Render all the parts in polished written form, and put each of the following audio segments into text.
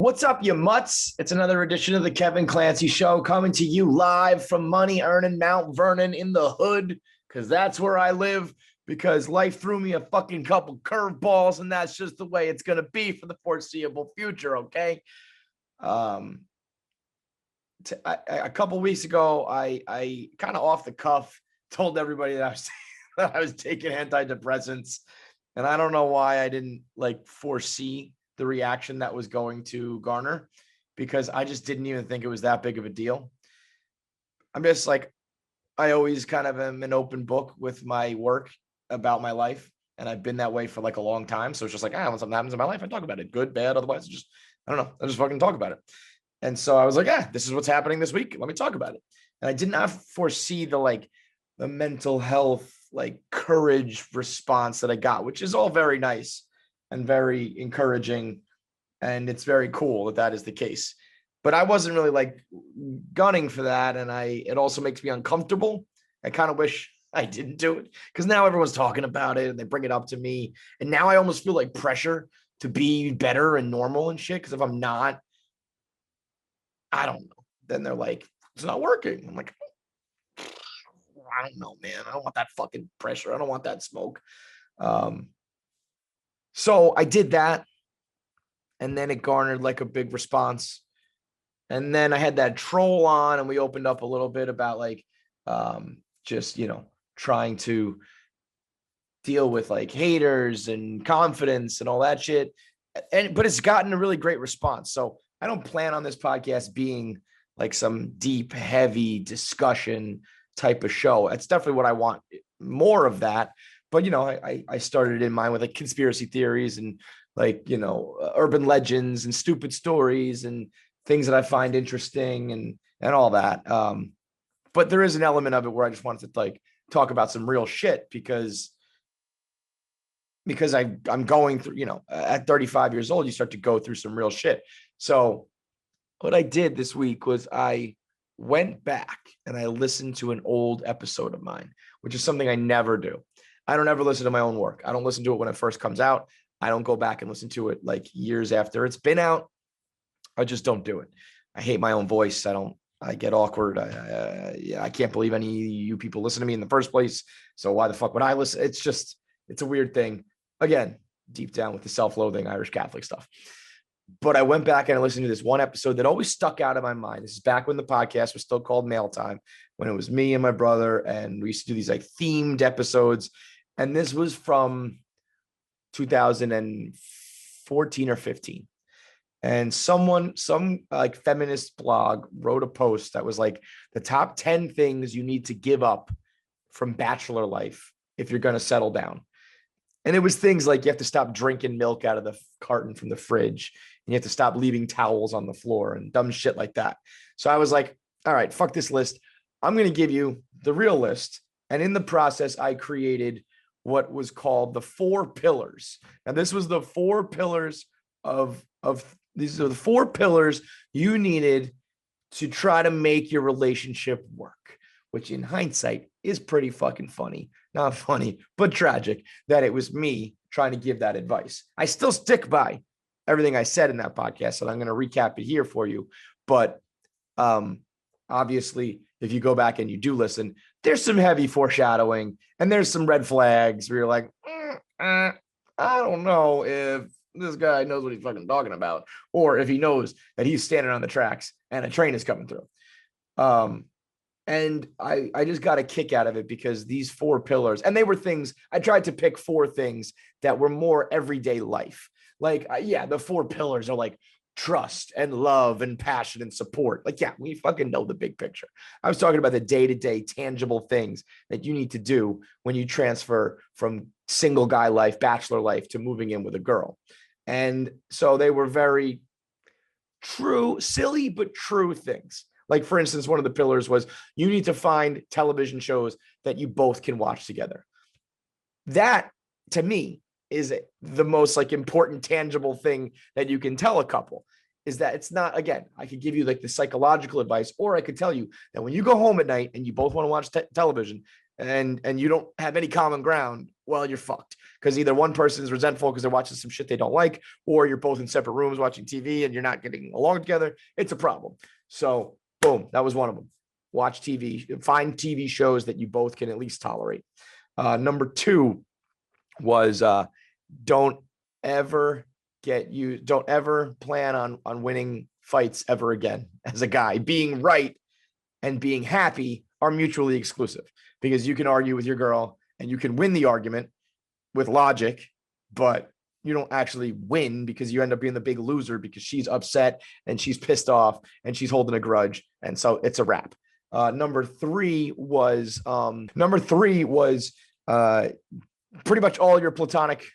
What's up, you mutts? It's another edition of the Kevin Clancy Show coming to you live from money earning Mount Vernon in the hood, because that's where I live, because life threw me a fucking couple curveballs, and that's just the way it's going to be for the foreseeable future, okay? A couple weeks ago, I kind of off the cuff told everybody that I was taking antidepressants, and I don't know why I didn't foresee the reaction that was going to garner, because I just didn't even think it was that big of a deal. I'm just I always kind of am an open book with my work about my life, and I've been that way for a long time. So it's just when something happens in my life, I talk about it, good, bad, otherwise I don't know, I just fucking talk about it. And so I was like, this is what's happening this week, let me talk about it. And I did not foresee the mental health courage response that I got, which is all very nice and very encouraging, and it's very cool that is the case. But I wasn't really gunning for that, and it also makes me uncomfortable. I kind of wish I didn't do it, because now everyone's talking about it and they bring it up to me, and now I almost feel like pressure to be better and normal and shit, because if I'm not, I don't know, then they're like, it's not working. I'm like, I don't know, man. I don't want that fucking pressure. I don't want that smoke. So I did that, and then it garnered a big response. And then I had that troll on, and we opened up a little bit about just, trying to deal with haters and confidence and all that shit. But it's gotten a really great response. So I don't plan on this podcast being some deep, heavy discussion type of show. That's definitely what I want, more of that. But, I started in mind with conspiracy theories and urban legends and stupid stories and things that I find interesting and all that. But there is an element of it where I just wanted to talk about some real shit, because I'm going through, at 35 years old, you start to go through some real shit. So what I did this week was I went back and I listened to an old episode of mine, which is something I never do. I don't ever listen to my own work. I don't listen to it when it first comes out. I don't go back and listen to it years after it's been out. I just don't do it. I hate my own voice. I get awkward. I can't believe any of you people listen to me in the first place. So why the fuck would I listen? It's a weird thing. Again, deep down with the self-loathing Irish Catholic stuff. But I went back and I listened to this one episode that always stuck out in my mind. This is back when the podcast was still called Mail Time, when it was me and my brother, and we used to do these themed episodes. And this was from 2014 or 15. And some feminist blog wrote a post that was the top 10 things you need to give up from bachelor life if you're going to settle down. And it was things like you have to stop drinking milk out of the carton from the fridge, and you have to stop leaving towels on the floor and dumb shit like that. So I was like, all right, fuck this list. I'm going to give you the real list. And in the process, I created what was called the 4 pillars. Now, this was the 4 pillars these are the 4 pillars you needed to try to make your relationship work, which in hindsight is pretty fucking funny. Not funny, but tragic that it was me trying to give that advice. I still stick by everything I said in that podcast, and I'm going to recap it here for you. But obviously, if you go back and you do listen, there's some heavy foreshadowing and there's some red flags where you're like, I don't know if this guy knows what he's fucking talking about, or if he knows that he's standing on the tracks and a train is coming through. And I just got a kick out of it, because these 4 pillars, and they were things, I tried to pick 4 things that were more everyday life. The 4 pillars are trust and love and passion and support. We fucking know the big picture. I was talking about the day-to-day tangible things that you need to do when you transfer from single guy life, bachelor life, to moving in with a girl. And so they were very true, silly, but true things. For instance, one of the pillars was you need to find television shows that you both can watch together. That, to me, is the most important tangible thing that you can tell a couple, is that it's not, again, I could give you the psychological advice, or I could tell you that when you go home at night and you both want to watch television and you don't have any common ground, well, you're fucked, because either one person is resentful because they're watching some shit they don't like, or you're both in separate rooms watching TV and you're not getting along together. It's a problem. So boom, that was one of them. Watch TV, find TV shows that you both can at least tolerate. Number 2 was don't ever plan on winning fights ever again as a guy. Being right and being happy are mutually exclusive, because you can argue with your girl and you can win the argument with logic, but you don't actually win because you end up being the big loser because she's upset and she's pissed off and she's holding a grudge. And so it's a wrap. Number three was pretty much all your platonic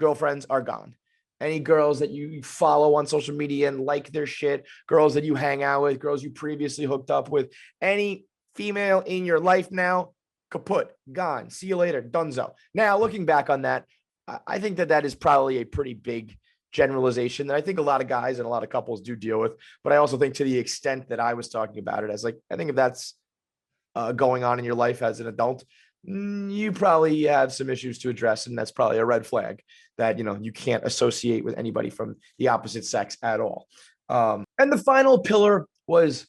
girlfriends are gone. Any girls that you follow on social media and like their shit, girls that you hang out with, girls you previously hooked up with, any female in your life now, kaput, gone. See you later, dunzo. Now, looking back on that, I think that is probably a pretty big generalization that I think a lot of guys and a lot of couples do deal with. But I also think, to the extent that I was talking about it, as like, I think if that's going on in your life as an adult, you probably have some issues to address, and that's probably a red flag that, you know, you can't associate with anybody from the opposite sex at all. And the final pillar was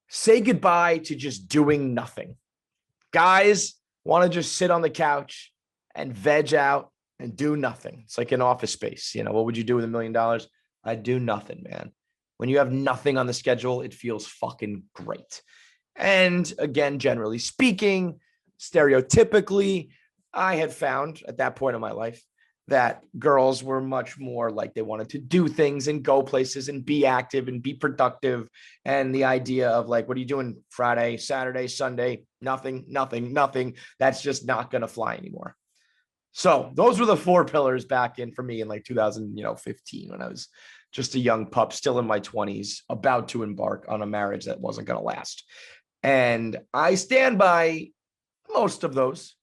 say goodbye to just doing nothing. Guys want to just sit on the couch and veg out and do nothing. It's like an Office Space. You know, what would you do with $1 million? I'd do nothing, man. When you have nothing on the schedule, it feels fucking great. And again, generally speaking, stereotypically, I had found at that point in my life that girls were much more like they wanted to do things and go places and be active and be productive. And the idea of like, what are you doing Friday, Saturday, Sunday? Nothing. That's just not going to fly anymore. So those were the 4 pillars back in for me in like 2015, when I was just a young pup, still in my 20s, about to embark on a marriage that wasn't going to last. And I stand by most of those.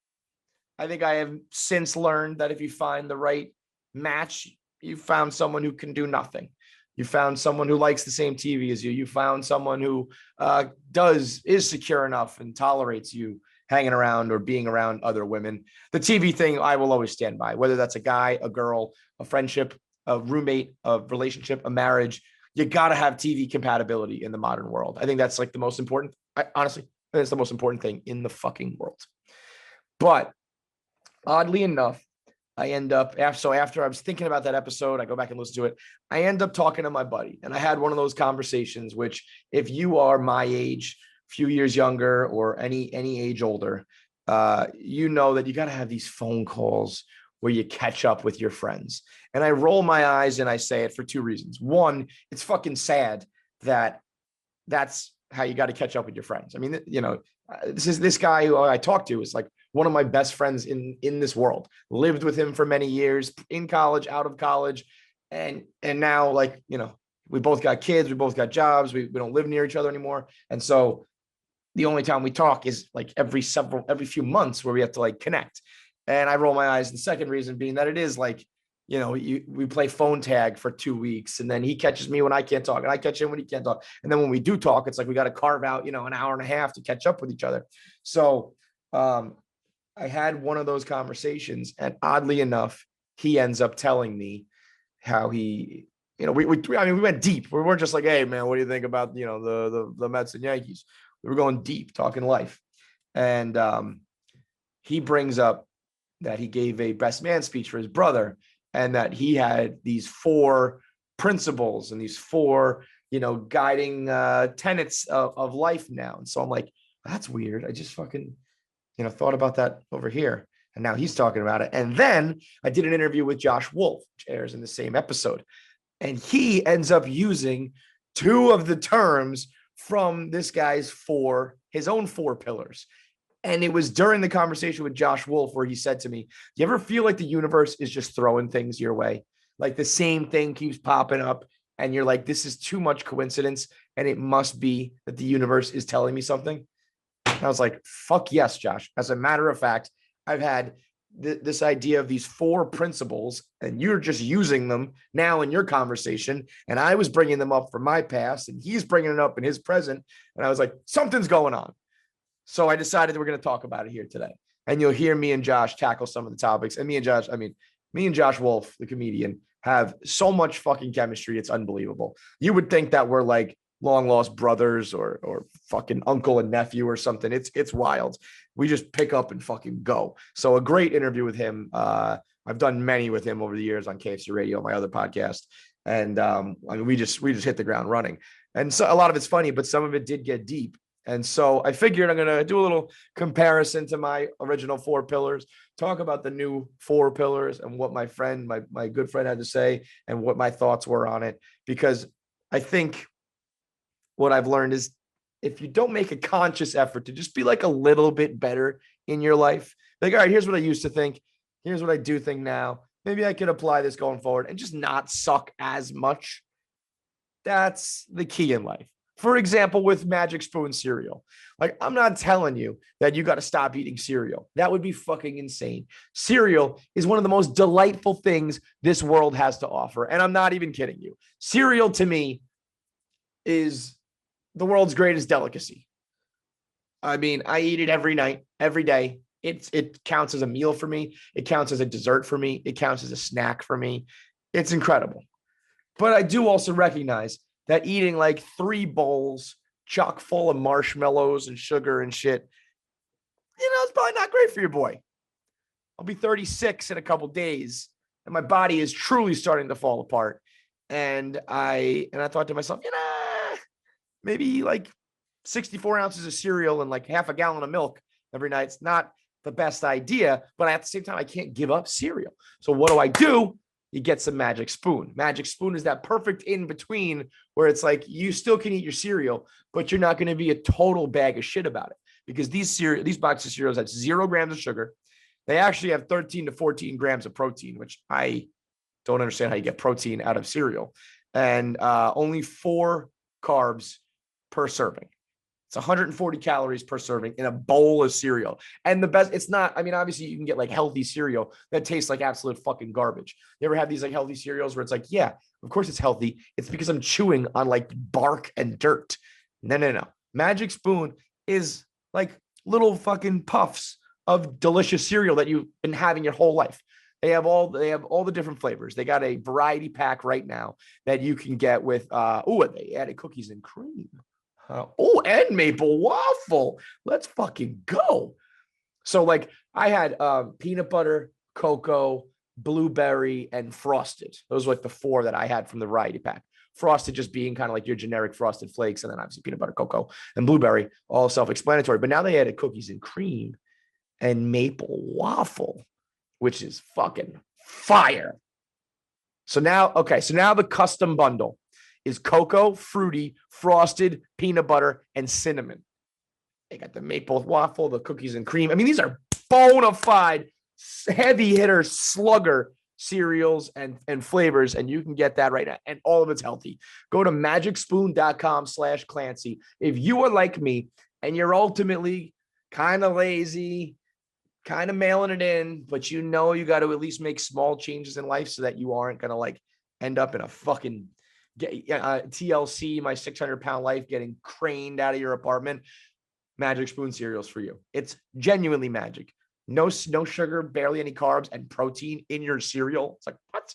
I think I have since learned that if you find the right match, you found someone who can do nothing. You found someone who likes the same TV as you. You found someone who is secure enough and tolerates you hanging around or being around other women. The TV thing, I will always stand by, whether that's a guy, a girl, a friendship, a roommate, a relationship, a marriage. You got to have TV compatibility in the modern world. I think that's like the most important. Honestly, it's the most important thing in the fucking world. But oddly enough, I end up after I was thinking about that episode, I go back and listen to it. I end up talking to my buddy, and I had one of those conversations, which if you are my age, few years younger, or any age older, you know that you got to have these phone calls where you catch up with your friends. And I roll my eyes and I say it for 2 reasons. One, it's fucking sad that that's how you got to catch up with your friends. I mean, you know, this guy who I talked to is like one of my best friends in this world. Lived with him for many years, in college, out of college, and now, like, you know, we both got kids, we both got jobs, we don't live near each other anymore, and so the only time we talk is like every few months, where we have to like connect. And I roll my eyes. The second reason being that it is like, you know, we play phone tag for 2 weeks, and then he catches me when I can't talk, and I catch him when he can't talk. And then when we do talk, it's like we got to carve out, you know, an hour and a half to catch up with each other. So I had one of those conversations, and oddly enough, he ends up telling me how he, you know, we went deep. We weren't just like, hey man, what do you think about, you know, the Mets and Yankees? We were going deep, talking life. And he brings up that he gave a best man speech for his brother, and that he had these 4 principles and these 4, you know, guiding tenets of life now. And so I'm like, that's weird. I just fucking, you know, thought about that over here. And now he's talking about it. And then I did an interview with Josh Wolf, which airs in the same episode. And he ends up using 2 of the terms from this guy's his own 4 pillars. And it was during the conversation with Josh Wolf where he said to me, do you ever feel like the universe is just throwing things your way? Like the same thing keeps popping up, and you're like, this is too much coincidence, and it must be that the universe is telling me something. And I was like, fuck yes, Josh. As a matter of fact, I've had this idea of these 4 principles, and you're just using them now in your conversation. And I was bringing them up from my past, and he's bringing it up in his present. And I was like, something's going on. So I decided we're going to talk about it here today. And you'll hear me and Josh tackle some of the topics. And me and Josh, I mean, Me and Josh Wolf, the comedian, have so much fucking chemistry. It's unbelievable. You would think that we're like long lost brothers or fucking uncle and nephew or something. It's wild. We just pick up and fucking go. So a great interview with him. I've done many with him over the years on KFC Radio, my other podcast. And I mean, we just hit the ground running. And so a lot of it's funny, but some of it did get deep. And so I figured I'm going to do a little comparison to my original 4 pillars, talk about the new 4 pillars and what my friend, my good friend had to say and what my thoughts were on it. Because I think what I've learned is if you don't make a conscious effort to just be like a little bit better in your life, like, all right, here's what I used to think. Here's what I do think now. Maybe I could apply this going forward and just not suck as much. That's the key in life. For example, with Magic Spoon cereal, like I'm not telling you that you got to stop eating cereal. That would be fucking insane. Cereal is one of the most delightful things this world has to offer. And I'm not even kidding you. Cereal to me is the world's greatest delicacy. I mean, I eat it every night, every day. It counts as a meal for me. It counts as a dessert for me. It counts as a snack for me. It's incredible. But I do also recognize that eating like 3 bowls chock full of marshmallows and sugar and shit, it's probably not great for your boy. I'll be 36 in a couple days and my body is truly starting to fall apart. And I thought to myself, maybe like 64 ounces of cereal and like half a gallon of milk every night. It's not the best idea, but at the same time, I can't give up cereal. So what do? You get some Magic Spoon. Magic Spoon is that perfect in between where it's like you still can eat your cereal, but you're not going to be a total bag of shit about it because these boxes of cereals have 0 grams of sugar. They actually have 13 to 14 grams of protein, which I don't understand how you get protein out of cereal, and only 4 carbs per serving. It's 140 calories per serving in a bowl of cereal. And the best, it's not, I mean, obviously you can get like healthy cereal that tastes like absolute fucking garbage. You ever have these like healthy cereals where it's like, yeah, of course it's healthy. It's because I'm chewing on like bark and dirt. No. Magic Spoon is like little fucking puffs of delicious cereal that you've been having your whole life. They have all the different flavors. They got a variety pack right now that you can get with, they added cookies and cream. And maple waffle. Let's fucking go. So like I had peanut butter, cocoa, blueberry, and frosted. Those were like the 4 that I had from the variety pack. Frosted just being kind of like your generic frosted flakes, and then obviously peanut butter, cocoa, and blueberry, all self-explanatory. But now they added cookies and cream and maple waffle, which is fucking fire. So now the custom bundle is cocoa, fruity, frosted, peanut butter, and cinnamon. They got the maple waffle, the cookies and cream. I mean, these are bona fide, heavy hitter, slugger cereals and flavors, and you can get that right now. And all of it's healthy. Go to magicspoon.com/Clancy. If you are like me and you're ultimately kind of lazy, kind of mailing it in, but you got to at least make small changes in life so that you aren't going to like end up in a fucking TLC, my 600-pound life, getting craned out of your apartment. Magic Spoon cereals for you. It's genuinely magic. No sugar, barely any carbs, and protein in your cereal. It's like, what?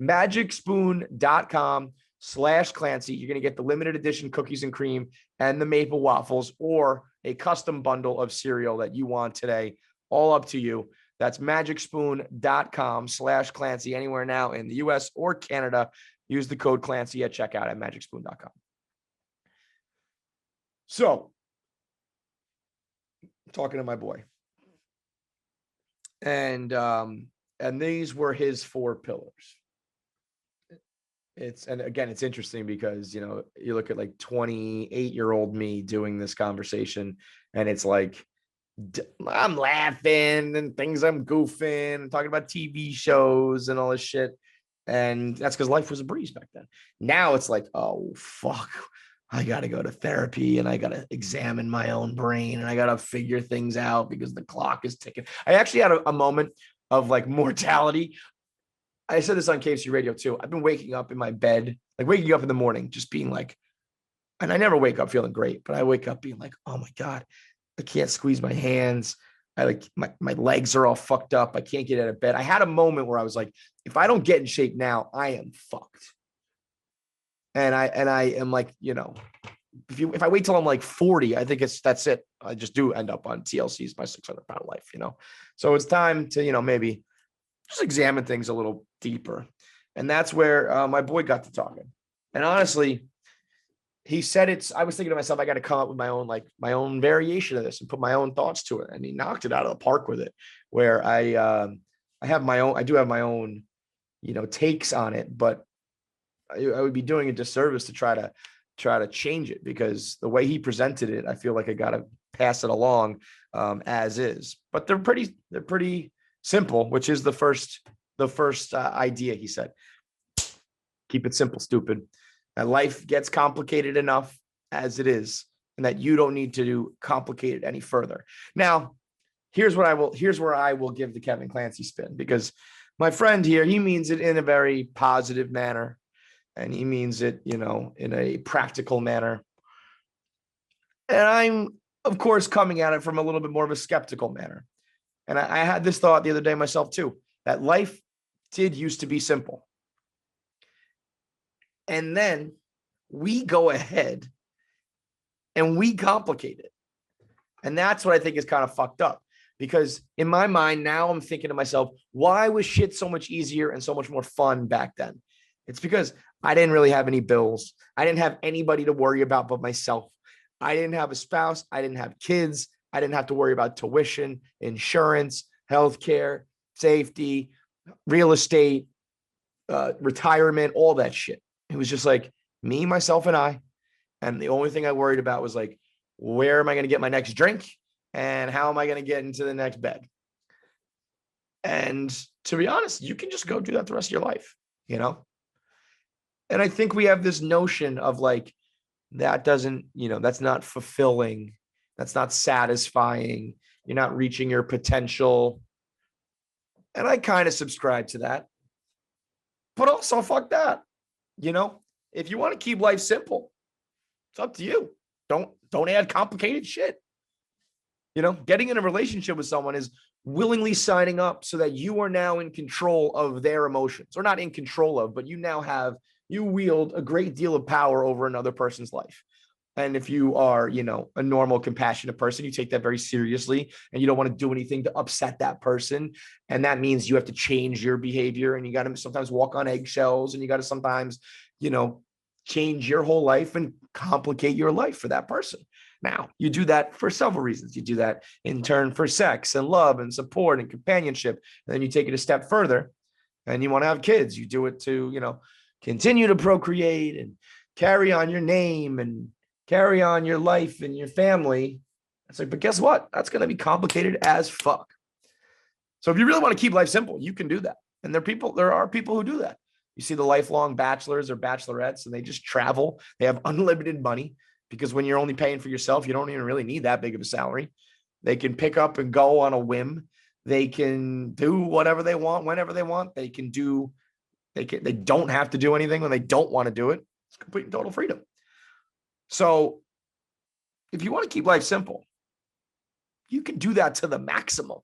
magicspoon.com/Clancy. You're going to get the limited edition cookies and cream and the maple waffles or a custom bundle of cereal that you want today. All up to you. That's magicspoon.com/Clancy anywhere now in the US or Canada. Use the code Clancy at checkout at magicspoon.com. So, talking to my boy. And these were his 4 pillars. It's interesting because, you look at like 28-year-old me doing this conversation and it's like, I'm laughing and things I'm goofing and talking about TV shows and all this shit. And that's because life was a breeze back then. Now it's like, oh, fuck. I got to go to therapy and I got to examine my own brain and I got to figure things out because the clock is ticking. I actually had a moment of like mortality. I said this on KFC Radio too. I've been waking up in my bed, like waking up in the morning, just being like, and I never wake up feeling great, but I wake up being like, oh my God, I can't squeeze my hands. I like my legs are all fucked up. I can't get out of bed. I had a moment where I was like, if I don't get in shape now, I am fucked. And I am like, if I wait till I'm like 40, I think that's it. I just do end up on TLC's My 600-Pound Life, So it's time to, maybe just examine things a little deeper. And that's where my boy got to talking. And honestly, he said I was thinking to myself, I got to come up with my own variation of this and put my own thoughts to it. And he knocked it out of the park with it, where I do have my own, takes on it, but I would be doing a disservice to try to change it, because the way he presented it, I feel like I got to pass it along as is. But they're pretty simple, which is the first idea. He said, keep it simple, stupid. That life gets complicated enough as it is, and that you don't need to complicate it any further. Now, here's where I will give the Kevin Clancy spin, because my friend here, he means it in a very positive manner. And he means it, in a practical manner. And I'm, of course, coming at it from a little bit more of a skeptical manner. And I had this thought the other day myself too, that life did used to be simple. And then we go ahead and we complicate it. And that's what I think is kind of fucked up. Because in my mind, now I'm thinking to myself, why was shit so much easier and so much more fun back then? It's because I didn't really have any bills. I didn't have anybody to worry about but myself. I didn't have a spouse. I didn't have kids. I didn't have to worry about tuition, insurance, healthcare, safety, real estate, retirement, all that shit. It was just like me, myself, and I. And the only thing I worried about was like, where am I going to get my next drink? And how am I going to get into the next bed? And to be honest, you can just go do that the rest of your life, And I think we have this notion of like, that doesn't, that's not fulfilling. That's not satisfying. You're not reaching your potential. And I kind of subscribe to that. But also, fuck that. If you want to keep life simple, it's up to you. Don't add complicated shit. Getting in a relationship with someone is willingly signing up so that you are now in control of their emotions, or not in control of, but you wield a great deal of power over another person's life. And if you are, a normal, compassionate person, you take that very seriously, and you don't want to do anything to upset that person. And that means you have to change your behavior, and you got to sometimes walk on eggshells, and you got to sometimes, change your whole life and complicate your life for that person. Now, you do that for several reasons. You do that in turn for sex and love and support and companionship. And then you take it a step further and you want to have kids. You do it to, continue to procreate and carry on your name and carry on your life and your family. It's like, but guess what? That's going to be complicated as fuck. So if you really want to keep life simple, you can do that. And there are people who do that. You see the lifelong bachelors or bachelorettes, and they just travel. They have unlimited money, because when you're only paying for yourself, you don't even really need that big of a salary. They can pick up and go on a whim. They can do whatever they want, whenever they want. They don't have to do anything when they don't want to do it. It's complete and total freedom. So if you want to keep life simple, you can do that to the maximum.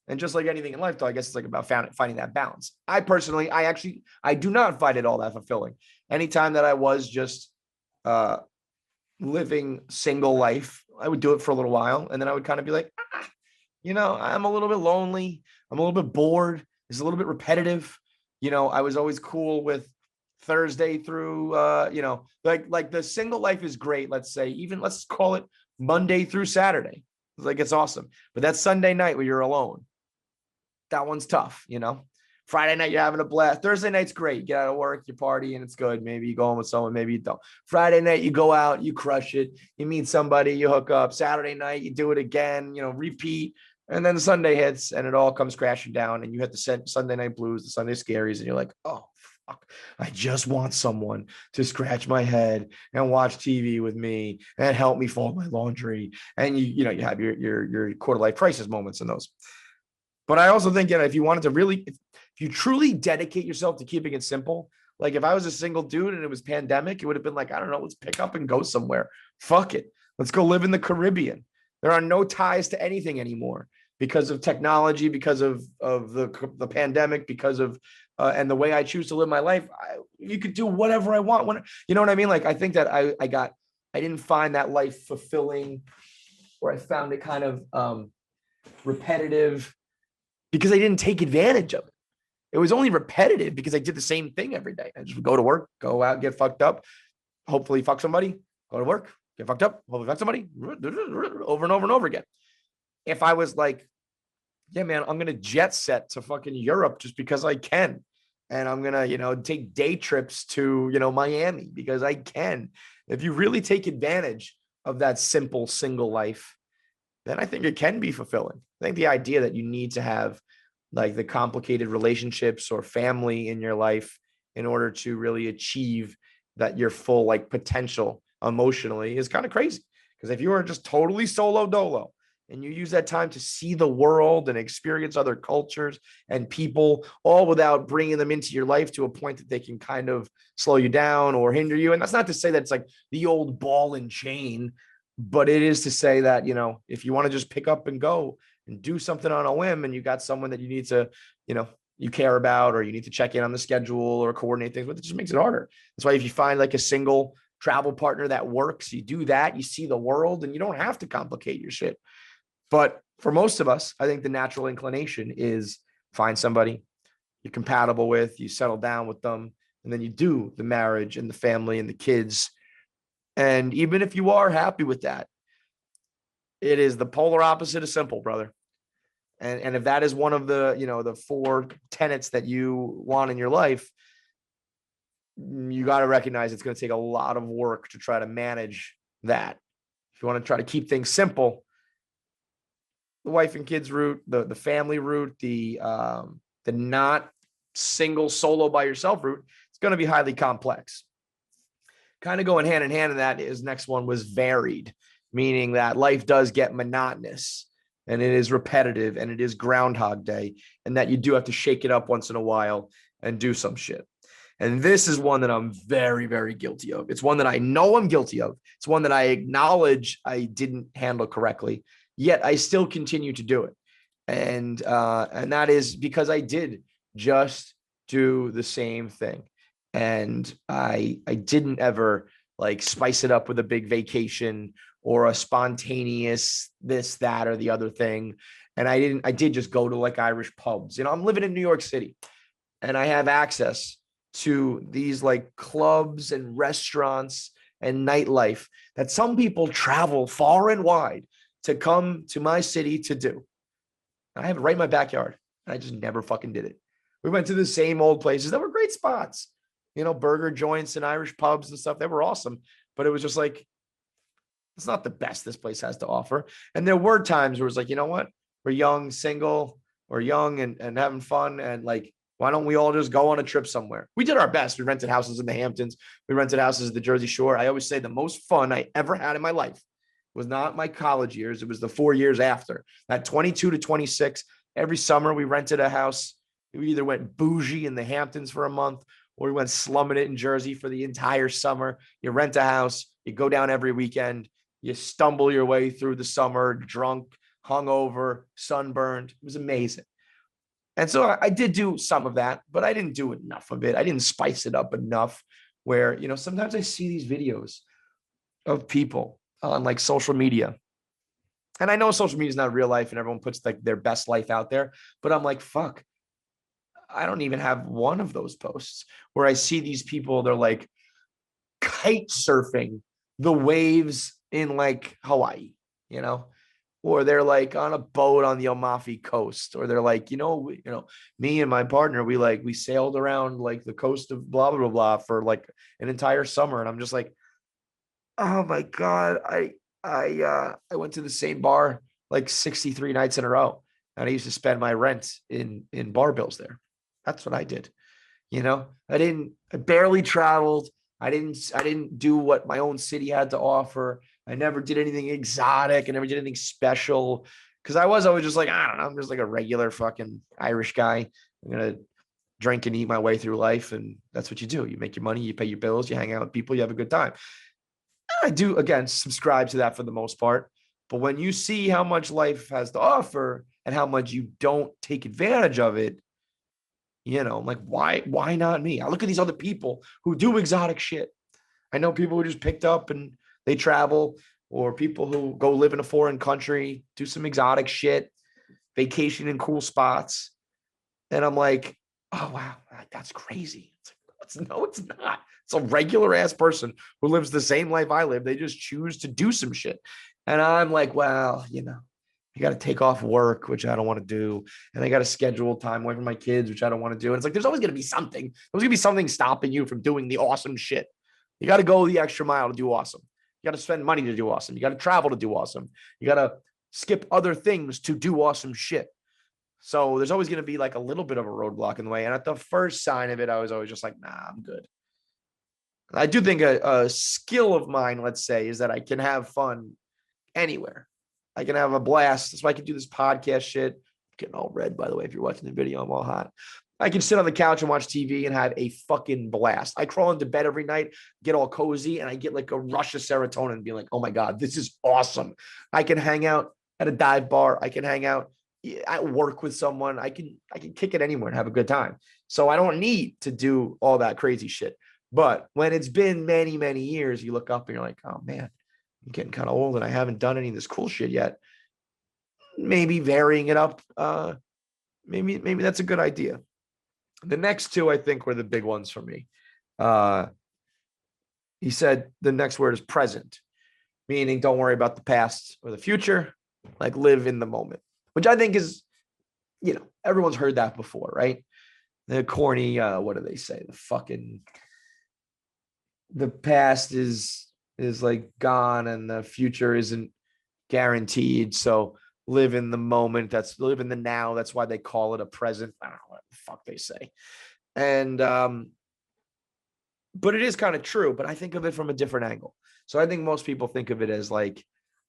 And just like anything in life, though, I guess it's like about finding that balance. I personally, I do not find it all that fulfilling. Anytime that I was just living single life, I would do it for a little while, and then I would kind of be like, I'm a little bit lonely. I'm a little bit bored. It's a little bit repetitive. I was always cool with Thursday through, like the single life is great. Let's call it Monday through Saturday. It's awesome. But that Sunday night where you're alone, that one's tough. Friday night, you're having a blast. Thursday night's great. You get out of work, you party, and it's good. Maybe you go home with someone, maybe you don't. Friday night, you go out, you crush it. You meet somebody, you hook up. Saturday night, you do it again, repeat. And then Sunday hits, and it all comes crashing down, and you hit the Sunday night blues, the Sunday scaries, and you're like, oh, fuck. I just want someone to scratch my head and watch TV with me and help me fold my laundry. And you have your quarter life crisis moments in those. But I also think, if you wanted to really, if you truly dedicate yourself to keeping it simple, like if I was a single dude and it was pandemic, it would have been like, I don't know, let's pick up and go somewhere. Fuck it. Let's go live in the Caribbean. There are no ties to anything anymore because of technology, because of the pandemic, because of and the way I choose to live my life. You could do whatever I want. You know what I mean? Like, I think that I didn't find that life fulfilling, or I found it kind of repetitive because I didn't take advantage of it. It was only repetitive because I did the same thing every day. I just would go to work, go out, get fucked up, hopefully fuck somebody, go to work, get fucked up, hopefully fuck somebody, over and over and over again. If I was like, yeah, man, I'm going to jet set to fucking Europe just because I can. And I'm going to, take day trips to, Miami because I can. If you really take advantage of that simple single life, then I think it can be fulfilling. I think the idea that you need to have like the complicated relationships or family in your life in order to really achieve that your full like potential emotionally is kind of crazy. Because if you are just totally solo dolo and you use that time to see the world and experience other cultures and people, all without bringing them into your life to a point that they can kind of slow you down or hinder you. And that's not to say that it's like the old ball and chain, but it is to say that, if you want to just pick up and go and do something on a whim, and you got someone that you need to, you care about, or you need to check in on the schedule or coordinate things with, it just makes it harder. That's why if you find like a single travel partner that works, you do that, you see the world, and you don't have to complicate your shit. But for most of us, I think the natural inclination is find somebody you're compatible with, you settle down with them, and then you do the marriage and the family and the kids. And even if you are happy with that, it is the polar opposite of simple, brother. And if that is one of the, the 4 tenets that you want in your life, you got to recognize it's going to take a lot of work to try to manage that. If you want to try to keep things simple, the wife and kids route, the family route, the not single solo by yourself route, it's going to be highly complex. Kind of going hand in hand in that, his next one was varied, meaning that life does get monotonous and it is repetitive and it is Groundhog Day, and that you do have to shake it up once in a while and do some shit. And this is one that I'm very, very guilty of. It's one that I know I'm guilty of. It's one that I acknowledge I didn't handle correctly, yet I still continue to do it. And that is because I did just do the same thing. And I didn't ever like spice it up with a big vacation or a spontaneous this, that, or the other thing. And I did just go to like Irish pubs. I'm living in New York City and I have access to these like clubs and restaurants and nightlife that some people travel far and wide to come to my city to do. I have it right in my backyard. And I just never fucking did it. We went to the same old places that were great spots, burger joints and Irish pubs and stuff. They were awesome. But it was just like, it's not the best this place has to offer. And there were times where it was like, you know what? We're young, single, or young and having fun. And like, why don't we all just go on a trip somewhere? We did our best. We rented houses in the Hamptons. We rented houses at the Jersey Shore. I always say the most fun I ever had in my life was not my college years. It was the 4 years after that, 22 to 26. Every summer we rented a house. We either went bougie in the Hamptons for a month, or we went slumming it in Jersey for the entire summer. You rent a house, you go down every weekend, you stumble your way through the summer, drunk, hungover, sunburned. It was amazing. And so I did do some of that, but I didn't do enough of it. I didn't spice it up enough where, sometimes I see these videos of people on like social media. And I know social media is not real life and everyone puts like their best life out there, but I'm like, fuck, I don't even have one of those posts where I see these people, they're like kite surfing the waves in like Hawaii, or they're like on a boat on the Amalfi Coast, or they're like, me and my partner, we sailed around like the coast of blah, blah, blah, blah for like an entire summer. And I'm just like, oh my God, I went to the same bar like 63 nights in a row. And I used to spend my rent in bar bills there. That's what I did. I barely traveled. I didn't do what my own city had to offer. I never did anything exotic. I never did anything special because I was always just like, I don't know, I'm just like a regular fucking Irish guy. I'm going to drink and eat my way through life. And that's what you do. You make your money, you pay your bills, you hang out with people, you have a good time. And I do, again, subscribe to that for the most part. But when you see how much life has to offer and how much you don't take advantage of it, I'm like, why not me? I look at these other people who do exotic shit. I know people who just picked up and they travel, or people who go live in a foreign country, do some exotic shit, vacation in cool spots. And I'm like, oh, wow, that's crazy. No, it's not. It's a regular ass person who lives the same life I live. They just choose to do some shit. And I'm like, well, you got to take off work, which I don't want to do. And I got to schedule time away from my kids, which I don't want to do. And it's like, there's always going to be something. There's going to be something stopping you from doing the awesome shit. You got to go the extra mile to do awesome. You got to spend money to do awesome. You got to travel to do awesome. You got to skip other things to do awesome shit. So there's always going to be like a little bit of a roadblock in the way. And at the first sign of it, I was always just like, nah, I'm good. I do think a skill of mine, let's say, is that I can have fun anywhere. I can have a blast. That's why I can do this podcast shit. I'm getting all red, by the way, if you're watching the video, I'm all hot. I can sit on the couch and watch TV and have a fucking blast. I crawl into bed every night, get all cozy, and I get like a rush of serotonin and be like, oh my God, this is awesome. I can hang out at a dive bar. I can hang out at work with someone. I can kick it anywhere and have a good time. So I don't need to do all that crazy shit. But when it's been many, many years, you look up and you're like, oh man, I'm getting kind of old and I haven't done any of this cool shit yet. Maybe varying it up. Maybe that's a good idea. The next two, I think, were the big ones for me. He said the next word is present, meaning don't worry about the past or the future, like live in the moment, which I think is, everyone's heard that before, right? The corny, what do they say? The past is like gone and the future isn't guaranteed. So live in the moment. Live in the now. That's why they call it a present. I don't know what the fuck they say. And, but it is kind of true, but I think of it from a different angle. So I think most people think of it as like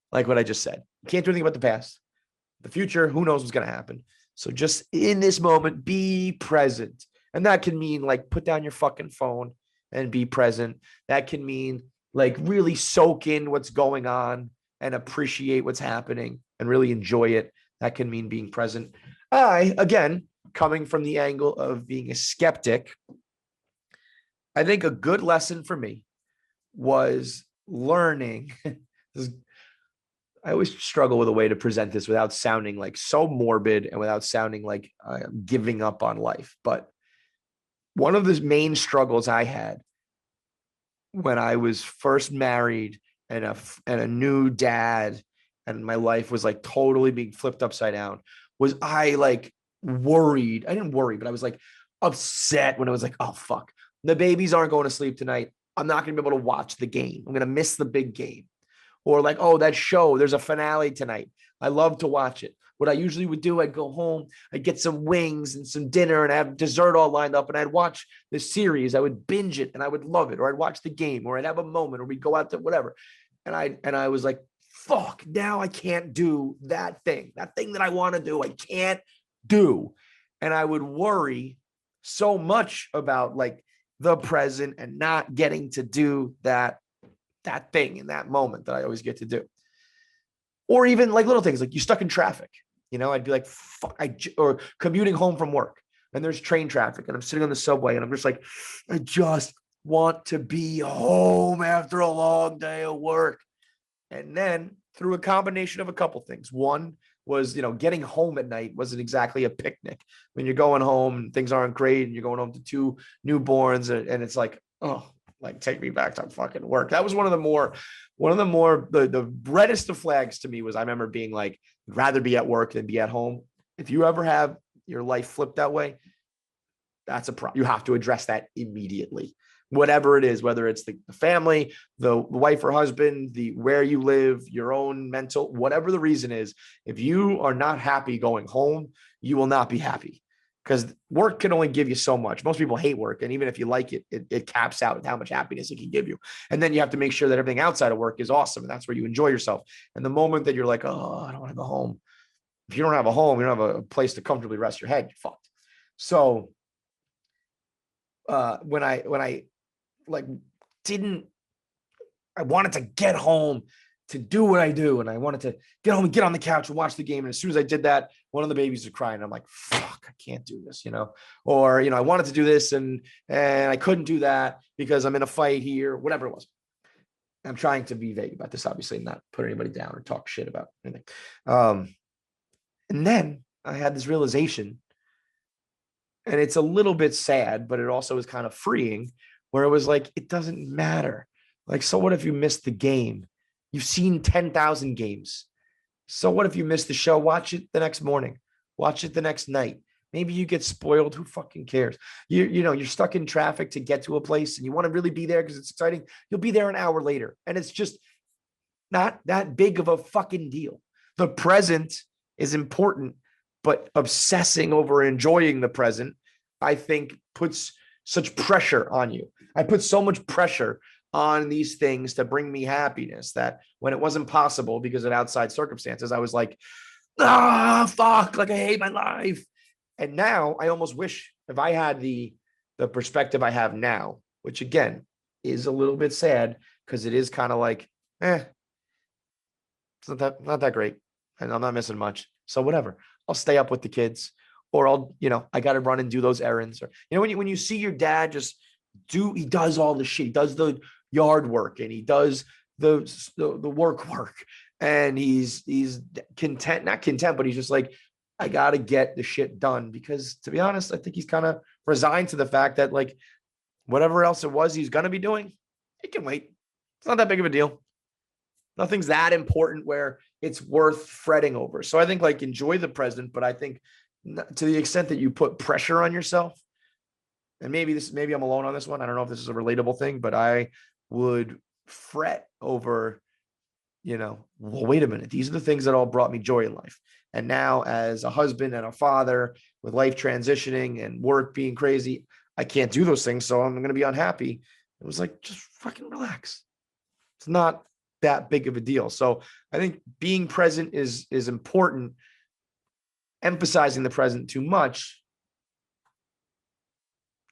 what I just said. You can't do anything about the past. The future, who knows what's going to happen. So just in this moment, be present. And that can mean like put down your fucking phone and be present. That can mean like really soak in what's going on and appreciate what's happening and really enjoy it. That can mean being present. Again, coming from the angle of being a skeptic, I think a good lesson for me was learning. I always struggle with a way to present this without sounding like so morbid and without sounding like I'm giving up on life. But one of the main struggles I had when I was first married and a new dad, and my life was like totally being flipped upside down, was I like worried. I didn't worry, but I was like upset when I was like, oh, fuck. The babies aren't going to sleep tonight. I'm not going to be able to watch the game. I'm going to miss the big game. Or like, oh, that show, there's a finale tonight. I love to watch it. What I usually would do, I'd go home, I'd get some wings and some dinner and have dessert all lined up and I'd watch the series. I would binge it and I would love it. Or I'd watch the game or I'd have a moment or we'd go out to whatever. And I was like, fuck, now I can't do that thing that I want to do. I can't do. And I would worry so much about like the present and not getting to do that thing in that moment that I always get to do. Or even like little things, like you stuck in traffic, I'd be like, fuck, or commuting home from work and there's train traffic and I'm sitting on the subway and I'm just like, I just want to be home after a long day of work. And then through a combination of a couple things, one was, getting home at night wasn't exactly a picnic. When you're going home and things aren't great and you're going home to two newborns and it's like, oh, like take me back to fucking work. That was one of the more, the reddest of flags to me was I remember being like, I'd rather be at work than be at home. If you ever have your life flipped that way, that's a problem. You have to address that immediately. Whatever it is, whether it's the family, the wife or husband, where you live, your own mental, whatever the reason is, if you are not happy going home, you will not be happy. Because work can only give you so much. Most people hate work. And even if you like it, it caps out how much happiness it can give you. And then you have to make sure that everything outside of work is awesome. And that's where you enjoy yourself. And the moment that you're like, oh, I don't want to go home. If you don't have a home, you don't have a place to comfortably rest your head, you're fucked. So when I like I wanted to get home to do what I do. And I wanted to get home and get on the couch and watch the game. And as soon as I did that, one of the babies was crying. I'm like, fuck, I can't do this, or, I wanted to do this and I couldn't do that because I'm in a fight here, whatever it was. I'm trying to be vague about this, obviously, not put anybody down or talk shit about anything. And then I had this realization, and it's a little bit sad, but it also is kind of freeing, where it was like, it doesn't matter. Like, so what if you missed the game? You've seen 10,000 games. So what if you missed the show? Watch it the next morning. Watch it the next night. Maybe you get spoiled. Who fucking cares? You're stuck in traffic to get to a place and you want to really be there because it's exciting. You'll be there an hour later. And it's just not that big of a fucking deal. The present is important, but obsessing over enjoying the present, I think, puts such pressure on you. I put so much pressure on these things to bring me happiness that when it wasn't possible because of outside circumstances, I was like, fuck, like I hate my life. And now I almost wish if I had the perspective I have now, which again is a little bit sad because it is kind of like, it's not that great. And I'm not missing much. So whatever, I'll stay up with the kids, or I'll, I got to run and do those errands. Or, when you see your dad he does all the shit. He does the yard work and he does the work, and he's content, not content, but he's just like, I got to get the shit done, because to be honest, I think he's kind of resigned to the fact that like whatever else it was he's going to be doing, it can wait. It's not that big of a deal. Nothing's that important where it's worth fretting over. So I think like enjoy the present, but I think to the extent that you put pressure on yourself, and maybe I'm alone on this one. I don't know if this is a relatable thing, but I would fret over, well, wait a minute. These are the things that all brought me joy in life. And now as a husband and a father with life transitioning and work being crazy, I can't do those things. So I'm going to be unhappy. It was like, just fucking relax. It's not that big of a deal. So I think being present is important. Emphasizing the present too much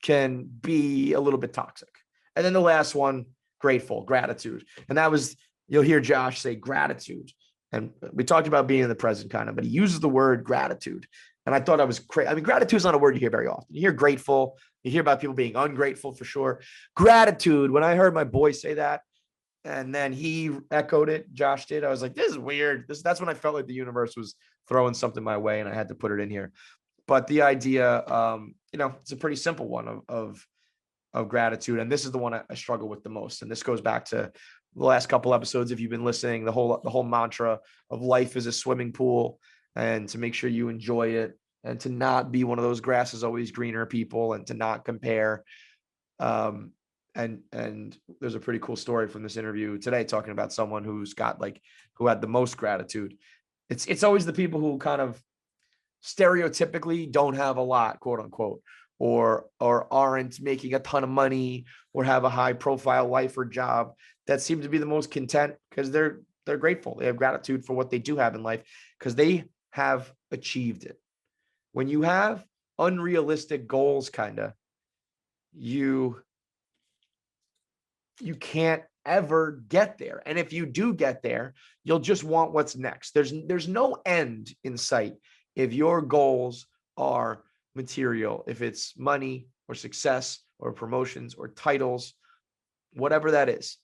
can be a little bit toxic. And then the last one, gratitude. And that was, you'll hear Josh say gratitude. And we talked about being in the present kind of, but he uses the word gratitude. And I thought that was crazy. I mean, gratitude is not a word you hear very often. You hear grateful. You hear about people being ungrateful for sure. Gratitude, when I heard my boy say that, and then he echoed it, Josh did, I was like, this is weird. That's when I felt like the universe was throwing something my way and I had to put it in here. But the idea, it's a pretty simple one of gratitude. And this is the one I struggle with the most. And this goes back to the last couple episodes. If you've been listening, the whole mantra of life is a swimming pool, and to make sure you enjoy it, and to not be one of those grass is always greener people, and to not compare. And there's a pretty cool story from this interview today talking about someone who had the most gratitude. It's always the people who kind of stereotypically don't have a lot, quote unquote, or aren't making a ton of money or have a high profile life or job, that seem to be the most content, because they're grateful. They have gratitude for what they do have in life because they have achieved it. When you have unrealistic goals, you can't ever get there. And if you do get there, you'll just want what's next. There's no end in sight if your goals are material, if it's money or success or promotions or titles, whatever that is.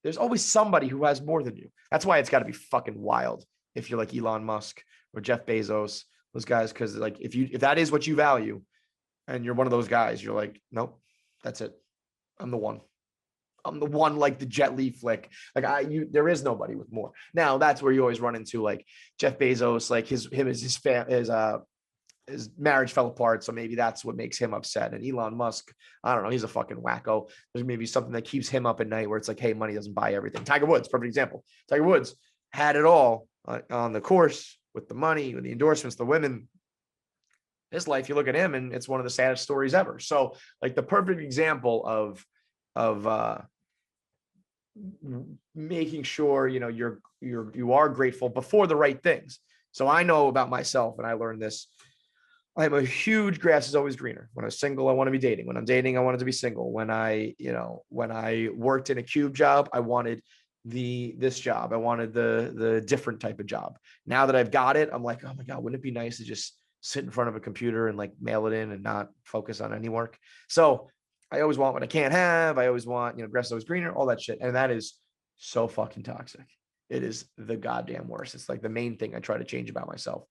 There's always somebody who has more than you. That's why it's got to be fucking wild if you're like Elon Musk or Jeff Bezos, those guys, because like if that is what you value and you're one of those guys, you're like, nope, that's it. I'm the one, like the Jet Li flick. Like there is nobody with more. Now that's where you always run into like Jeff Bezos, like his marriage fell apart. So maybe that's what makes him upset. And Elon Musk, I don't know, he's a fucking wacko. There's maybe something that keeps him up at night where it's like, hey, money doesn't buy everything. Tiger Woods, perfect example. Tiger Woods had it all on the course, with the money, with the endorsements, the women. His life, you look at him and it's one of the saddest stories ever. So like the perfect example of making sure, you are grateful before the right things. So I know about myself, and I learned this. I'm a huge grass is always greener. When I'm single, I want to be dating. When I'm dating, I wanted to be single. When I worked in a cube job, I wanted this job. I wanted the different type of job. Now that I've got it, I'm like, oh my God, wouldn't it be nice to just sit in front of a computer and like mail it in and not focus on any work? So I always want what I can't have. I always want, grass is always greener, all that shit. And that is so fucking toxic. It is the goddamn worst. It's like the main thing I try to change about myself.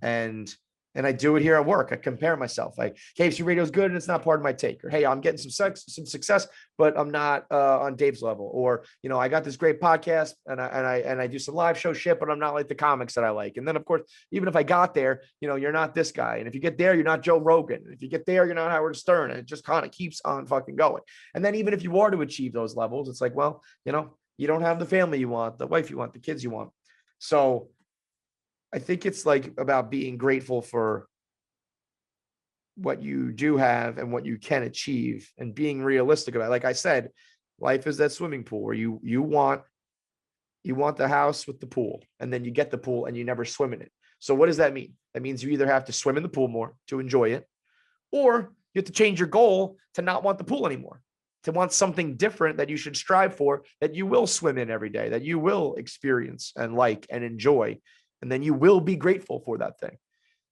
And I do it here at work. I compare myself. Like, hey, KFC radio is good and it's not part of my take. Or, hey, I'm getting some success, but I'm not on Dave's level. Or, I got this great podcast and I do some live show shit, but I'm not like the comics that I like. And then, of course, even if I got there, you're not this guy. And if you get there, you're not Joe Rogan. And if you get there, you're not Howard Stern. And it just kind of keeps on fucking going. And then even if you are to achieve those levels, it's like, well, you don't have the family you want, the wife you want, the kids you want. So I think it's like about being grateful for what you do have and what you can achieve and being realistic about it. Like I said, life is that swimming pool where you want the house with the pool, and then you get the pool and you never swim in it. So what does that mean? That means you either have to swim in the pool more to enjoy it, or you have to change your goal to not want the pool anymore, to want something different that you should strive for, that you will swim in every day, that you will experience and like and enjoy. And then you will be grateful for that thing.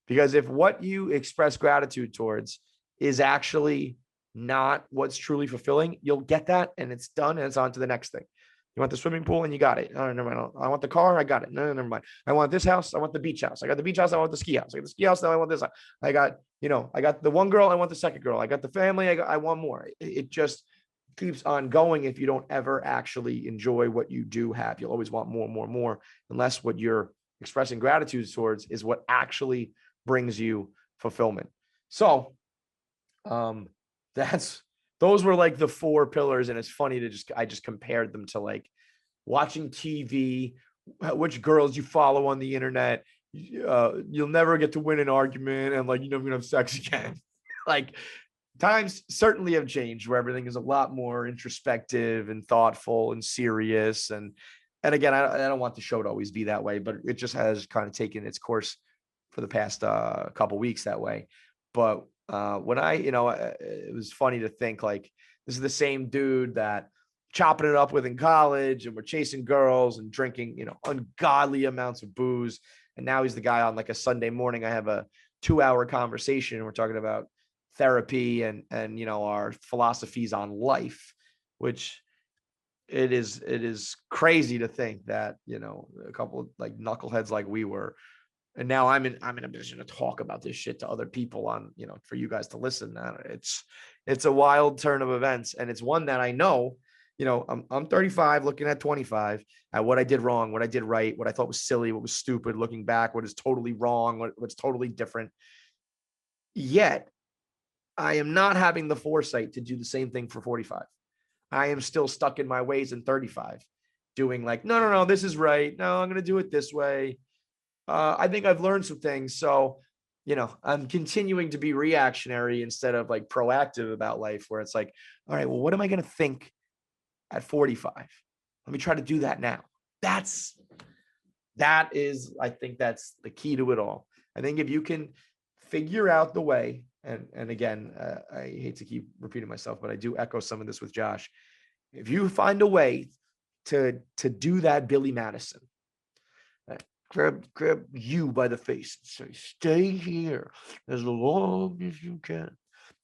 Because if what you express gratitude towards is actually not what's truly fulfilling, you'll get that and it's done and it's on to the next thing. You want the swimming pool and you got it. Oh, never mind. I want the car. I got it. No, never mind. I want this house. I want the beach house. I got the beach house. I want the ski house. I got the ski house. Now I want this. I got the one girl. I want the second girl. I got the family. I want more. It just keeps on going if you don't ever actually enjoy what you do have. You'll always want more, more, more, unless what you're expressing gratitude towards is what actually brings you fulfillment. So those were like the 4 pillars. And it's funny I just compared them to like watching TV, which girls you follow on the internet. You'll never get to win an argument, and like, you're never gonna have sex again. Like, times certainly have changed where everything is a lot more introspective and thoughtful and serious. And again, I don't want the show to always be that way, but it just has kind of taken its course for the past couple weeks that way. But when it was funny to think like this is the same dude that chopping it up with in college, and we're chasing girls and drinking, ungodly amounts of booze. And now he's the guy on like a Sunday morning. I have a 2-hour conversation and we're talking about therapy and our philosophies on life, which it is crazy to think that, a couple of like knuckleheads like we were. And now I'm in a position to talk about this shit to other people on, for you guys to listen. It's a wild turn of events. And it's one that I know, I'm 35 looking at 25 at what I did wrong, what I did right, what I thought was silly, what was stupid, looking back, what is totally wrong, what's totally different. Yet I am not having the foresight to do the same thing for 45. I am still stuck in my ways in 35, doing like, no, this is right. No, I'm going to do it this way. I think I've learned some things. So, I'm continuing to be reactionary instead of like proactive about life, where it's like, all right, well, what am I going to think at 45? Let me try to do that now. I think that's the key to it all. I think if you can figure out the way, and again, I hate to keep repeating myself, but I do echo some of this with Josh. If you find a way to do that, Billy Madison, grab you by the face and say, stay here as long as you can.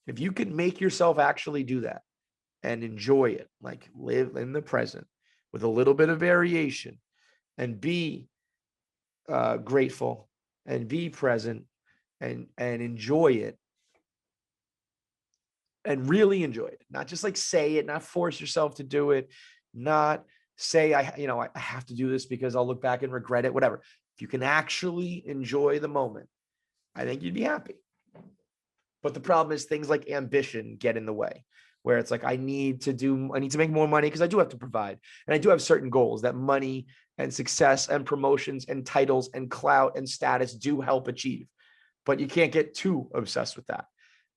If you can make yourself actually do that and enjoy it, like live in the present with a little bit of variation, and be grateful and be present and enjoy it, and really enjoy it, not just like say it, not force yourself to do it, not say I have to do this because I'll look back and regret it, whatever. If you can actually enjoy the moment, I think you'd be happy. But the problem is things like ambition get in the way, where it's like, I need to make more money because I do have to provide. And I do have certain goals that money and success and promotions and titles and clout and status do help achieve. But you can't get too obsessed with that.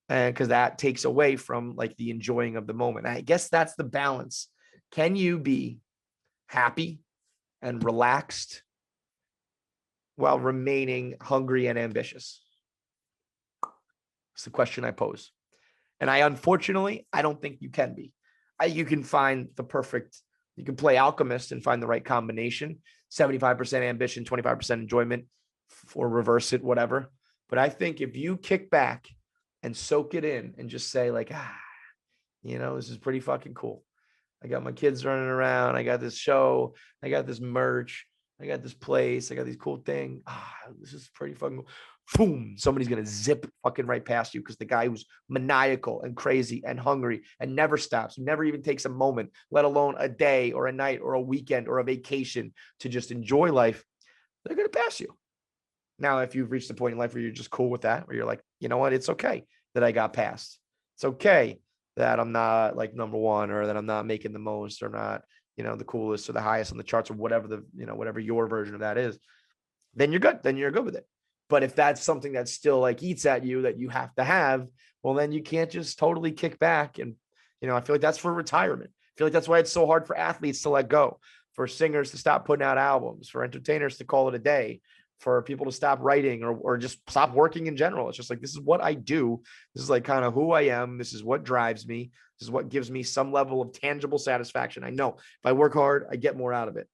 And because that takes away from like the enjoying of the moment. I guess that's the balance. Can you be happy and relaxed while remaining hungry and ambitious? It's the question I pose. And unfortunately, I don't think you can be. You can find the perfect You can play alchemist and find the right combination, 75% ambition, 25% enjoyment, or reverse it, whatever. But I think if you kick back and soak it in and just say like, this is pretty fucking cool. I got my kids running around. I got this show. I got this merch. I got this place. I got these cool things. This is pretty fucking cool. Boom. Somebody's going to zip fucking right past you because the guy who's maniacal and crazy and hungry and never stops, never even takes a moment, let alone a day or a night or a weekend or a vacation to just enjoy life, they're going to pass you. Now, if you've reached the point in life where you're just cool with that, where you're like, you know what? It's okay that I got passed. It's okay that I'm not like number one, or that I'm not making the most, or not, the coolest or the highest on the charts, or whatever whatever your version of that is, then you're good. Then you're good with it. But if that's something that still like eats at you that you have to have, well, then you can't just totally kick back. And, I feel like that's for retirement. I feel like that's why it's so hard for athletes to let go, for singers to stop putting out albums, for entertainers to call it a day, for people to stop writing or just stop working in general. It's just like, this is what I do. This is like kind of who I am. This is what drives me. This is what gives me some level of tangible satisfaction. I know if I work hard, I get more out of it,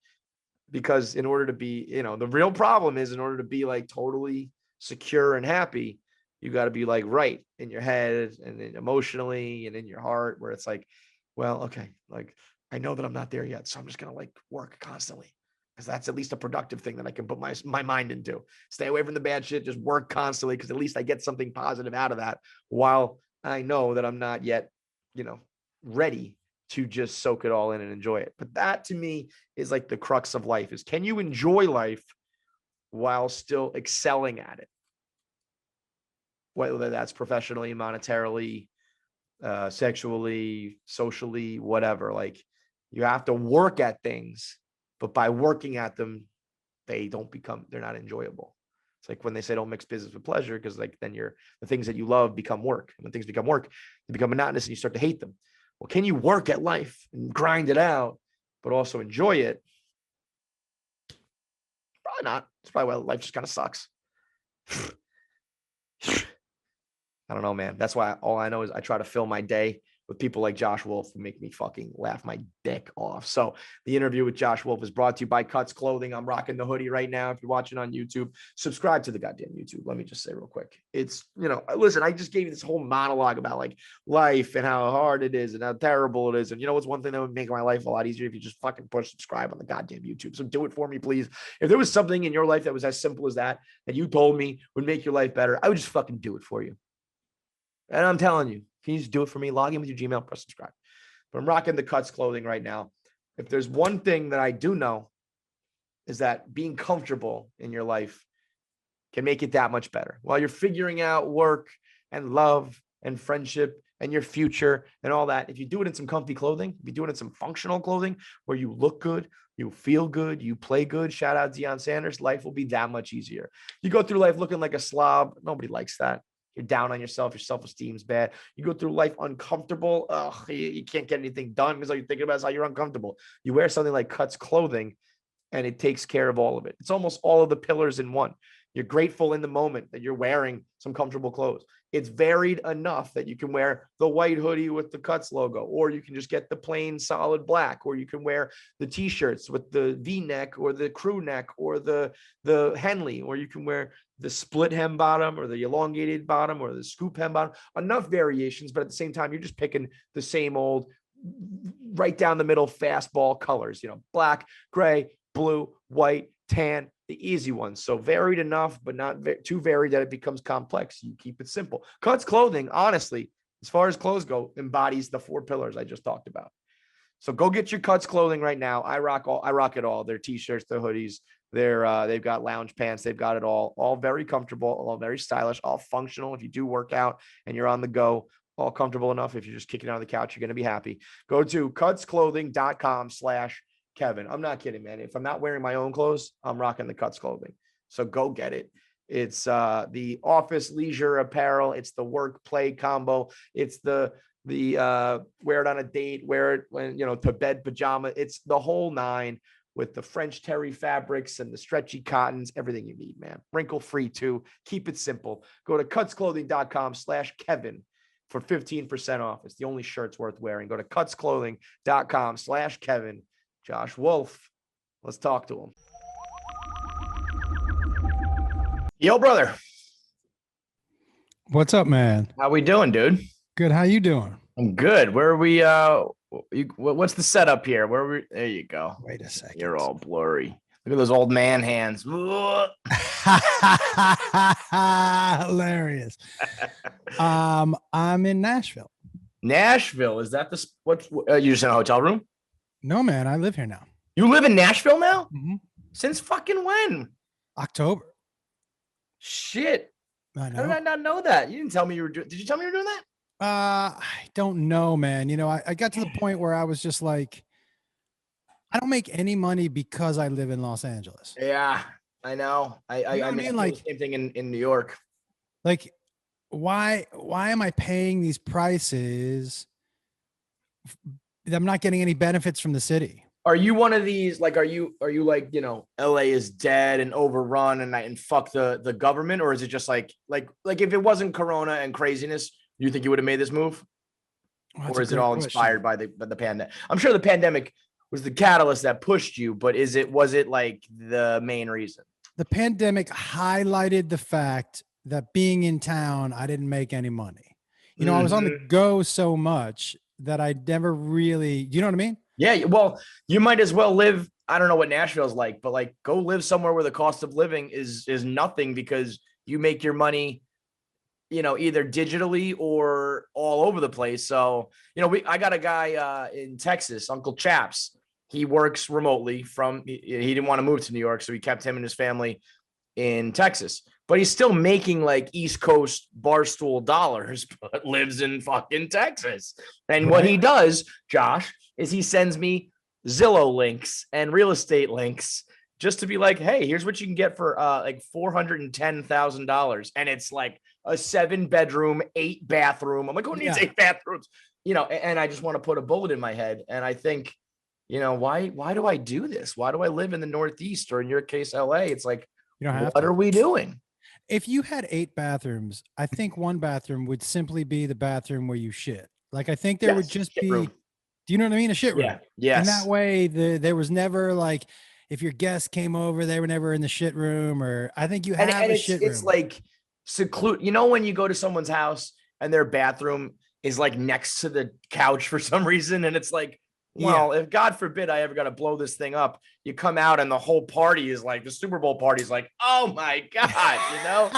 because in order to be, the real problem is, in order to be like totally secure and happy, you got to be like right in your head and then emotionally and in your heart, where it's like, well, okay, like I know that I'm not there yet, so I'm just going to like work constantly, because that's at least a productive thing that I can put my mind into. Stay away from the bad shit, just work constantly, because at least I get something positive out of that, while I know that I'm not yet, ready to just soak it all in and enjoy it. But that to me is like the crux of life, is can you enjoy life while still excelling at it? Whether that's professionally, monetarily, sexually, socially, whatever. Like, you have to work at things, but by working at them, they're not enjoyable. It's like when they say don't mix business with pleasure, because like then the things that you love become work. And when things become work, they become monotonous and you start to hate them. Well, can you work at life and grind it out, but also enjoy it? Probably not. It's probably why life just kind of sucks. I don't know, man. That's why all I know is I try to fill my day with people like Josh Wolf who make me fucking laugh my dick off. So the interview with Josh Wolf is brought to you by Cuts Clothing. I'm rocking the hoodie right now. If you're watching on YouTube, subscribe to the goddamn YouTube. Let me just say real quick. It's, listen, I just gave you this whole monologue about like life and how hard it is and how terrible it is. And what's one thing that would make my life a lot easier? If you just fucking push subscribe on the goddamn YouTube. So do it for me, please. If there was something in your life that was as simple as that you told me would make your life better, I would just fucking do it for you. And I'm telling you, can you just do it for me? Log in with your Gmail, press subscribe. But I'm rocking the Cuts Clothing right now. If there's one thing that I do know, is that being comfortable in your life can make it that much better. While you're figuring out work and love and friendship and your future and all that, if you do it in some comfy clothing, if you do it in some functional clothing where you look good, you feel good, you play good, shout out Deion Sanders, life will be that much easier. You go through life looking like a slob. Nobody likes that. You're down on yourself. Your self-esteem's bad. You go through life uncomfortable. You can't get anything done because all you're thinking about is how you're uncomfortable. You wear something like Cuts Clothing, and it takes care of all of it. It's almost all of the pillars in one. You're grateful in the moment that you're wearing some comfortable clothes. It's varied enough that you can wear the white hoodie with the Cuts logo, or you can just get the plain solid black, or you can wear the t-shirts with the V-neck or the crew neck or the Henley, or you can wear the split hem bottom or the elongated bottom or the scoop hem bottom. Enough variations, but at the same time, you're just picking the same old right down the middle fastball colors, black, gray, blue, white, tan, the easy ones. So varied enough, but not too varied that it becomes complex. You keep it simple. Cuts Clothing, honestly, as far as clothes go, embodies the 4 pillars I just talked about. So go get your Cuts Clothing right now. I rock it all. Their t-shirts, their hoodies, they've got lounge pants. They've got it all very comfortable, all very stylish, all functional. If you do work out and you're on the go, all comfortable enough. If you're just kicking out of the couch, you're going to be happy. Go to cutsclothing.com/Kevin. I'm not kidding, man. If I'm not wearing my own clothes, I'm rocking the Cuts Clothing. So go get it. It's the office leisure apparel. It's the work play combo. It's the wear it on a date, wear it when, to bed pajama. It's the whole 9 with the French terry fabrics and the stretchy cottons, everything you need, man. Wrinkle free too. Keep it simple. Go to cutsclothing.com/Kevin for 15% off. It's the only shirts worth wearing. Go to cutsclothing.com/Kevin Josh Wolf. Let's talk to him. Yo, brother. What's up, man? How we doing, dude? Good. How you doing? I'm good. Where are we? What's the setup here? Where we? There you go. Wait a second. You're all blurry. Look at those old man hands. Hilarious. I'm in Nashville. Nashville. Is that the what? You just in a hotel room? No, man. I live here now. You live in Nashville now? Mm-hmm. Since fucking when? October. Shit. I know. How did I not know that? You didn't tell me you were doing. Did you tell me you were doing that? I don't know, man. You know, I got to the point where I was just like, I don't make any money because I live in Los Angeles. Yeah, I know. I mean, like the same thing in New York. Like, why am I paying these prices? I'm not getting any benefits from the city. Are you one of these? Like, are you like, you know, LA is dead and overrun and fuck the government, or is it just like if it wasn't Corona and craziness, you think you would have made this move? Well, or is it all inspired by the pandemic? I'm sure the pandemic was the catalyst that pushed you, but was it like the main reason? The pandemic highlighted the fact that being in town, I didn't make any money. You know, I was on the go so much that I never really, you know what I mean? Yeah. Well, you might as well live. I don't know what Nashville's like, but like go live somewhere where the cost of living is nothing because you make your money, you know, either digitally or all over the place. So, you know, I got a guy in Texas, Uncle Chaps. He works remotely he didn't want to move to New York. So he kept him and his family in Texas, but he's still making like East Coast barstool dollars, but lives in fucking Texas. And what he does, Josh, is he sends me Zillow links and real estate links just to be like, hey, here's what you can get for like $410,000. And it's like a 7-bedroom, 8-bathroom. I'm like, who needs 8 bathrooms? You know, and I just want to put a bullet in my head. And I think, you know, why do I do this? Why do I live in the Northeast, or in your case, LA? It's like, you don't have what are we doing? If you had 8 bathrooms, I think one bathroom would simply be the bathroom where you shit. Like, I think there would just be, do you know what I mean? A shit room. Yeah. Yes. And that way there was never like, if your guests came over, they were never in the shit room, or I think you have a shit room. It's like seclude. You know, when you go to someone's house and their bathroom is like next to the couch for some reason. And it's like, well, if God forbid I ever got to blow this thing up, you come out and the whole party is like, the Super Bowl party is like, oh my God, you know,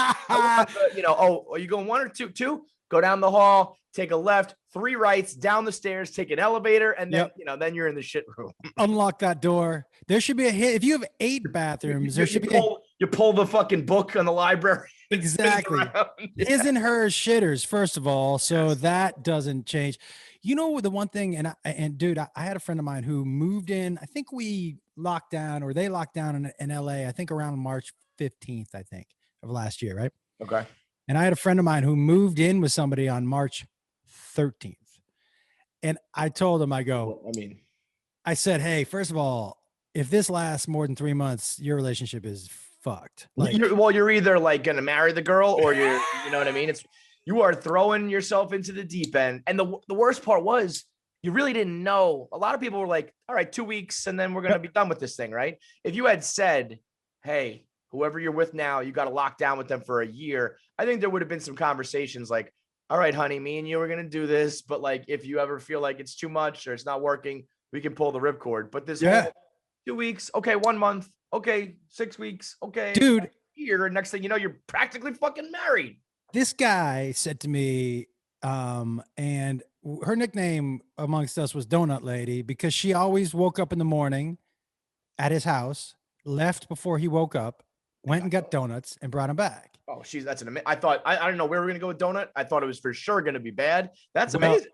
you know, oh, are you going 1 or 2? 2, go down the hall, take a left, 3 rights, down the stairs, take an elevator, and then, you know, then you're in the shit room. Unlock that door. There should be a hit. If you have 8 bathrooms, there should be you pull the fucking book on the library. Exactly. His and hers shitters, first of all. So that doesn't change. You know, the one thing, and dude, I had a friend of mine who moved in. I think we locked down, or they locked down in LA, I think around March 15th, I think, of last year, right? Okay. And I had a friend of mine who moved in with somebody on March 13th. And I told him, I said, hey, first of all, if this lasts more than 3 months, your relationship is fucked. Like, you're either like going to marry the girl, or you know what I mean? You are throwing yourself into the deep end. And the worst part was you really didn't know. A lot of people were like, all right, 2 weeks and then we're going to be done with this thing, right? If you had said, hey, whoever you're with now, you got to lock down with them for a year, I think there would have been some conversations like, all right, honey, me and you are going to do this. But like, if you ever feel like it's too much or it's not working, we can pull the ripcord. But this whole 2 weeks, okay, 1 month, okay, 6 weeks, okay, dude, year, and next thing you know, you're practically fucking married. This guy said to me, and her nickname amongst us was Donut Lady, because she always woke up in the morning at his house, left before he woke up, went and got donuts and brought him back. Oh, that's an amazing. I thought, I don't know where we're going to go with donut. I thought it was for sure going to be bad. That's amazing.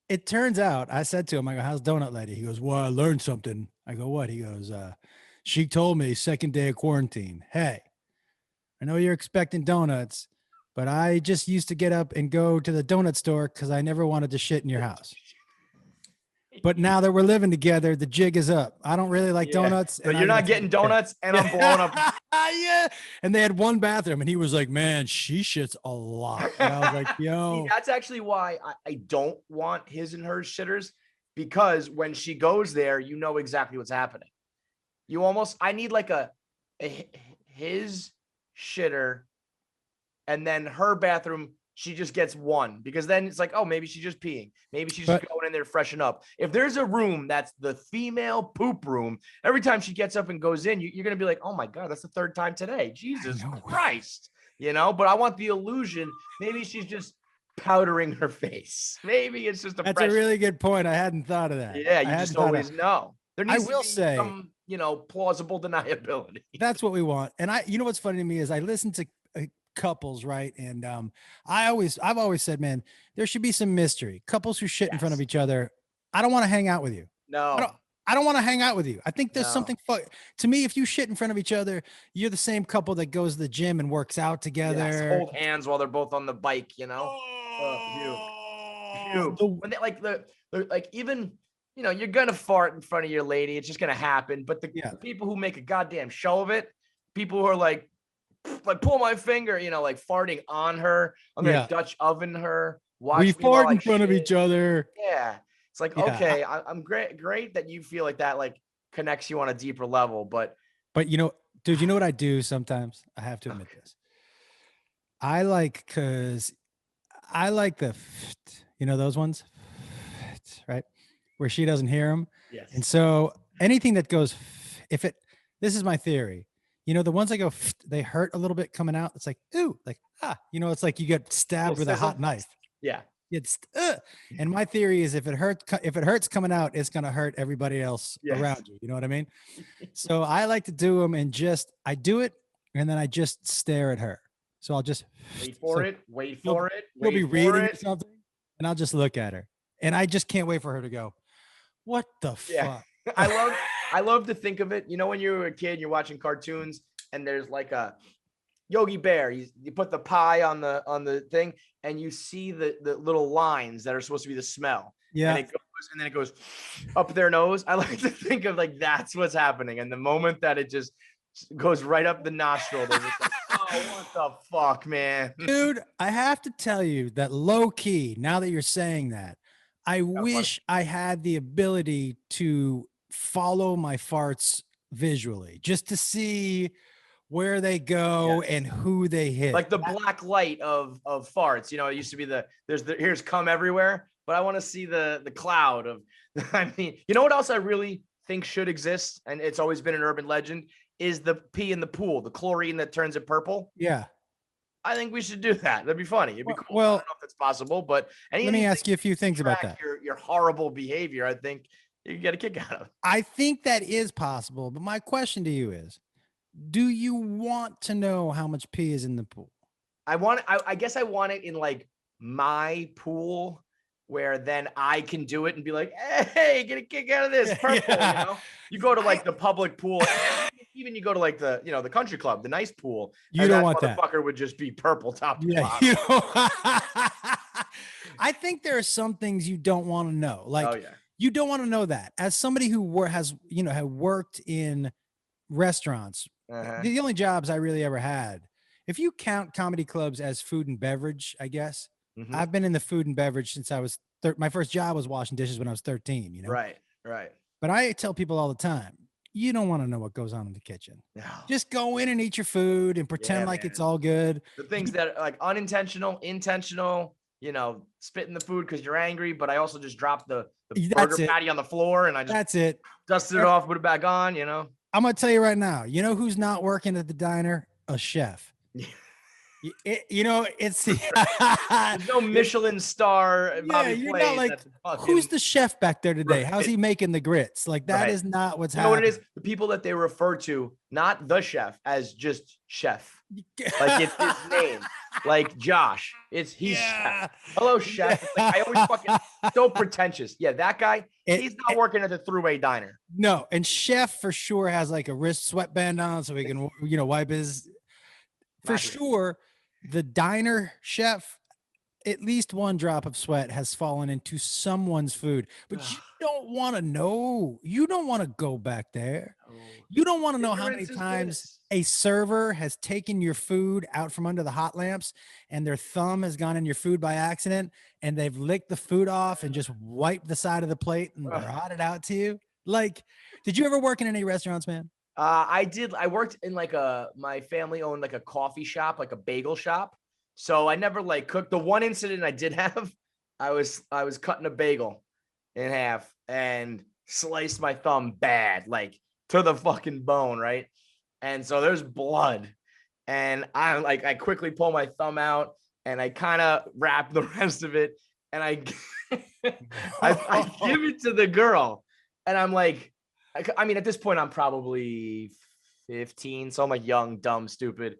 It turns out, I said to him, I go, how's Donut Lady? He goes, well, I learned something. I go, what? He goes, she told me second day of quarantine, hey, I know you're expecting donuts, but I just used to get up and go to the donut store because I never wanted to shit in your house. But now that we're living together, the jig is up. I don't really like donuts. So you're not getting donuts, and I'm blowing up. Yeah. And they had one bathroom, and he was like, man, she shits a lot. And I was like, yo. See, that's actually why I don't want his and hers shitters, because when she goes there, you know exactly what's happening. I need like his shitter, and then her bathroom, she just gets one, because then it's like, oh, maybe she's just peeing. Maybe she's just going in there to freshen up. If there's a room that's the female poop room, every time she gets up and goes in, you're going to be like, oh my God, that's the third time today. Jesus Christ. But I want the illusion. Maybe she's just powdering her face. Maybe it's just That's a really good point. I hadn't thought of that. Yeah, you just always know. There needs to be some, plausible deniability. That's what we want. And what's funny to me is I listen to couples, right? And I've always said, man, there should be some mystery. Couples who shit in front of each other. I don't want to hang out with you. No. I don't want to hang out with you. I think there's something to me. If you shit in front of each other, you're the same couple that goes to the gym and works out together. Yes, hold hands while they're both on the bike, When they like even, you're gonna fart in front of your lady. It's just gonna happen. But the people who make a goddamn show of it, people who are like pull my finger, like farting on her. I'm gonna Dutch oven her. We fart in front of each other. Yeah. It's like, okay, I'm great that you feel like that, like connects you on a deeper level. But dude, you know what I do sometimes? I have to admit this. I like the, those ones, right? Where she doesn't hear them. Yes. And so anything that goes, this is my theory. The ones that go, they hurt a little bit coming out. It's like, ooh, like, it's like you get stabbed with a hot knife. Yeah. It's and my theory is if it hurts coming out, it's gonna hurt everybody else around you. You know what I mean? So I like to do them and I do it and then I just stare at her. So I'll just wait for it. You'll be reading something, and I'll just look at her, and I just can't wait for her to go, "What the fuck?" I love to think of it. When you were a kid, you're watching cartoons, and there's like a Yogi Bear. You put the pie on the thing, and you see the little lines that are supposed to be the smell. Yeah. And then it goes up their nose. I like to think of like that's what's happening. And the moment that it just goes right up the nostril, they're just like, oh, what the fuck, man? Dude, I have to tell you that low key, now that you're saying that, I wish I had the ability to follow my farts visually, just to see where they go and who they hit. Like the black light of farts. It used to be here's cum everywhere, but I want to see the cloud of, I mean, what else I really think should exist, and it's always been an urban legend, is the pee in the pool, the chlorine that turns it purple. Yeah. I think we should do that. That'd be funny. It'd be cool. Well, I don't know if that's possible, but let me ask you a few things about that. Your horrible behavior, I think you can get a kick out of. I think that is possible, but my question to you is, do you want to know how much pee is in the pool? I guess I want it in like my pool, where then I can do it and be like, hey, get a kick out of this. Purple, You go to like the public pool, even you go to like the, the country club, the nice pool. You don't want that. Motherfucker would just be purple top to bottom. I think there are some things you don't want to know. Like, you don't want to know that. As somebody who has worked in restaurants, the only jobs I really ever had, if you count comedy clubs as food and beverage, I guess, I've been in the food and beverage since I was my first job was washing dishes when I was 13, Right. But I tell people all the time, you don't want to know what goes on in the kitchen. No. Just go in and eat your food and pretend like it's all good. The things that are like unintentional, intentional, spit in the food because you're angry, but I also just dropped the burger patty on the floor and I just dusted it off, put it back on, I'm going to tell you right now, who's not working at the diner? A chef. It's there's no Michelin star. Bobby you're Flay not like, who's the chef back there today? How's he making the grits? Like that is not what's happening. What it is? The people that they refer to, not the chef, as just chef. Like it's his name. Like Josh, he's chef. Hello, chef. Like, I always fucking so pretentious. Yeah, that guy. He's not working at the Thruway Diner. No, and chef for sure has like a wrist sweatband on so he can wipe his. For sure, the diner chef, at least one drop of sweat has fallen into someone's food, but you don't want to know. You don't want to go back there. You don't want to know how many Ignorance is times bliss. a server has taken your food out from under the hot lamps and their thumb has gone in your food by accident and they've licked the food off and just wiped the side of the plate and Ugh. brought it out to you. Like, did you ever work in any restaurants, man? I did. I worked in like my family owned like a coffee shop, like a bagel shop. So I never like cooked. The one incident I did have, I was cutting a bagel in half and sliced my thumb bad, like to the fucking bone, right? And so there's blood. And I quickly pull my thumb out and I kind of wrap the rest of it. And I give it to the girl. And I'm like, I mean, at this point, I'm probably 15. So I'm like young, dumb, stupid.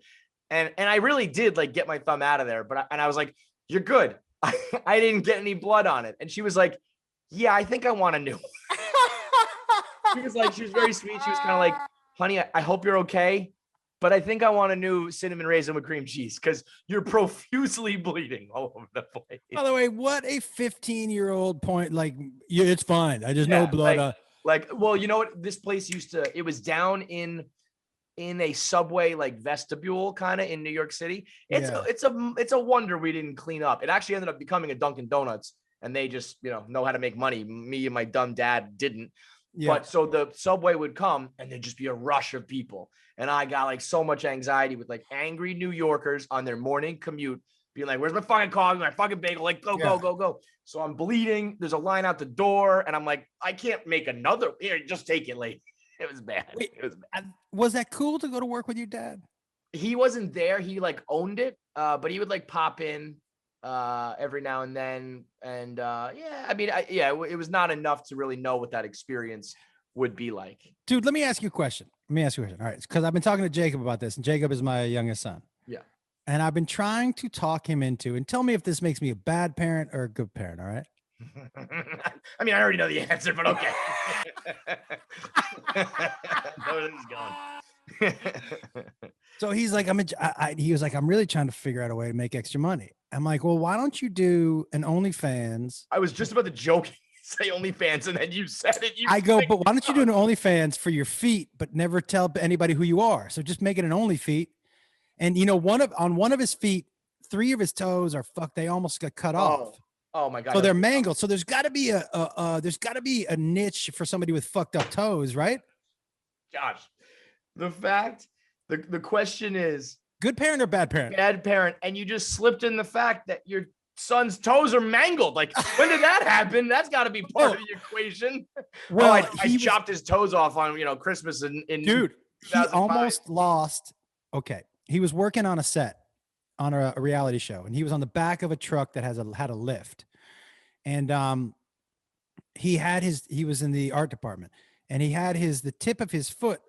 And I really did like get my thumb out of there. But I was like, you're good. I didn't get any blood on it. And she was like, yeah, I think I want a new one. She was very sweet. She was kind of like, honey, I hope you're okay. But I think I want a new cinnamon raisin with cream cheese because you're profusely bleeding all over the place. By the way, what a 15-year-old point. Like, yeah, it's fine. I just know blood. Well, you know what? This place it was down in a subway like vestibule kind of in New York City. It's a wonder we didn't clean up. It actually ended up becoming a Dunkin' Donuts, and they just know how to make money. Me and my dumb dad didn't. Yeah. But so the subway would come and there'd just be a rush of people. And I got like so much anxiety with like angry New Yorkers on their morning commute being like, where's my fucking coffee, my fucking bagel? Like, go. So I'm bleeding. There's a line out the door. And I'm like, I can't make another. Here, just take it, late. It was bad. Wait, was that cool to go to work with your dad? He wasn't there. He like owned it. But he would like pop in every now and then. And it was not enough to really know what that experience would be like. Dude, let me ask you a question. All right. Because I've been talking to Jacob about this, and Jacob is my youngest son. Yeah. And I've been trying to talk him into, and tell me if this makes me a bad parent or a good parent. All right. I mean, I already know the answer, but okay. Where this is going. So he's like, he was like, I'm really trying to figure out a way to make extra money. I'm like, well, why don't you do an OnlyFans? I was just about to joke, say OnlyFans, and then you said it. But why don't you do an OnlyFans for your feet, but never tell anybody who you are? So just make it an Only Feet. And on one of his feet, 3 of his toes are fucked. They almost got cut off. Oh my God. So they're mangled. So there's got to be a niche for somebody with fucked up toes, right? Josh, the question is, good parent or bad parent? Bad parent. And you just slipped in the fact that your son's toes are mangled. Like, when did that happen? That's got to be part of the equation. Well, I chopped his toes off on, Christmas in dude, he almost lost. Okay. He was working on a set on a reality show, and he was on the back of a truck that had a lift. And he was in the art department, and he had the tip of his foot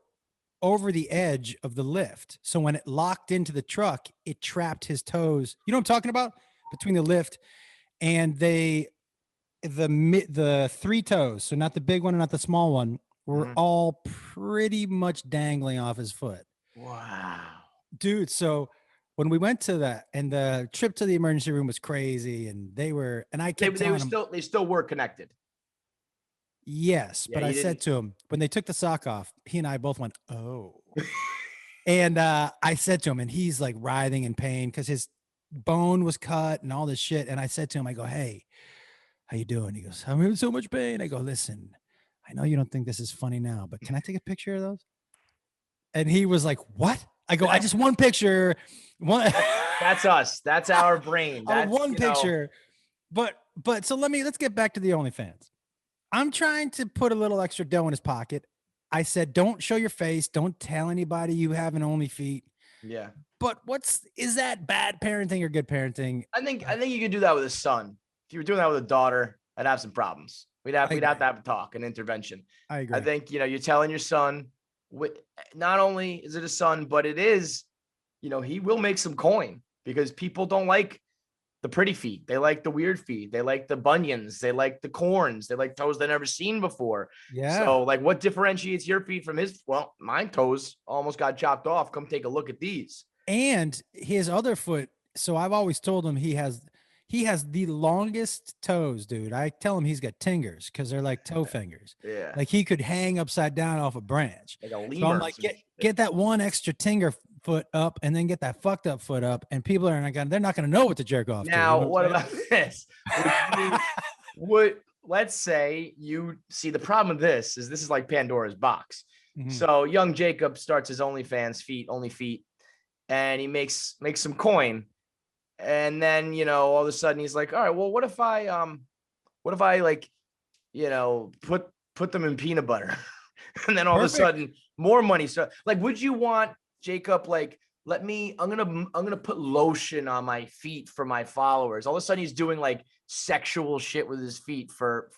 over the edge of the lift. So when it locked into the truck, it trapped his toes. You know what I'm talking about? Between the lift and the 3 toes. So not the big one and not the small one, were all pretty much dangling off his foot. Wow. Dude. So when we went to that, and the trip to the emergency room was crazy, and they still were connected. Yes, yeah, but I said to him, when they took the sock off, he and I both went, oh. And I said to him, and he's like writhing in pain because his bone was cut and all this shit. And I said to him, I go, hey, how you doing? He goes, I'm in so much pain. I go, listen, I know you don't think this is funny now, but can I take a picture of those? And he was like, what? I go, I just one picture. That's us. That's our brain. That's one picture. But so let's get back to the OnlyFans. I'm trying to put a little extra dough in his pocket. I said, don't show your face. Don't tell anybody you have an Only Feet. Yeah. But is that bad parenting or good parenting? I think you could do that with a son. If you were doing that with a daughter, I'd have some problems. We'd have to have a talk, an intervention. I agree. I think, you're telling your son, not only is it a son, but it is, he will make some coin because people don't like the pretty feet. They like the weird feet. They like the bunions. They like the corns. They like toes they've never seen before. Yeah. So like, what differentiates your feet from his? Well, my toes almost got chopped off. Come take a look at these. And his other foot. So I've always told him he has he has the longest toes, dude. I tell him he's got tingers because they're like toe fingers. Yeah. Like he could hang upside down off a branch. Like a lemur. So I'm like, get that one extra tinger foot up and then get that fucked up foot up. And people are not gonna, they're not gonna know what to jerk off now, to. You know what about this? Let's say you see, the problem with this is like Pandora's box. Mhm. So young Jacob starts his OnlyFans feet, and he makes some coin. And then, all of a sudden he's like, all right, well, what if I like, put them in peanut butter? And then all of a sudden more money. So like, would you want Jacob, like, I'm gonna put lotion on my feet for my followers? All of a sudden he's doing like sexual shit with his feet for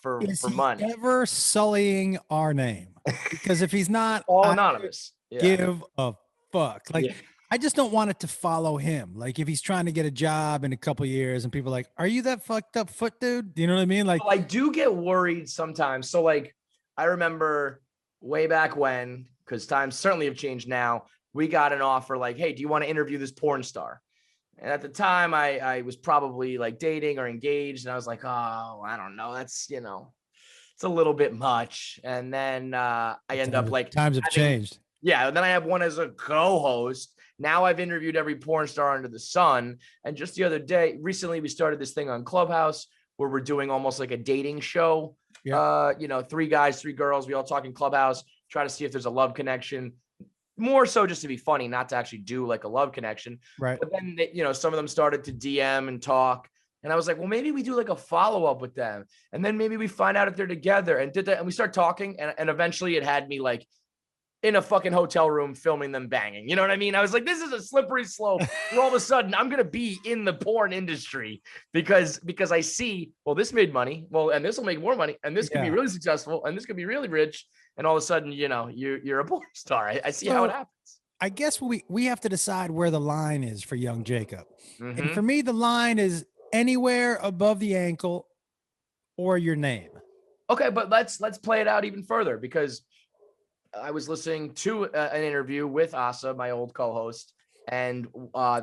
money. Ever sullying our name? Because if he's not, all anonymous, give a fuck. Like, I just don't want it to follow him. Like if he's trying to get a job in a couple of years and people are like, are you that fucked up foot dude? You know what I mean? Like, I do get worried sometimes. So like, I remember way back when, because times certainly have changed now, we got an offer like, hey, do you want to interview this porn star? And at the time I was probably like dating or engaged. And I was like, oh, I don't know. That's, it's a little bit much. And then I end up like, times have changed. Yeah. And then I have one as a co-host. Now I've interviewed every porn star under the sun. And just the other day, recently, we started this thing on Clubhouse where we're doing almost like a dating show. Yeah. 3 guys, 3 girls. We all talk in Clubhouse, try to see if there's a love connection. More so just to be funny, not to actually do like a love connection. Right. But then, some of them started to DM and talk. And I was like, well, maybe we do like a follow-up with them. And then maybe we find out if they're together and did that. And we start talking. And eventually it had me like in a fucking hotel room filming them banging. You know what I mean? I was like, this is a slippery slope. Where all of a sudden I'm going to be in the porn industry because I see, well, this made money. Well, and this will make more money. And this could be really successful. And this could be really rich. And all of a sudden, you're a porn star. I see how it happens. I guess we have to decide where the line is for young Jacob. Mm-hmm. And for me, the line is anywhere above the ankle or your name. Okay, but let's play it out even further, because I was listening to an interview with Asa, my old co-host, and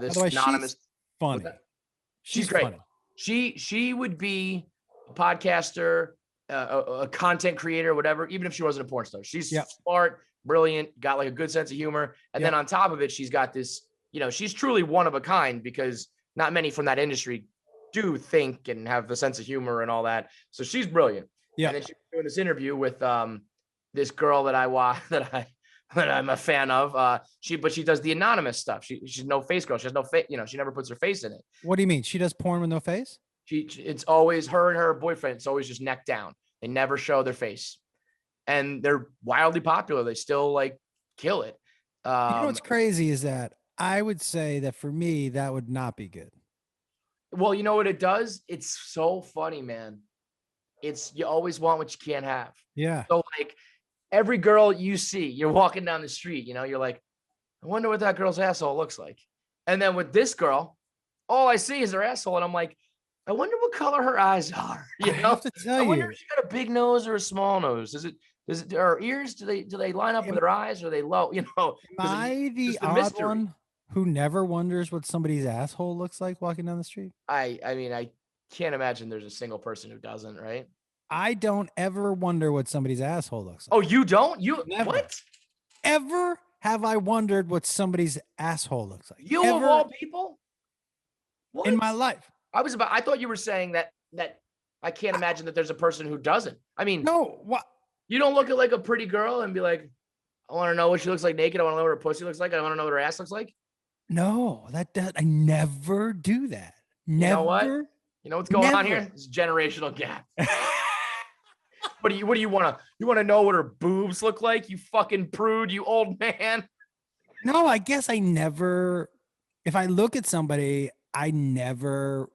this anonymous. She's funny. She's great. Funny. She would be a podcaster, a content creator, whatever, even if she wasn't a porn star. She's smart, brilliant, got like a good sense of humor. And then on top of it, she's got this, she's truly one of a kind, because not many from that industry do think and have the sense of humor and all that. So she's brilliant. Yeah. And then she's doing this interview with this girl that I watch that I'm a fan of. She does the anonymous stuff. She's no face girl. She has no face. She never puts her face in it. What do you mean? She does porn with no face? It's always her and her boyfriend. It's always just neck down. They never show their face, and they're wildly popular. They still like kill it. What's crazy is that I would say that for me, that would not be good. Well, you know what it does? It's so funny, man. You always want what you can't have. Yeah. So like every girl you see, you're walking down the street, you're like, I wonder what that girl's asshole looks like. And then with this girl, all I see is her asshole. And I'm like, I wonder what color her eyes are. I have to tell I wonder if she got a big nose or a small nose. Does it her ears? Do they line up with her eyes? Or are they low? Am I the odd one who never wonders what somebody's asshole looks like walking down the street? I mean, I can't imagine there's a single person who doesn't, right? I don't ever wonder what somebody's asshole looks like. Oh, you don't? You never. What? Ever have I wondered what somebody's asshole looks like? You of all people? What? In my life. I thought you were saying that I can't imagine that there's a person who doesn't. I mean, no, what? You don't look at like a pretty girl and be like, I want to know what she looks like naked. I want to know what her pussy looks like. I want to know what her ass looks like. No, I never do that. Never. You know what? You know what's going on here? It's a generational gap. What do you want to know what her boobs look like? You fucking prude, you old man. No, I guess I never, if I look at somebody, I never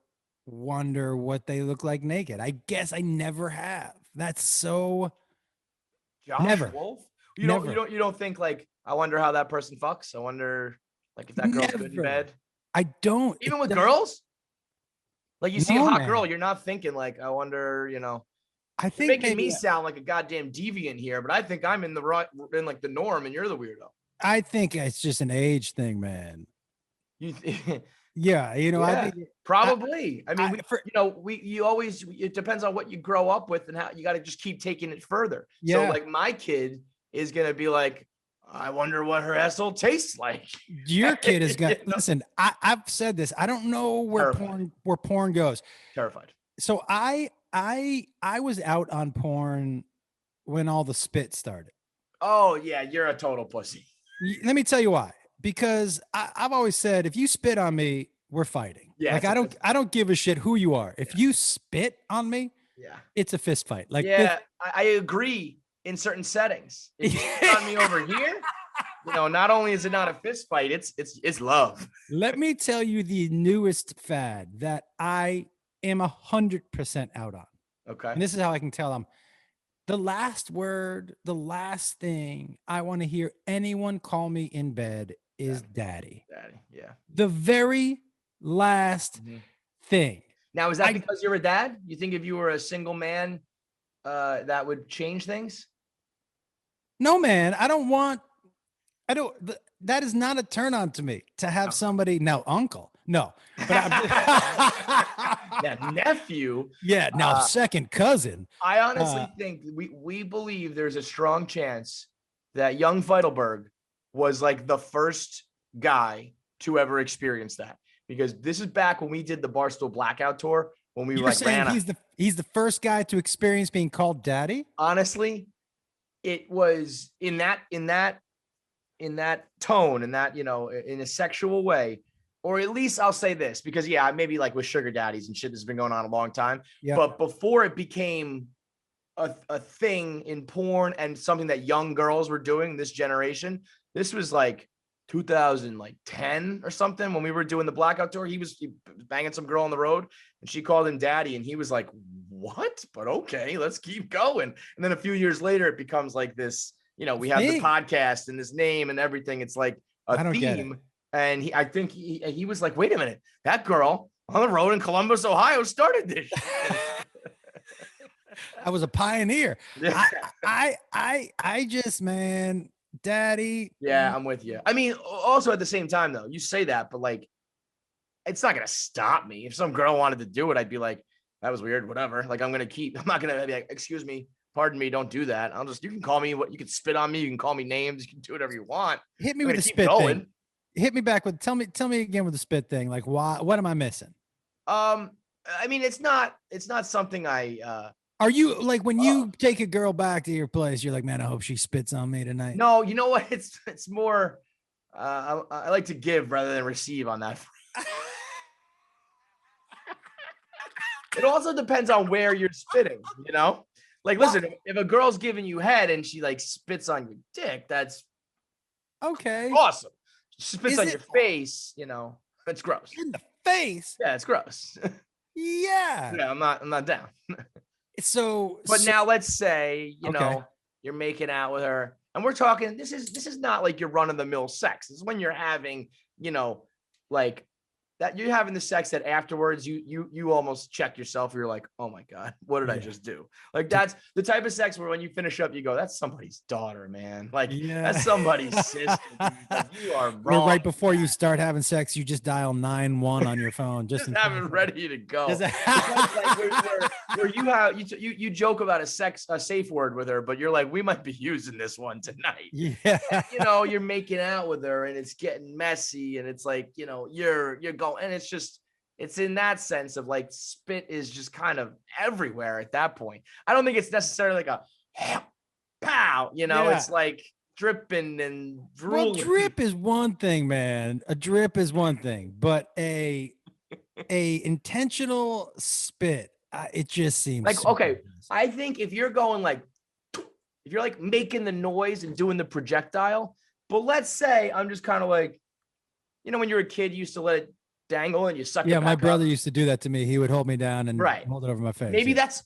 wonder what they look like naked. I guess I never have. That's so Josh never. Wolf? You don't think like, I wonder how that person fucks. I wonder like if that girl's good in bed. I don't. Even with girls? Like you see a hot girl, you're not thinking like, I wonder, I think you're making me sound like a goddamn deviant here, but I think I'm in like the norm and you're the weirdo. I think it's just an age thing, man. Yeah, you know, I Yeah, think probably. I mean, I, for, you always, it depends on what you grow up with and how you got to just keep taking it further. So yeah, like my kid is going to be like, I wonder what her asshole tastes like. your kid is gonna You know? listen. I've said this. I don't know Terrified, where porn goes. terrified. So I was out on porn when all the spit started. Oh yeah. You're a total pussy. Let me tell you why. Because I've always said if you spit on me, we're fighting. Yeah. Like I don't give a shit who you are. If you spit on me, Yeah. it's a fist fight. Like this. Yeah. I agree in certain settings. If you spit on me over here, not only is it not a fist fight, it's love. Let me tell you the newest fad that I am 100% out on. Okay. And this is how I can tell them the last word, the last thing I want to hear anyone call me in bed is daddy. Daddy. Yeah. The very last thing. Now, is that because you're a dad? You think if you were a single man, that would change things? No, man, that is not a turn on to me to have somebody now, uncle. No, but Yeah, nephew. Yeah, now second cousin. I honestly think we believe there's a strong chance that young Feidelberg was like the first guy to ever experience that, because this is back when we did the Barstool Blackout tour when we You're like saying he's the first guy to experience being called daddy? Honestly, it was in that tone, in that, in a sexual way. Or at least I'll say this, because yeah, maybe like with sugar daddies and shit, this has been going on a long time. Yeah. But before it became a thing in porn and something that young girls were doing this generation, this was like 2010 or something when we were doing the Blackout tour. He was banging some girl on the road and she called him daddy, and he was like, what? But okay, let's keep going. And then a few years later, it becomes like this, we have the podcast and this name and everything. It's like a theme. And I think he was like, wait a minute, that girl on the road in Columbus, Ohio started this. I was a pioneer. Yeah. I just, man, daddy. Yeah, I'm with you. I mean, also at the same time though, you say that, but like, it's not going to stop me. If some girl wanted to do it, I'd be like, that was weird, whatever. Like, I'm not going to be like, excuse me, pardon me, don't do that. You can call me you can spit on me. You can call me names. You can do whatever you want. Hit me with the spit thing. Hit me back with, tell me again with the spit thing. Like, why, what am I missing? I mean, it's not something are you like, when you take a girl back to your place, you're like, man, I hope she spits on me tonight? No, you know what? It's more, I like to give rather than receive on that. It also depends on where you're spitting, like, listen, if a girl's giving you head and she like spits on your dick, that's okay. Awesome. She spits on your face, that's gross. In the face? Yeah, it's gross. Yeah. Yeah, I'm not down. But now let's say, you're making out with her and we're talking, this is not like your run of the mill sex. This is when you're having, like that you're having the sex that afterwards you almost check yourself. You're like, oh my God, what did I just do? Like, that's the type of sex where when you finish up, you go, that's somebody's daughter, man. Like, that's somebody's sister. Like, you are wrong. Or right before you start having sex, you just dial 911 on your phone. Just have it ready to go. Where you joke about a safe word with her, but you're like, we might be using this one tonight. Yeah. And, you're making out with her and it's getting messy and it's like, you're going, and it's in that sense of like spit is just kind of everywhere at that point. I don't think it's necessarily like a pow, it's like dripping and drooling. Well, drip is one thing, man. A drip is one thing, but a intentional spit, it just seems like, okay, I think if you're going like, if you're like making the noise and doing the projectile, but let's say I'm just kind of like, when you're a kid, you used to let it dangle and you suck it back my brother up. used to do that to me. He would hold me down and hold it over my face. Maybe that's,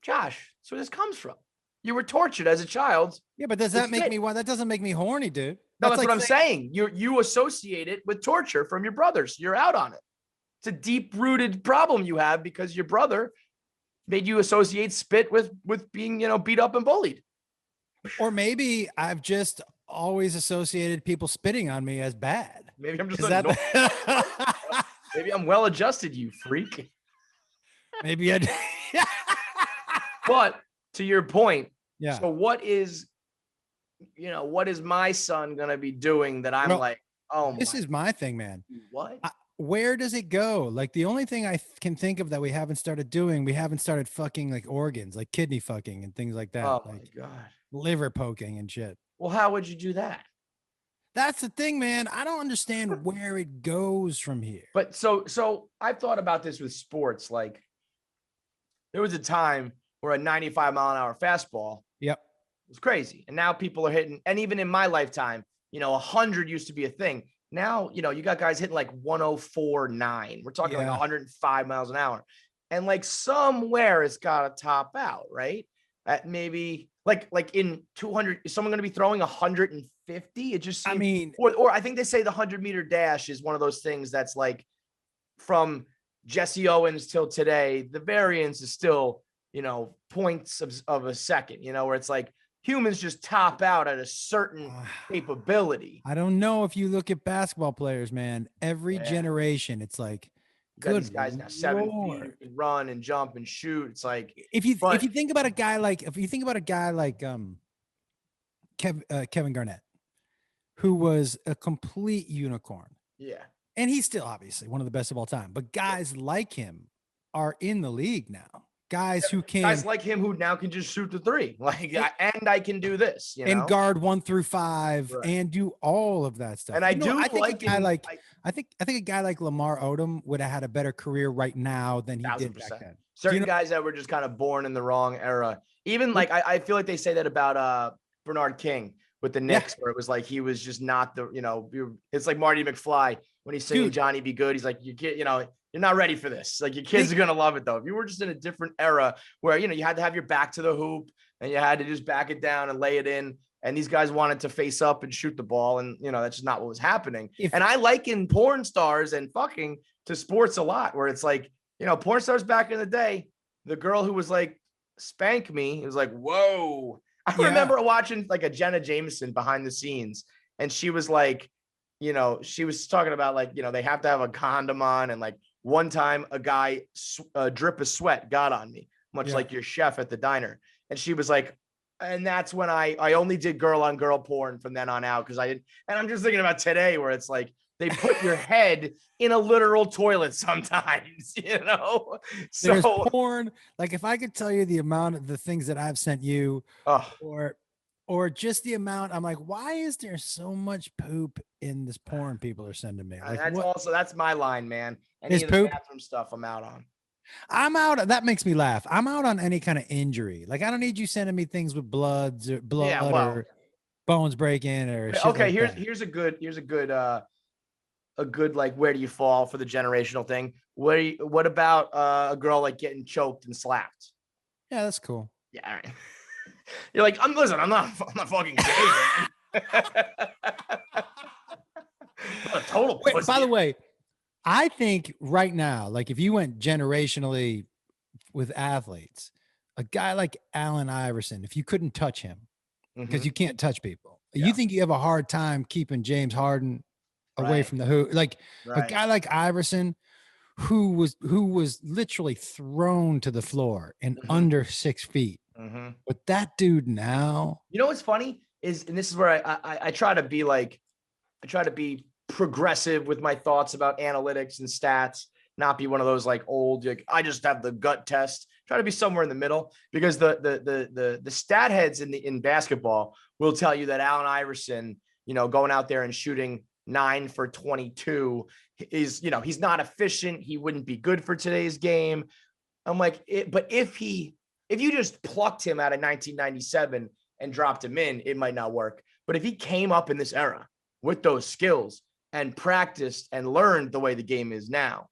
Josh, that's where this comes from. You were tortured as a child. Yeah, but does that make me, that doesn't make me horny, dude. No, that's like what I'm saying. You associate it with torture from your brothers. You're out on it. It's a deep-rooted problem you have because your brother made you associate spit with being, beat up and bullied. Or maybe I've just always associated people spitting on me as bad. Maybe I'm just Maybe I'm well adjusted, you freak. Maybe I. But to your point, Yeah. so what is my son gonna be doing that I'm Well, like, oh this my, is my thing, man. what? Where does it go? Like the only thing I can think of that we haven't started doing, we haven't started fucking like organs, like kidney fucking and things like that, Oh my like God. liver poking and shit. Well, how would you do that? That's the thing, man. I don't understand where it goes from here. But so I've thought about this with sports. Like there was a time where a 95-mile-an-hour fastball Yep. was crazy. And now people are hitting, and even in my lifetime, 100 used to be a thing. Now, you got guys hitting like 104.9. We're talking like 105 miles an hour. And like somewhere it's got to top out, right? At maybe like in 200, is someone going to be throwing 150? It just seems, I mean, or I think they say the 100-meter dash is one of those things that's like from Jesse Owens till today, the variance is still, points of a second, where it's like humans just top out at a certain capability. I don't know if you look at basketball players, man, every generation, it's like, you got these guys now 7 feet who can run and jump and shoot. It's like, if you think about a guy like Kevin Garnett, who was a complete unicorn. Yeah. And he's still obviously one of the best of all time. But guys like him are in the league now. Guys like him who now can just shoot the three. Like, and I can do this, and guard 1 through 5 and do all of that stuff. And I think a guy I think a guy like Lamar Odom would have had a better career right now than he did back then. Certain guys that were just kind of born in the wrong era. Even like I feel like they say that about Bernard King with the Knicks, where it was like he was just not the, it's like Marty McFly when he's singing Johnny Be Good. He's like, you get, you're not ready for this. Like your kids are going to love it though. If you were just in a different era where, you had to have your back to the hoop and you had to just back it down and lay it in. And these guys wanted to face up and shoot the ball. And, that's just not what was happening. And I liken porn stars and fucking to sports a lot, where it's like, porn stars back in the day, the girl who was like, spank me, it was like, whoa. I remember watching like a Jenna Jameson behind the scenes. And she was like, she was talking about like, they have to have a condom on. And like one time a guy, drip of sweat got on me, much like your chef at the diner. And she was like, and that's when I only did girl on girl porn from then on out. Cause I didn't, and I'm just thinking about today where it's like, they put your head in a literal toilet sometimes, So there's porn. Like if I could tell you the amount of the things that I've sent you or just the amount, I'm like, why is there so much poop in this porn people are sending me? Like, that's my line, man. Any is of the poop bathroom stuff I'm out on. I'm out. That makes me laugh. I'm out on any kind of injury. Like I don't need you sending me things with blood or bones breaking or shit. Okay, like here's a good like where do you fall for the generational thing? What about a girl like getting choked and slapped? Yeah, that's cool. Yeah, all right. You're like, I'm not fucking gay, man. A total pussy. By the way, I think right now, like if you went generationally with athletes, a guy like Allen Iverson, if you couldn't touch him, because you can't touch people, you think you have a hard time keeping James Harden away from the hoop. Like a guy like Iverson, who was literally thrown to the floor in under 6 feet. But that dude now, what's funny is, and this is where I try to be like, I try to be progressive with my thoughts about analytics and stats, not be one of those like old, like I just have the gut test. Try to be somewhere in the middle, because the stat heads in basketball will tell you that Allen Iverson, going out there and shooting 9 for 22 is, he's not efficient. He wouldn't be good for today's game. I'm like, but if you just plucked him out of 1997 and dropped him in, it might not work. But if he came up in this era with those skills and practiced and learned the way the game is now,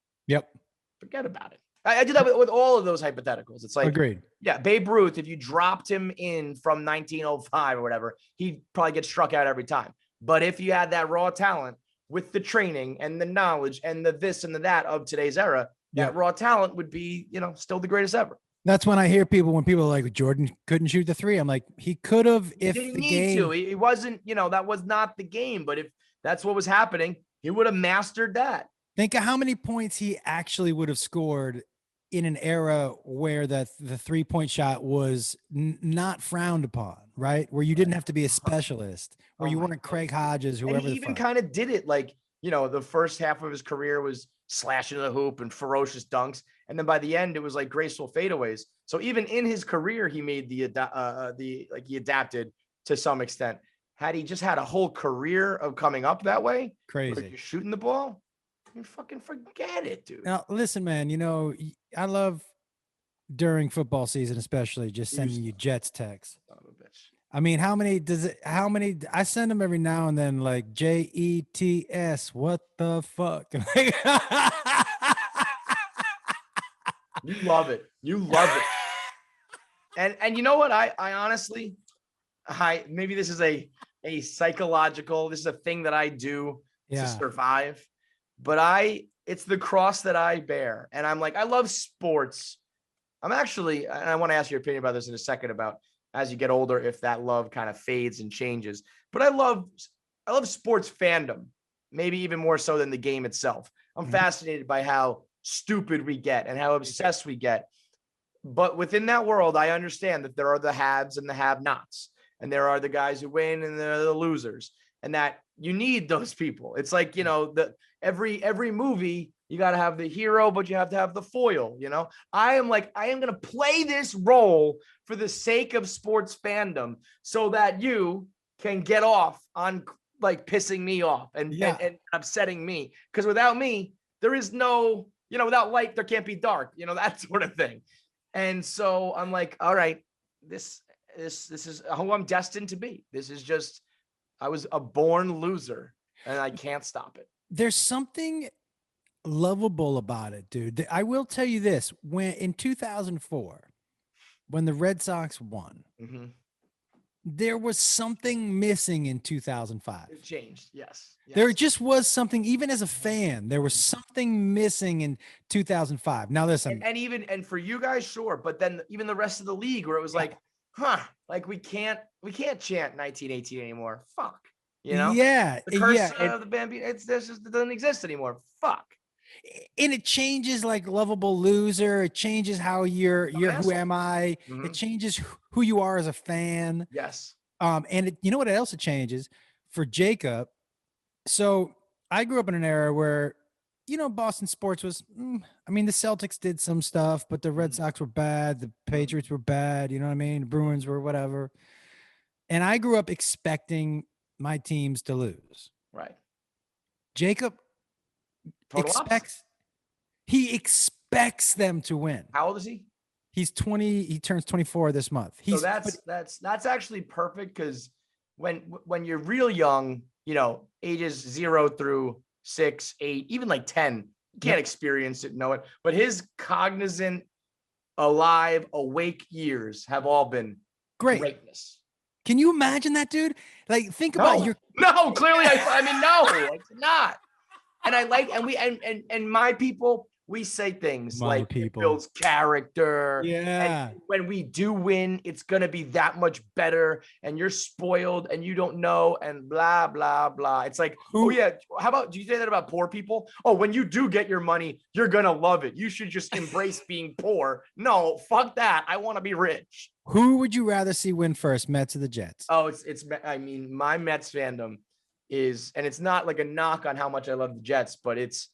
forget about it. I do that with all of those hypotheticals. It's like, agreed. Yeah, Babe Ruth, if you dropped him in from 1905 or whatever, he'd probably get struck out every time. But if you had that raw talent with the training and the knowledge and the this and the that of today's era, that raw talent would be, still the greatest ever. That's when I hear when people are like, Jordan couldn't shoot the three. I'm like, he could have if he didn't need to. He wasn't, that was not the game. But if that's what was happening, he would have mastered that. Think of how many points he actually would have scored in an era where the 3-point shot was not frowned upon, right? Where you didn't have to be a specialist, where Oh you my weren't God. Craig Hodges, And whoever he the even fuck. kind of did it like, the first half of his career was slashing the hoop and ferocious dunks. And then by the end, it was like graceful fadeaways. So even in his career, he made he adapted to some extent. Had he just had a whole career of coming up that way, where Crazy. you're shooting the ball, you fucking forget it, dude. Now, listen, man, I love during football season, especially just You sending you Jets texts. son of a bitch. I mean, how many, I send them every now and then, like JETS, what the fuck? You love it. You love it. And you know what? I honestly, maybe this is a psychological, this is a thing that I do to Yeah. survive, but it's the cross that I bear. And I'm like, I love sports. And I want to ask your opinion about this in a second, about as you get older, if that love kind of fades and changes. But I love sports fandom, maybe even more so than the game itself. I'm Mhm. fascinated by how stupid we get and how obsessed we get. But within that world, I understand that there are the haves and the have-nots, and there are the guys who win and there are the losers, and that you need those people. It's like, every movie, you got to have the hero, but you have to have the foil. I am going to play this role for the sake of sports fandom so that you can get off on like pissing me off and upsetting me. Because without me, there is no, without light, there can't be dark, that sort of thing. And so I'm like, all right, this is who I'm destined to be. This is just, I was a born loser and I can't stop it. There's something lovable about it, dude. I will tell you this, when in 2004, when the Red Sox won, Mm-hmm. there was something missing in 2005. It changed. Yes. There just was something, even as a fan, there was something missing in 2005. Now listen, and for you guys, sure, but then even the rest of the league, where it was like, like we can't chant 1918 anymore. Fuck. yeah, The curse of the Bambino, it doesn't exist anymore. Fuck. And it changes like lovable loser. It changes how you're who am I? Mm-hmm. It changes who you are as a fan. Yes. And you know what else it changes for Jacob? So I grew up in an era where, Boston sports was, I mean, the Celtics did some stuff, but the Red Sox were bad. The Patriots were bad. You know what I mean? The Bruins were whatever. And I grew up expecting my teams to lose. Right. Jacob he expects them to win. How old is he? He's 20. He turns 24 this month. So that's actually perfect, because when you're real young, ages 0 through 6, 8, even like 10, you can't experience it, know it. But his cognizant, alive, awake years have all been greatness. Can you imagine that, dude? Like, think about your. No, clearly, I mean, no, it's not. And I like, and my people, we say things like it builds character. Yeah. And when we do win, it's going to be that much better. And you're spoiled and you don't know, and blah, blah, blah. It's like, oh yeah. How about, do you say that about poor people? Oh, when you do get your money, you're going to love it. You should just embrace being poor. No, fuck that. I want to be rich. Who would you rather see win first, Mets or the Jets? Oh, I mean, my Mets fandom is, and it's not like a knock on how much I love the Jets, but it's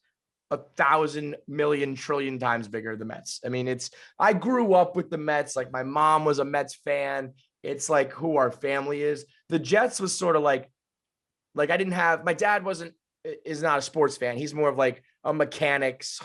1,000 million trillion times bigger than the Mets. I mean, I grew up with the Mets. Like, my mom was a Mets fan. It's like who our family is. The Jets was sort of like my dad is not a sports fan. He's more of like a mechanics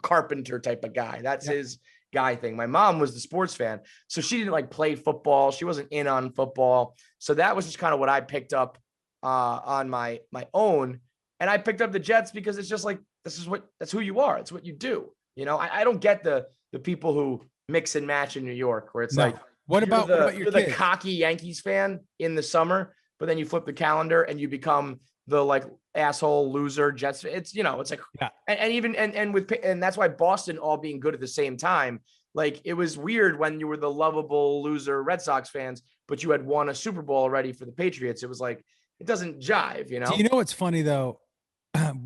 carpenter type of guy. That's his guy thing. My mom was the sports fan. So she didn't like play football. She wasn't in on football. So that was just kind of what I picked up on my own. And I picked up the Jets because it's just like, that's who you are. It's what you do. I don't get the people who mix and match in New York, where it's like, what about you're the cocky Yankees fan in the summer, but then you flip the calendar and you become the like asshole loser Jets. It's, it's like, and that's why Boston all being good at the same time. Like, it was weird when you were the lovable loser Red Sox fans, but you had won a Super Bowl already for the Patriots. It was like, it doesn't jive, Do you know what's funny though?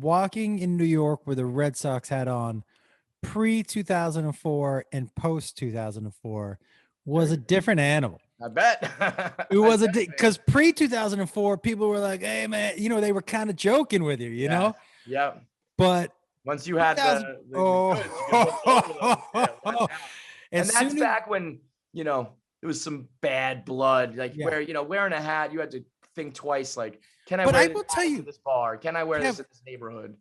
walking in New York with a Red Sox hat on pre 2004 and post 2004 was a different animal. I bet. It was because pre 2004, people were like, "Hey, man," they were kind of joking with you, Yeah. But once you had the oh, goods, you could put over those. Yeah, and that's back when it was some bad blood, like where wearing a hat, you had to think twice, like, can I wear this to this bar? Can I wear this in this neighborhood?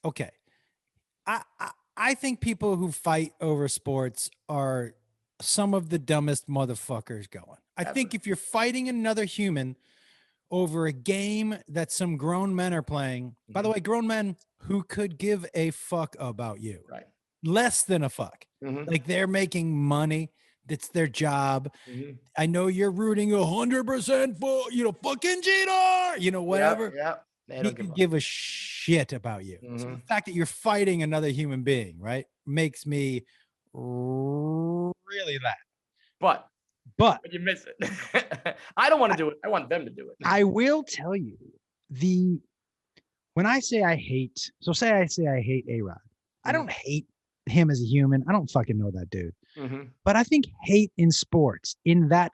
Okay. I think people who fight over sports are some of the dumbest motherfuckers going. I think if you're fighting another human over a game that some grown men are playing, by the way, grown men who could give a fuck about you, right? Less than a fuck. Like they're making money. That's their job. I know you're rooting 100% for, fucking Jeter, whatever. Yeah. He could give a shit about you. So the fact that you're fighting another human being, right, makes me really laugh. But you miss it. I don't want to do it. I want them to do it. I will tell you when I say I hate, say I hate A-Rod. I don't hate him as a human. I don't fucking know that dude. But I think hate in sports in that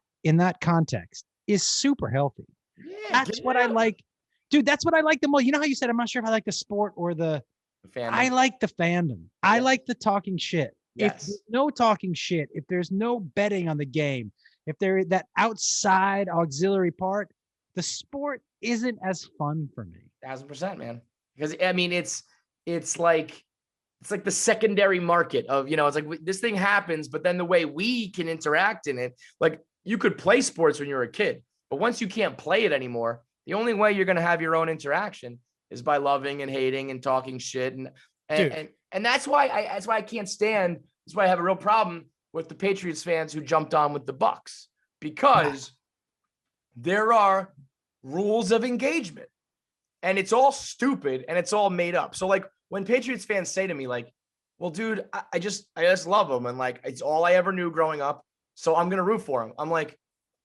context is super healthy. Yeah, that's what I like. Dude, that's what I like the most. You know how you said, I'm not sure if I like the sport or the fandom. I like the fandom. Yeah. I like the talking shit. Yes. If there's no talking shit, if there's no betting on the game, if there is that outside auxiliary part, the sport isn't as fun for me. 1000%, man. Because I mean, it's like the secondary market of, it's like this thing happens, but then the way we can interact in it, like you could play sports when you're a kid, but once you can't play it anymore, the only way you're going to have your own interaction is by loving and hating and talking shit. And that's why I can't stand. That's why I have a real problem with the Patriots fans who jumped on with the Bucks, because there are rules of engagement and it's all stupid and it's all made up. So like when Patriots fans say to me like, well, dude, I just love them. And like, it's all I ever knew growing up. So I'm going to root for them. I'm like,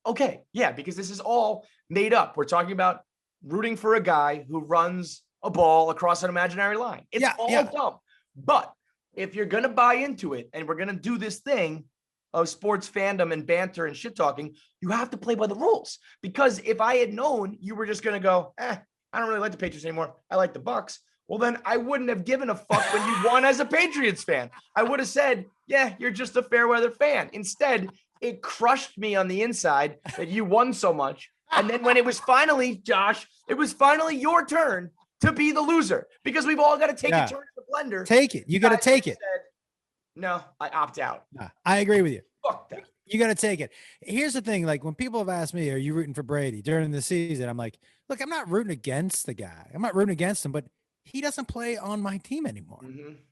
okay, yeah, because this is all made up. We're talking about rooting for a guy who runs a ball across an imaginary line. It's all dumb. But if you're going to buy into it and we're going to do this thing of sports fandom and banter and shit talking, you have to play by the rules. Because if I had known you were just going to go, I don't really like the Patriots anymore, I like the Bucks, well, then I wouldn't have given a fuck when you won as a Patriots fan. I would have said, yeah, you're just a fair weather fan. Instead, it crushed me on the inside that you won so much. And then when it was finally, Josh, it was finally your turn to be the loser, because we've all got to take a turn to the blender. Take it. You got to take it. Said, no, I opt out. I agree with you. Fuck that. You got to take it. Here's the thing. Like when people have asked me, are you rooting for Brady during the season? I'm like, look, I'm not rooting against the guy. I'm not rooting against him, but he doesn't play on my team anymore.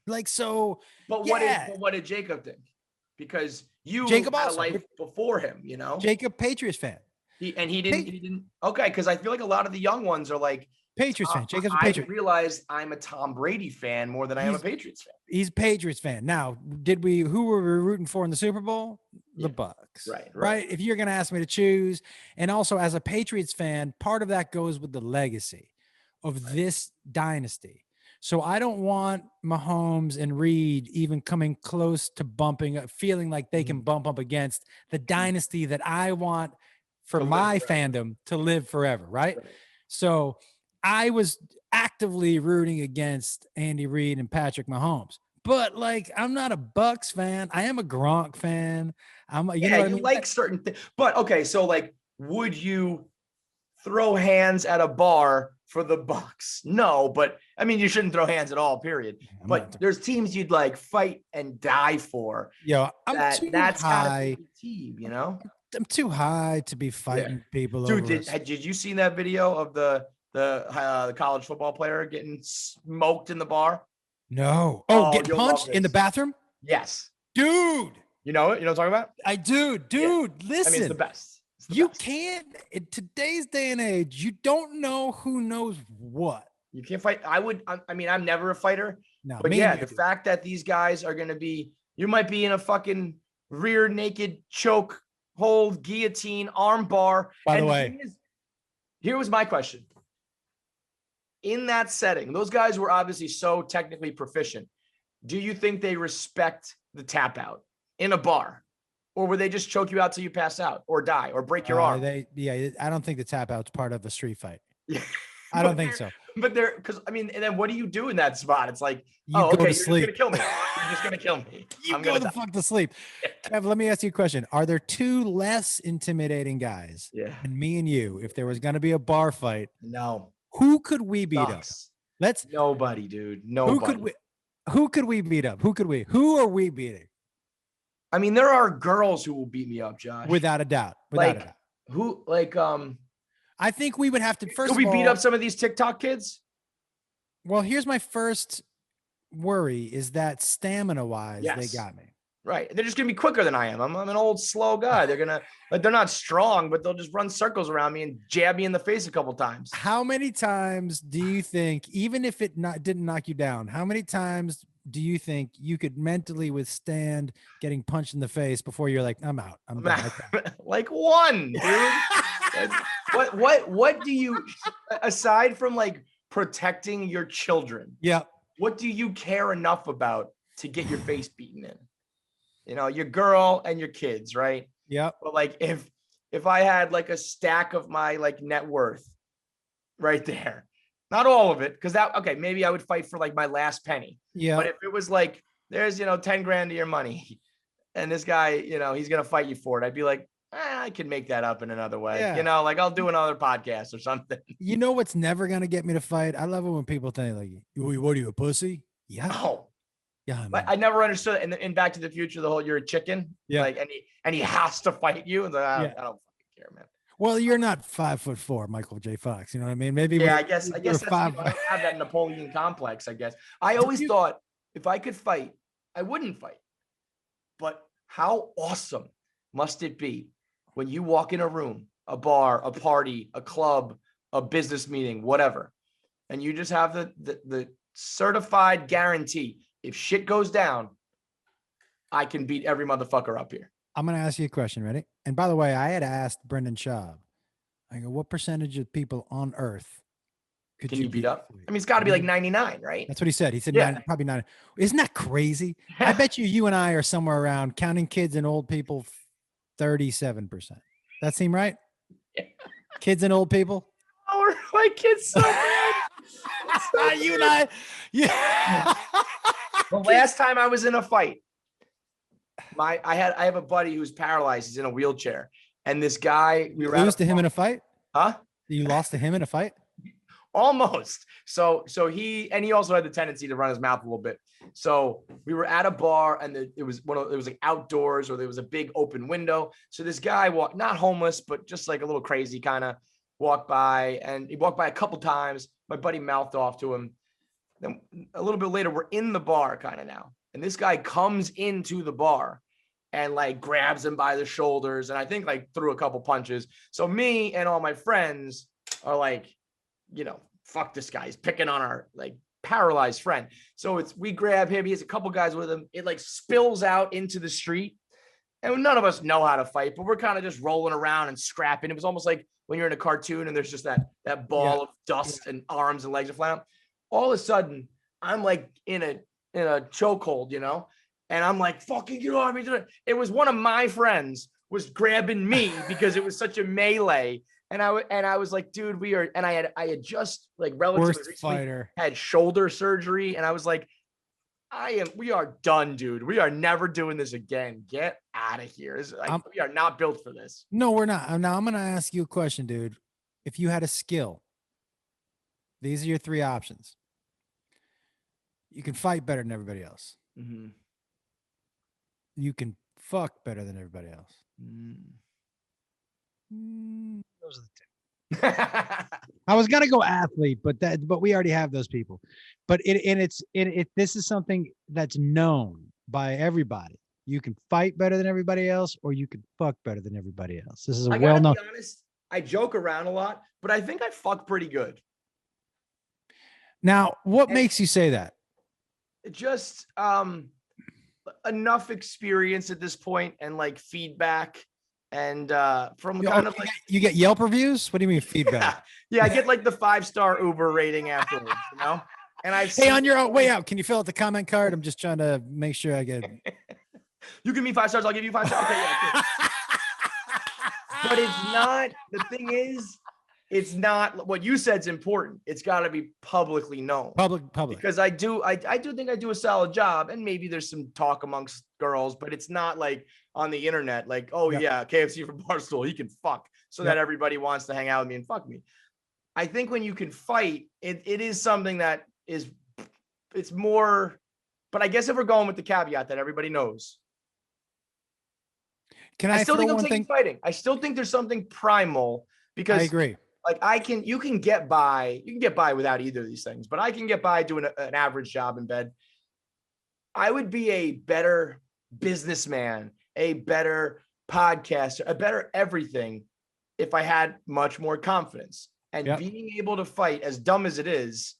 Like, so. But what did Jacob think? Because Jacob had a life before him, Jacob, Patriots fan. He didn't. Okay. Cause I feel like a lot of the young ones are like, Patriots fan. Jacob's a Patriot. I realized I'm a Tom Brady fan more than I am a Patriots fan. He's a Patriots fan. Now, who were we rooting for in the Super Bowl? The Bucks. Right. If you're going to ask me to choose. And also as a Patriots fan, part of that goes with the legacy of this dynasty. So I don't want Mahomes and Reed even coming close to feeling like they can bump up against the dynasty that I want for my fandom to live forever. Right. So I was actively rooting against Andy Reid and Patrick Mahomes, but like, I'm not a Bucks fan. I am a Gronk fan. You know what I mean? Like certain things, but okay. So like, would you throw hands at a bar for the Bucks? No, but I mean, you shouldn't throw hands at all, period. But there's teams you'd like fight and die for. That's high team, I'm too high to be fighting people. Dude, did you see that video of the college football player getting smoked in the bar? No. Getting punched in the bathroom? Yes. Dude. You know what I'm talking about? I do. Dude, listen. I mean, it's the best. You can't, in today's day and age, you don't know who knows what. You can't fight. I'm never a fighter. No, but the fact that these guys are going to be, you might be in a fucking rear naked choke hold, guillotine, arm bar. By the way, here was my question. in that setting, those guys were obviously so technically proficient. Do you think they respect the tap out in a bar? Or would they just choke you out till you pass out or die or break your arm? I don't think the tap out's part of a street fight. Yeah. I don't think so. But because I mean, and then what do you do in that spot? It's like, you go to sleep. You're just gonna kill me. You're just gonna kill me. You go the fuck to sleep. Kev, let me ask you a question. Are there two less intimidating guys? Yeah. And me and you, if there was gonna be a bar fight, no. Who could we beat up? Nobody, dude. Nobody. Who could we beat up? Who are we beating? I mean, there are girls who will beat me up, Josh. Without a doubt. Who I think we would have to could we beat up some of these TikTok kids? Well, here's my first worry is that stamina wise, they got me. Right. They're just gonna be quicker than I am. I'm an old slow guy. They're gonna they're not strong, but they'll just run circles around me and jab me in the face a couple times. How many times do you think, even if it didn't knock you down, how many times do you think you could mentally withstand getting punched in the face before you're like, I'm out? I'm done. Like one, dude. What do you, aside from like protecting your children? Yeah. What do you care enough about to get your face beaten in? You know, your girl and your kids, right? Yeah. But like if I had like a stack of my like net worth right there, not all of it, because maybe I would fight for like my last penny. Yeah. But if it was like, there's, 10 grand of your money and this guy, he's going to fight you for it, I'd be like, I can make that up in another way. Yeah. Like I'll do another podcast or something. You know what's never going to get me to fight? I love it when people think like, what are you, a pussy? Yeah. Oh. Yeah. But I never understood in Back to the Future, the whole, you're a chicken. Yeah. Like, and he has to fight you. And I don't fucking care, man. Well, you're not 5'4", Michael J. Fox. You know what I mean? Maybe. Yeah, I guess that's, I don't have that Napoleon complex, I guess. I always thought if I could fight, I wouldn't fight. But how awesome must it be when you walk in a room, a bar, a party, a club, a business meeting, whatever, and you just have the certified guarantee, if shit goes down, I can beat every motherfucker up here. I'm going to ask you a question. Ready? And by the way, I had asked Brendan Schaub, I go, what percentage of people on earth can you beat up? I mean, it's got to be like 99, right? That's what he said. He said, probably 9. Isn't that crazy? I bet you and I are somewhere around, counting kids and old people, 37%. That seem right? Yeah. Kids and old people? Oh, my kids so bad. You and I. Yeah. The last time I was in a fight, I have a buddy who's paralyzed. He's in a wheelchair, and this guy, we lose to him in a fight. Huh? You lost to him in a fight? Almost. So he also had the tendency to run his mouth a little bit. So we were at a bar, and it was like outdoors, or there was a big open window. So this guy walked, not homeless, but just like a little crazy kind of, walked by, and he walked by a couple times. My buddy mouthed off to him. Then a little bit later, we're in the bar kind of now. And this guy comes into the bar and like grabs him by the shoulders. And I think like threw a couple punches. So me and all my friends are like, fuck this guy. He's picking on our like paralyzed friend. So we grab him. He has a couple guys with him. It like spills out into the street. And none of us know how to fight, but we're kind of just rolling around and scrapping. It was almost like when you're in a cartoon and there's just that ball of dust and arms and legs are flying out. All of a sudden, I'm like in a chokehold, and I'm like, fucking get off me. It was one of my friends was grabbing me because it was such a melee. And I was like, dude, I had just like relatively recently had shoulder surgery. And I was like, we are done, dude. We are never doing this again. Get out of here. We are not built for this. No, we're not. Now I'm going to ask you a question, dude. If you had a skill, these are your 3 options. You can fight better than everybody else. Mm-hmm. You can fuck better than everybody else. Those are the 2. I was gonna go athlete, but we already have those people. But this is something that's known by everybody. You can fight better than everybody else, or you can fuck better than everybody else. This is a well-known. To be honest, I joke around a lot, but I think I fuck pretty good. Now, what makes you say that? Just enough experience at this point and like feedback And from You, kind of like you get Yelp reviews? What do you mean feedback? yeah, I get like the 5-star Uber rating afterwards, you know. And I've hey, on your way out, can you fill out the comment card? I'm just trying to make sure I get. You give me 5 stars, I'll give you 5 stars. Okay, yeah. Cool. But it's not. The thing is, it's not what you said's important. It's got to be publicly known. Public. Because I do think I do a solid job, and maybe there's some talk amongst girls, but it's not like on the internet, like, oh yeah, KFC from Barstool, he can fuck, so that everybody wants to hang out with me and fuck me. I think when you can fight, it is something that is, it's more. But I guess if we're going with the caveat that everybody knows. Can I still think I'm taking fighting. I still think there's something primal because I agree. Like you can get by without either of these things, but I can get by doing an average job in bed. I would be a better businessman, a better podcaster, a better everything if I had much more confidence. And being able to fight, as dumb as it is,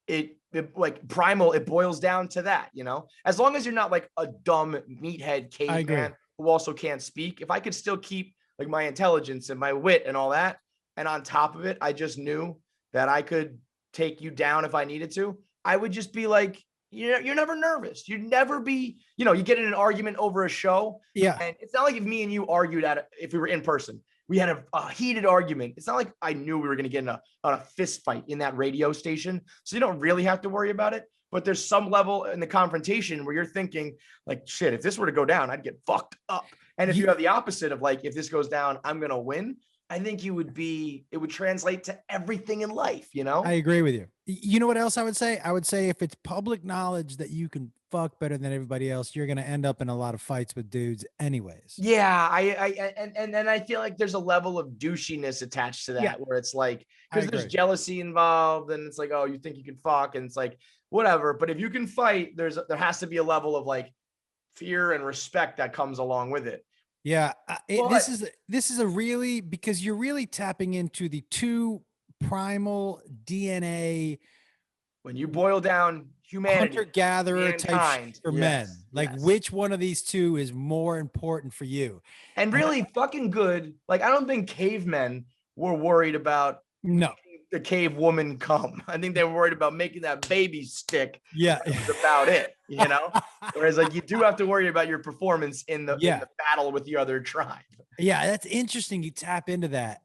it like primal, it boils down to that, you know, as long as you're not like a dumb meathead caveman who also can't speak. If I could still keep like my intelligence and my wit and all that, and on top of it, I just knew that I could take you down if I needed to, I would just be like, you're never nervous. You'd never be, you know, you get in an argument over a show. Yeah. And it's not like if me and you argued if we were in person, we had a heated argument. It's not like I knew we were going to get in a fist fight in that radio station. So you don't really have to worry about it. But there's some level in the confrontation where you're thinking like, shit, if this were to go down, I'd get fucked up. And if you have the opposite of like, if this goes down, I'm going to win. I think it would translate to everything in life, you know? I agree with you. You know what else I would say? I would say if it's public knowledge that you can fuck better than everybody else, you're going to end up in a lot of fights with dudes anyways. Yeah. And then I feel like there's a level of douchiness attached to that where it's like, because there's jealousy involved and it's like, oh, you think you can fuck. And it's like, whatever. But if you can fight, there has to be a level of like fear and respect that comes along with it. Yeah, this is a really, because you're really tapping into the two primal DNA. When you boil down humanity, hunter-gatherer type for men, like which one of these two is more important for you? And really fucking good. Like, I don't think cavemen were worried about the cave woman come. I think they were worried about making that baby stick. Yeah, that was about it, you know. Whereas, like, you do have to worry about your performance in the battle with the other tribe. Yeah, that's interesting. You tap into that.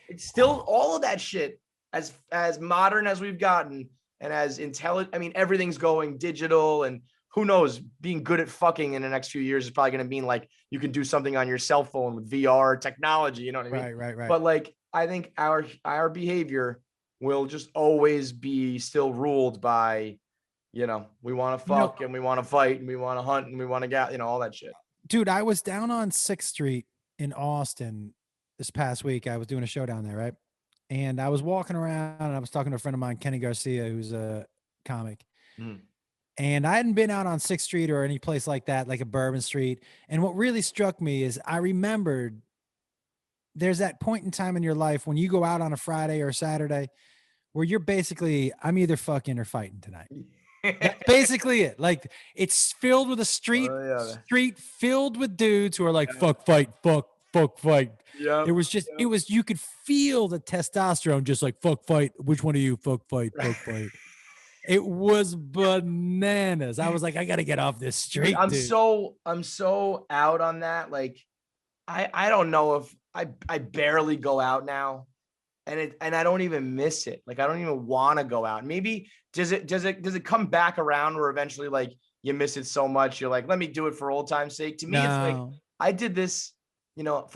It's still all of that shit. As modern as we've gotten, and as intelligent. I mean, everything's going digital, and who knows? Being good at fucking in the next few years is probably going to mean like you can do something on your cell phone with VR technology. You know what I mean? Right. But like, I think our behavior will just always be still ruled by, you know, we want to fuck and we want to fight and we want to hunt and we want to get, you know, all that shit. Dude, I was down on 6th Street in Austin this past week. I was doing a show down there, right? And I was walking around and I was talking to a friend of mine, Kenny Garcia, who's a comic. And I hadn't been out on 6th Street or any place like that, like a Bourbon Street. And what really struck me is I remembered there's that point in time in your life when you go out on a Friday or a Saturday where you're basically, I'm either fucking or fighting tonight. That's basically it. Like, it's filled with a street filled with dudes who are like, fuck, fight, fuck, fight. Yeah. It was just, you could feel the testosterone, just like, fuck, fight. Which one of you? Fuck, fight, fuck, fight. It was bananas. I was like, I got to get off this street. I'm so out on that. Like, I don't know if I barely go out now, and I don't even miss it. Like, I don't even want to go out. Maybe does it come back around where eventually like you miss it so much you're like, let me do it for old time's sake. To me, it's like I did this, you know,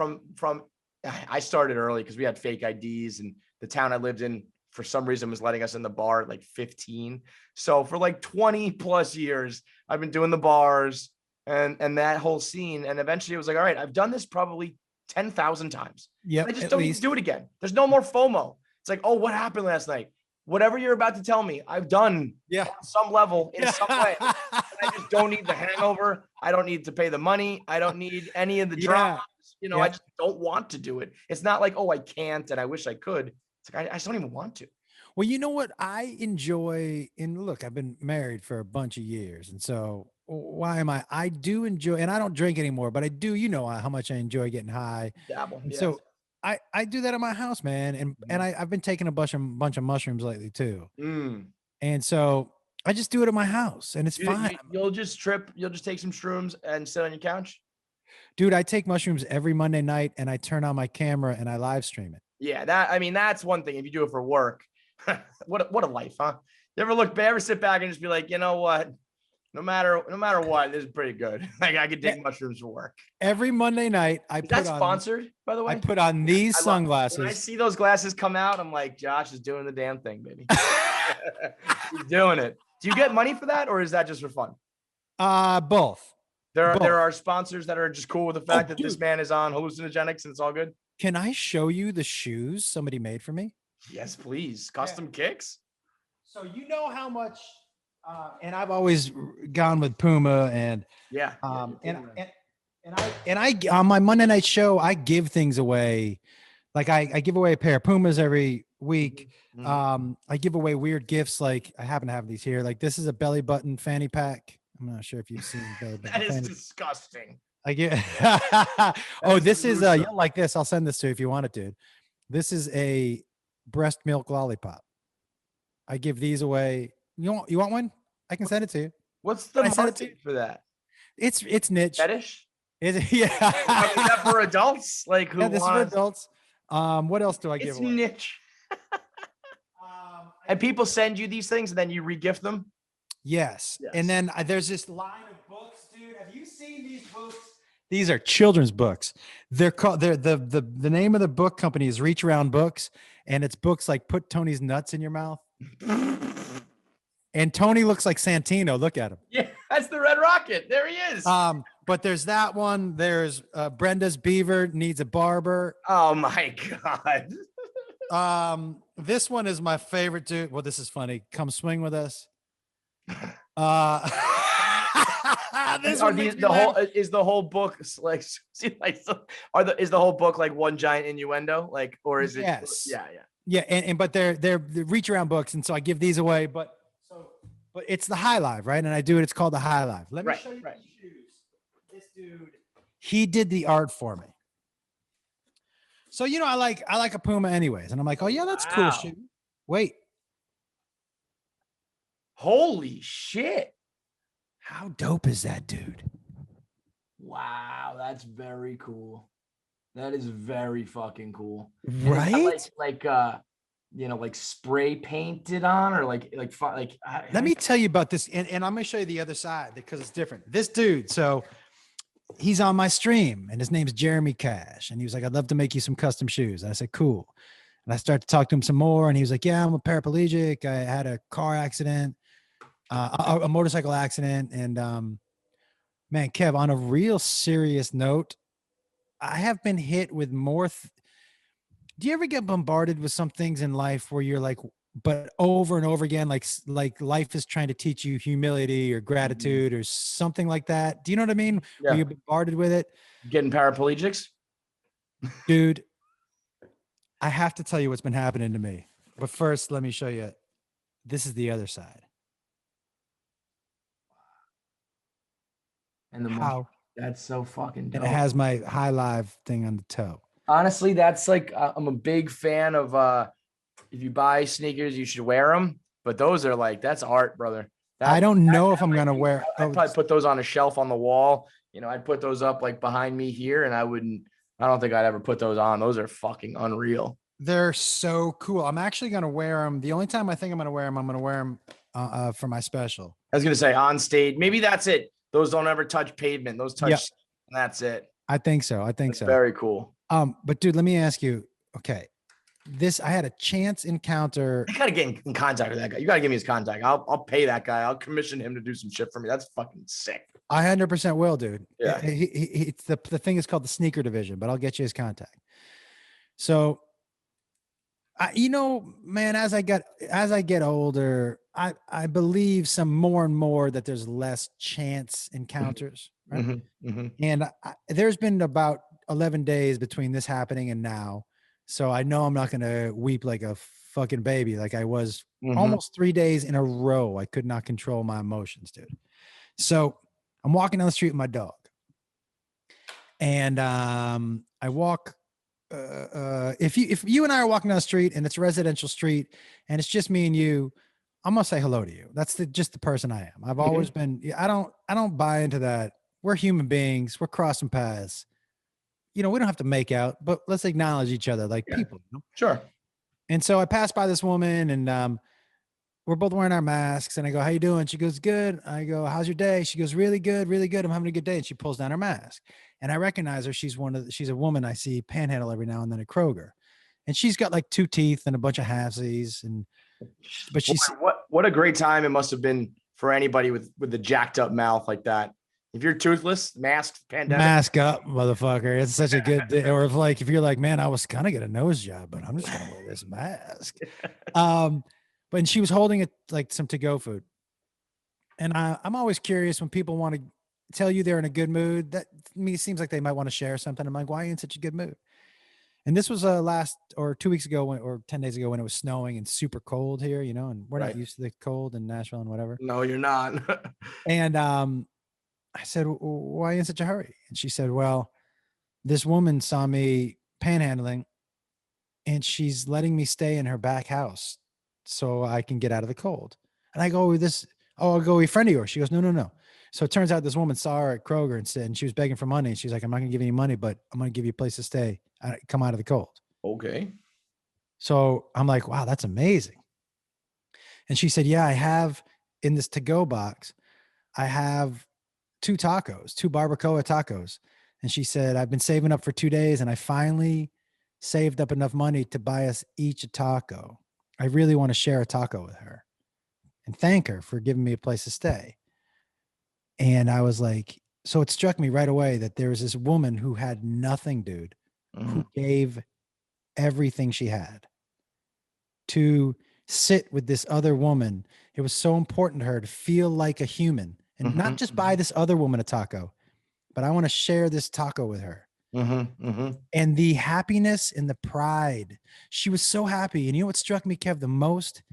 I started early because we had fake IDs, and the town I lived in for some reason was letting us in the bar at like 15. So for like 20 plus years, I've been doing the bars and that whole scene. And eventually it was like, all right, I've done this probably 10,000 times. Yeah. I just don't need to do it again. There's no more FOMO. It's like, oh, what happened last night? Whatever you're about to tell me, I've done on some level in some way. And I just don't need the hangover. I don't need to pay the money. I don't need any of the dramas. You know, I just don't want to do it. It's not like, oh, I can't and I wish I could. It's like, I just don't even want to. Well, you know what I enjoy, and look, I've been married for a bunch of years. And so why am I do enjoy, and I don't drink anymore, but I do, you know, how much I enjoy getting high. Dabble. And Yes. so I do that at my house, man. And I've been taking a bunch of mushrooms lately too. And so I just do it at my house and it's fine. You'll just take some shrooms and sit on your couch. Dude, I take mushrooms every Monday night and I turn on my camera and I live stream it. Yeah, that's one thing. If you do it for work, what a life, huh? You ever sit back and just be like, you know what? No matter what, this is pretty good. Like I could take mushrooms for work. Every Monday night, That's sponsored, by the way. I put on these sunglasses. When I see those glasses come out, I'm like, Josh is doing the damn thing, baby. He's doing it. Do you get money for that, or is that just for fun? Both. There are sponsors that are just cool with the fact that this man is on hallucinogenics and it's all good. Can I show you the shoes somebody made for me? Yes, please. Custom kicks. So you know how much, and I've always gone with Puma, and and I on my Monday night show I give things away, like I give away a pair of Pumas every week. I give away weird gifts, like I happen to have these here. Like this is a belly button fanny pack. I'm not sure if you've seen belly button. That is disgusting. I get. This is you'll like this. I'll send this to you if you want it, dude. This is a breast milk lollipop. I give these away. You want one? I can send it to you. What's the market for that? It's niche. Fetish? Is it? Yeah. Is that for adults? Like who? Yeah, this is for adults. What else do I give away? It's niche. And people send you these things and then you regift them? Yes. And then there's this line of books, dude. Have you seen these books? These are children's books. They're called the name of the book company is Reach Around Books, and it's books like Put Tony's Nuts in Your Mouth. And Tony looks like Santino. Look at him. Yeah, that's the Red Rocket. There he is. But there's that one. There's Brenda's Beaver Needs a Barber. Oh my God. This one is my favorite, dude. Well, this is funny. Come swing with us. Is the whole book like is the whole book like one giant innuendo, like, or is it? Yes. Yeah. And but they're reach around books, and so I give these away. But it's the High Live, right? And I do it. It's called the High Live. Let me show you the shoes. This dude, he did the art for me. So you know, I like a Puma anyways, and I'm like, oh yeah, that's cool shit. Wait. Holy shit. How dope is that, dude? Wow, that's very cool. That is very fucking cool. Right? Like like spray painted on, or like let me tell you about this, and I'm gonna show you the other side because it's different. This dude, so he's on my stream, and his name's Jeremy Cash, and he was like, I'd love to make you some custom shoes. And I said, cool. And I started to talk to him some more, and he was like, yeah, I'm a paraplegic. I had a car accident. A motorcycle accident. And man, Kev, on a real serious note, I have been hit with more. Do you ever get bombarded with some things in life where you're like, but over and over again, like life is trying to teach you humility or gratitude or something like that? Do you know what I mean? Yeah. Where you're bombarded with it. Getting paraplegics? Dude, I have to tell you what's been happening to me. But first, let me show you. This is the other side. And that's so fucking dope. And it has my High Live thing on the toe. Honestly, that's like, I'm a big fan of, if you buy sneakers, you should wear them. But those are like, that's art, brother. I don't know if I'm going to wear. I'd probably put those on a shelf on the wall. You know, I'd put those up like behind me here, and I don't think I'd ever put those on. Those are fucking unreal. They're so cool. I'm actually going to wear them. The only time I think I'm going to wear them, I'm going to wear them for my special. I was going to say on stage. Maybe that's it. Those don't ever touch pavement. Those touch. Yep. And that's it. I think so. That's very cool. But dude, let me ask you. Okay, I had a chance encounter. I gotta get in contact with that guy. You gotta give me his contact. I'll pay that guy. I'll commission him to do some shit for me. That's fucking sick. I 100% will, dude. Yeah. It's the thing is called the sneaker division, but I'll get you his contact. So, man, as I get older, I believe some more and more that there's less chance encounters. Right? Mm-hmm, mm-hmm. And there's been about 11 days between this happening and now. So I know I'm not going to weep like a fucking baby. Like I was almost 3 days in a row. I could not control my emotions, dude. So I'm walking down the street with my dog. And I walk. If you and I are walking down the street and it's a residential street and it's just me and you, I'm gonna say hello to you. That's just the person I am. I've always been. I don't buy into that. We're human beings. We're crossing paths. We don't have to make out, but let's acknowledge each other like people. Sure. And so I passed by this woman, and we're both wearing our masks. And I go, "How you doing?" She goes, "Good." I go, "How's your day?" She goes, "Really good, really good. I'm having a good day." And she pulls down her mask, and I recognize her. She's a woman I see panhandle every now and then at Kroger, and she's got like 2 teeth and a bunch of halvesies. But she's what a great time it must have been for anybody with the jacked up mouth like that. If you're toothless, masked, pandemic. Mask up, motherfucker. It's such a good day. Or if you're like, man, I was kind of get a nose job, but I'm just gonna wear this mask. But she was holding it like some to-go food. And I'm always curious when people want to tell you they're in a good mood. That to me seems like they might want to share something. I'm like, why are you in such a good mood? And this was last or 2 weeks ago or 10 days ago when it was snowing and super cold here, and we're not used to the cold in Nashville and whatever. No, you're not. And I said, why are you in such a hurry? And she said, well, this woman saw me panhandling and she's letting me stay in her back house so I can get out of the cold. And I go, I'll go be a friend of yours. She goes, no. So it turns out this woman saw her at Kroger and she was begging for money. And she's like, I'm not going to give you any money, but I'm going to give you a place to stay. Come out of the cold. Okay. So I'm like, wow, that's amazing. And she said, yeah, I have in this to-go box, I have 2 barbacoa tacos. And she said, I've been saving up for 2 days and I finally saved up enough money to buy us each a taco. I really want to share a taco with her and thank her for giving me a place to stay. And I was like, so it struck me right away that there was this woman who had nothing, dude, who gave everything she had to sit with this other woman. It was so important to her to feel like a human and not just buy this other woman a taco, but I want to share this taco with her. And the happiness and the pride, she was so happy. And you know what struck me, Kev, the most?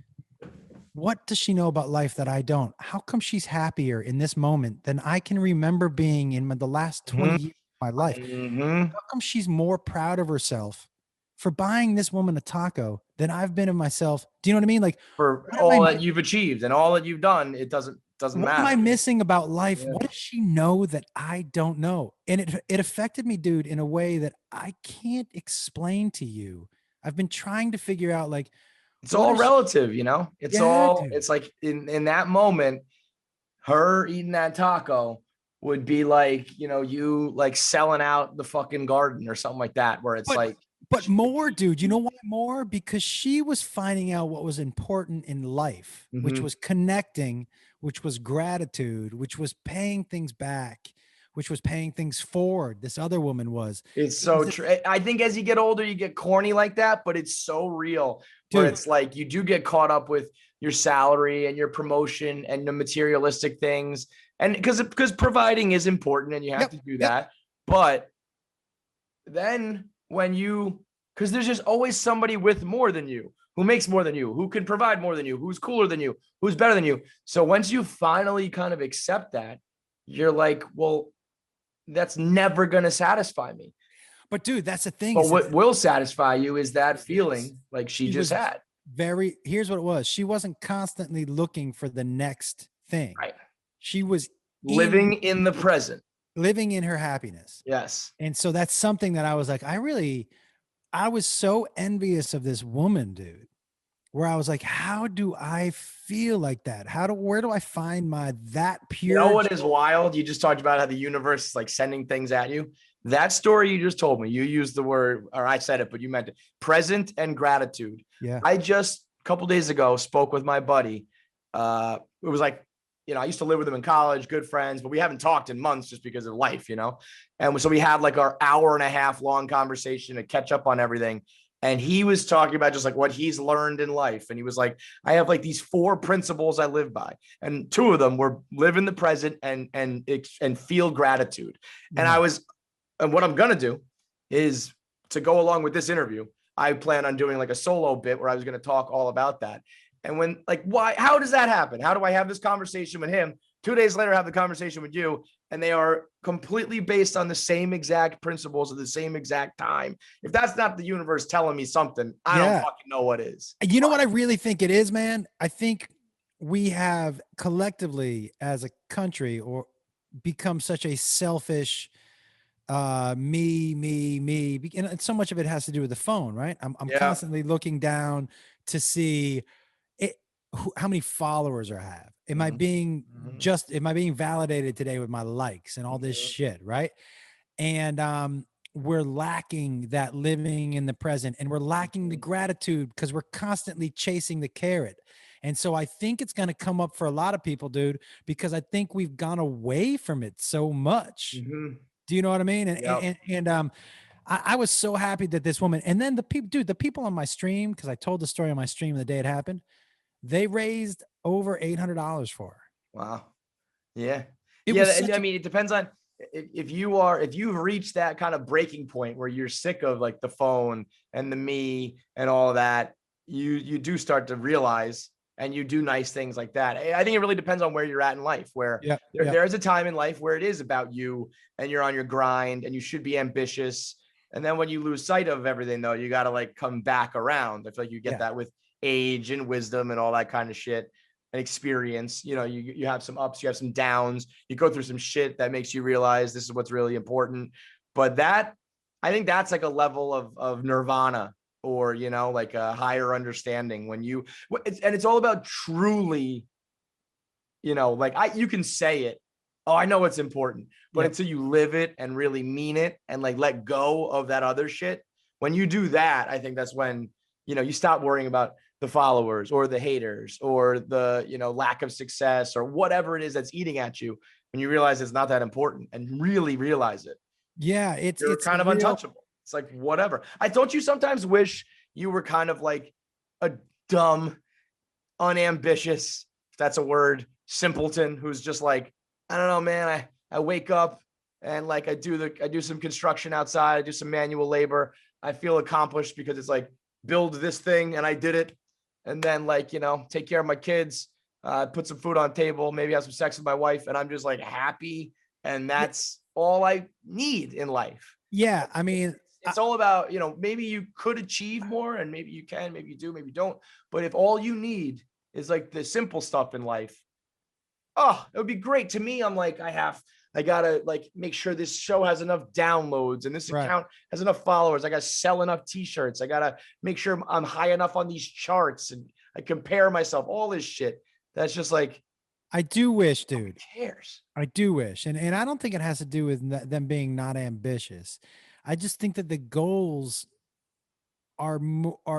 What does she know about life that I don't? How come she's happier in this moment than I can remember being in the last 20 years of my life? How come she's more proud of herself for buying this woman a taco than I've been of myself? Do you know what I mean? Like, for all that you've achieved and all that you've done, it doesn't matter. What am I missing about life? Yeah. What does she know that I don't know? And it affected me, dude, in a way that I can't explain to you. I've been trying to figure out, like, it's all relative, it's like in that moment, her eating that taco would be like, you like selling out the fucking garden or something like that, where it's but more, dude, you know why more? Because she was finding out what was important in life, which was connecting, which was gratitude, which was paying things back, which was paying things forward. This other woman was. It's so true. I think as you get older, you get corny like that, but it's so real. Dude. Where it's like you do get caught up with your salary and your promotion and the materialistic things. And because providing is important and you have to do that. But then because there's just always somebody with more than you, who makes more than you, who can provide more than you, who's cooler than you, who's better than you. So once you finally kind of accept that, you're like, well, that's never going to satisfy me. But dude, that's the thing. But what will satisfy you is that feeling like she just had. Here's what it was. She wasn't constantly looking for the next thing. Right. She was living in the present. Living in her happiness. Yes. And so that's something that I was like, I was so envious of this woman, dude, where I was like, how do I feel like that? Where do I find that pure? You know what is wild? You just talked about how the universe is like sending things at you. That story you just told me, you used the word, or I said it, but you meant it, present and gratitude. Yeah. I just a couple of days ago spoke with my buddy. It was like, I used to live with him in college, good friends, but we haven't talked in months just because of life, And so we had like our 1.5 hour long conversation to catch up on everything. And he was talking about just like what he's learned in life. And he was like, I have like these 4 principles I live by. And 2 of them were live in the present and feel gratitude. And what I'm going to do is to go along with this interview, I plan on doing like a solo bit where I was going to talk all about that. And how does that happen? How do I have this conversation with him 2 days later, have the conversation with you, and they are completely based on the same exact principles at the same exact time. If that's not the universe telling me something, I don't fucking know what is. You know what I really think it is, man? I think we have collectively as a country or become such a selfish me, and so much of it has to do with the phone, right? I'm constantly looking down to see it, how many followers I have. Am I being validated today with my likes and all this shit, right? And we're lacking that living in the present, and we're lacking the gratitude because we're constantly chasing the carrot. And so I think it's going to come up for a lot of people, dude, because I think we've gone away from it so much. Do you know what I mean? And I was so happy that this woman, and then the people, dude, the people on my stream, because I told the story on my stream the day it happened, they raised over $800 for her. Wow. Yeah. I mean, it depends on if you've reached that kind of breaking point where you're sick of like the phone and the me and all that, you do start to realize, and you do nice things like that. I think it really depends on where you're at in life, where there is a time in life where it is about you and you're on your grind and you should be ambitious. And then when you lose sight of everything though, you got to like come back around. I feel like you get that with age and wisdom and all that kind of shit and experience. You know, you have some ups, you have some downs, you go through some shit that makes you realize this is what's really important. But I think that's like a level of nirvana, or, you know, like a higher understanding when it's all about truly, you know, like you can say it. Oh, I know it's important, but until you live it and really mean it and like let go of that other shit, when you do that, I think that's when, you know, you stop worrying about the followers or the haters or the, you know, lack of success or whatever it is that's eating at you, when you realize it's not that important and really realize it. Yeah. You're kind of untouchable. It's like, whatever. Don't you sometimes wish you were kind of like a dumb, unambitious, if that's a word, simpleton who's just like, I don't know, man. I wake up and like I do some construction outside. I do some manual labor. I feel accomplished because it's like build this thing and I did it. And then like, you know, take care of my kids, put some food on the table, maybe have some sex with my wife. And I'm just like happy. And that's all I need in life. Yeah. I mean, it's all about, you know, maybe you could achieve more and maybe you can, maybe you do, maybe you don't. But if all you need is like the simple stuff in life, oh, it would be great. To me, I'm like, I gotta like make sure this show has enough downloads and this account has enough followers. I gotta sell enough t-shirts. I gotta make sure I'm high enough on these charts, and I compare myself, all this shit. That's just like, I do wish, dude. Who cares? I do wish. And I don't think it has to do with them being not ambitious. I just think that the goals are different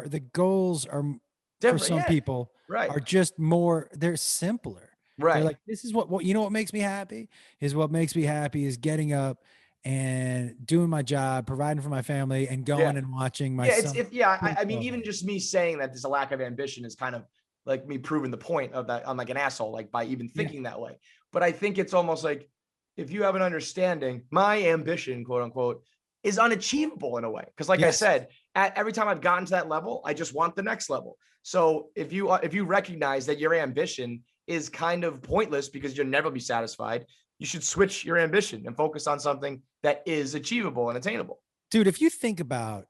for some people are just more, they're simpler. Right. They're like, this is what you know, what makes me happy is getting up and doing my job, providing for my family, and going and watching my son. I mean, even just me saying that there's a lack of ambition is kind of like me proving the point of that I'm like an asshole, like by even thinking that way. But I think it's almost like, if you have an understanding, my ambition, quote unquote, is unachievable in a way. Because like I said, every time I've gotten to that level, I just want the next level. So if you recognize that your ambition is kind of pointless because you'll never be satisfied, you should switch your ambition and focus on something that is achievable and attainable. Dude, if you think about,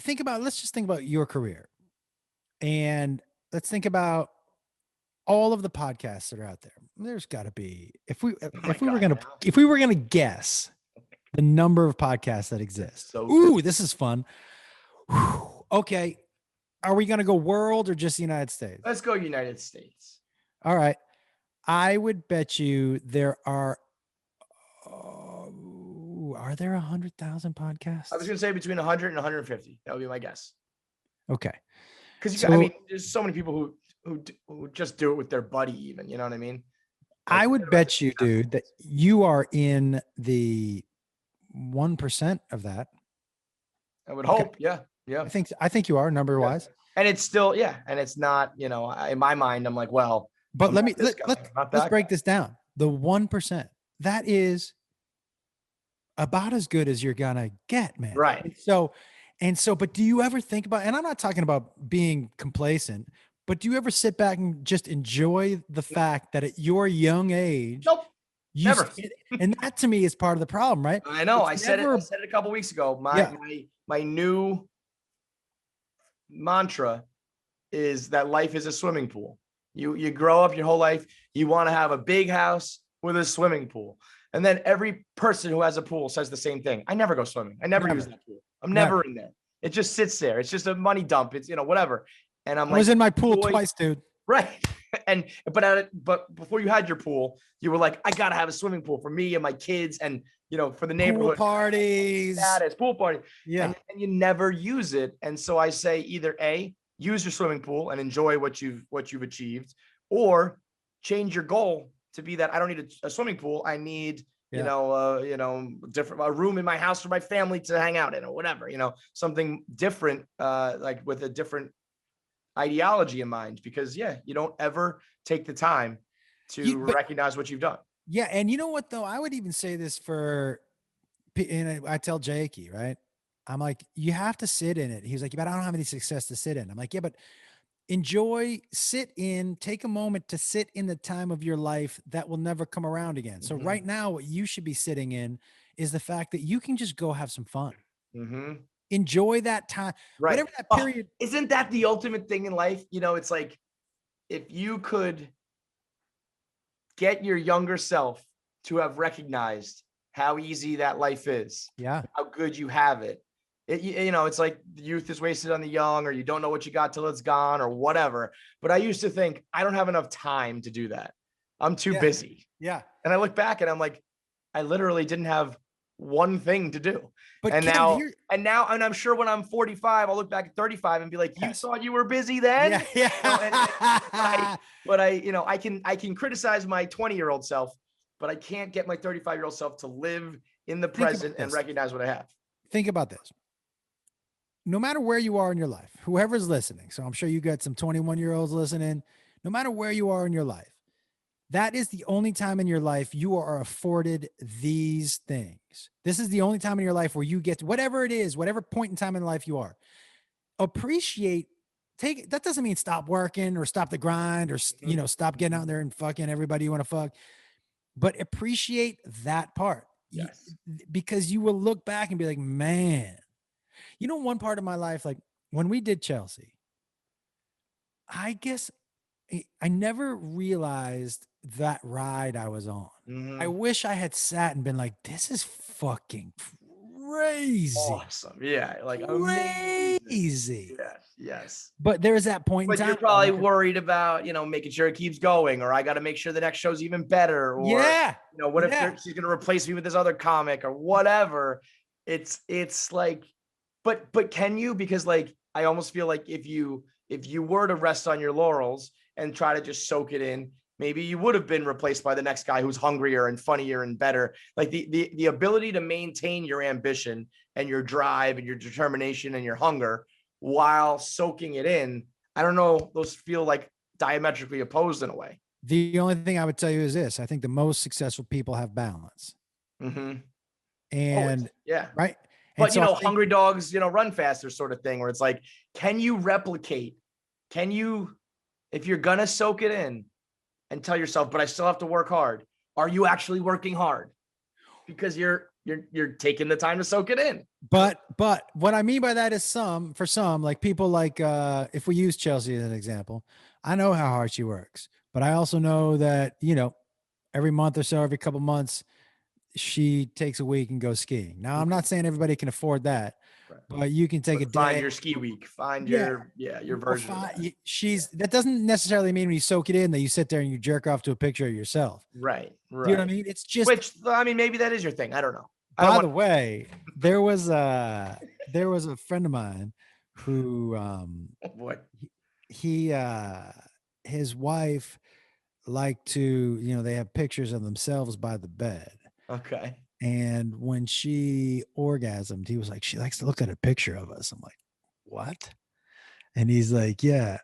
let's just think about your career, and let's think about all of the podcasts that are out there. There's got to be, if we were gonna guess the number of podcasts that exist. This is fun. Okay, are we gonna go world or just the United States? Let's go United States. All right, I would bet you there are there 100,000 podcasts? I was gonna say between 100 and 150. That would be my guess. Okay, because I mean, there's so many people who just do it with their buddy, even, you know what I mean? Like, I would bet you, dude, that you are in the 1% of that. I would hope. Yeah. I think you are number wise. And it's still, and it's not, you know, in my mind, I'm like, well, but let's break this down. The 1%, that is about as good as you're gonna get, man. Right. And so, but do you ever think about, and I'm not talking about being complacent, But do you ever sit back and just enjoy the fact that at your young age, Nope. Never. And that to me is part of the problem, right? I know. I said it a couple weeks ago. My new mantra is that life is a swimming pool. You grow up your whole life. You want to have a big house with a swimming pool. And then every person who has a pool says the same thing. I never go swimming. I never use that pool. I'm never in there. It just sits there. It's just a money dump. It's, whatever. And I was in my pool twice, dude. Right. But before you had your pool, you were like, I got to have a swimming pool for me and my kids and, for the neighborhood. Pool parties. Status, pool party. Yeah. And you never use it. And so I say either A, use your swimming pool and enjoy what you've achieved, or change your goal to be that I don't need a swimming pool. I need, a room in my house for my family to hang out in, or whatever, something different, like with a different ideology in mind, because you don't ever take the time to recognize what you've done. Yeah. And you know what, though, I would even say this and I tell Jakey, right? I'm like, you have to sit in it. He's like, but I don't have any success to sit in. I'm like, yeah, but take a moment to sit in the time of your life that will never come around again. So right now, what you should be sitting in is the fact that you can just go have some fun. Enjoy that time. Right. Whatever that period. Isn't that the ultimate thing in life? It's like, if you could get your younger self to have recognized how easy that life is, how good you have it. It's like youth is wasted on the young, or you don't know what you got till it's gone, or whatever. But I used to think, I don't have enough time to do that. I'm too busy. Yeah. And I look back and I'm like, I literally didn't have one thing to do. But and I'm sure when I'm 45, I'll look back at 35 and be like, you thought you were busy then? Yeah. But I can criticize my 20-year-old self, but I can't get my 35-year-old self to live in the present and recognize what I have. Think about this. No matter where you are in your life, whoever's listening, so I'm sure you got some 21-year-olds listening, no matter where you are in your life, that is the only time in your life you are afforded these things. This is the only time in your life where you get to, whatever it is, whatever point in time in life you are, that doesn't mean stop working or stop the grind or, stop getting out there and fucking everybody you want to fuck, but appreciate that part. Yes. Because you will look back and be like, man, one part of my life, like when we did Chelsea, I guess I never realized that ride I was on. I wish I had sat and been like, this is fucking crazy. Awesome. Yeah. Like crazy. Amazing. Yes. But there's that point in time. But you're probably worried about, making sure it keeps going, or I got to make sure the next show's even better. Or, what if she's going to replace me with this other comic or whatever? It's like, but can you? Because like, I almost feel like if you were to rest on your laurels and try to just soak it in, maybe you would have been replaced by the next guy who's hungrier and funnier and better. Like the ability to maintain your ambition and your drive and your determination and your hunger while soaking it in. I don't know. Those feel like diametrically opposed in a way. The only thing I would tell you is this. I think the most successful people have balance. And right. But, hungry dogs, run faster sort of thing, where it's like, can you replicate? If you're going to soak it in and tell yourself, but I still have to work hard. Are you actually working hard? Because you're taking the time to soak it in. But what I mean by that is for some, like people like, if we use Chelsea as an example, I know how hard she works, but I also know that, every month or so, every couple months, she takes a week and goes skiing. Now, I'm not saying everybody can afford that, but you can take a day. Find your ski week. Find your version. That doesn't necessarily mean when you soak it in that you sit there and you jerk off to a picture of yourself. Right. You know what I mean? It's just, maybe that is your thing. I don't know. By the way, there was a friend of mine who, his wife liked to, they have pictures of themselves by the bed. Okay. And when she orgasmed, he was like, she likes to look at a picture of us. I'm like, what? And he's like, yeah.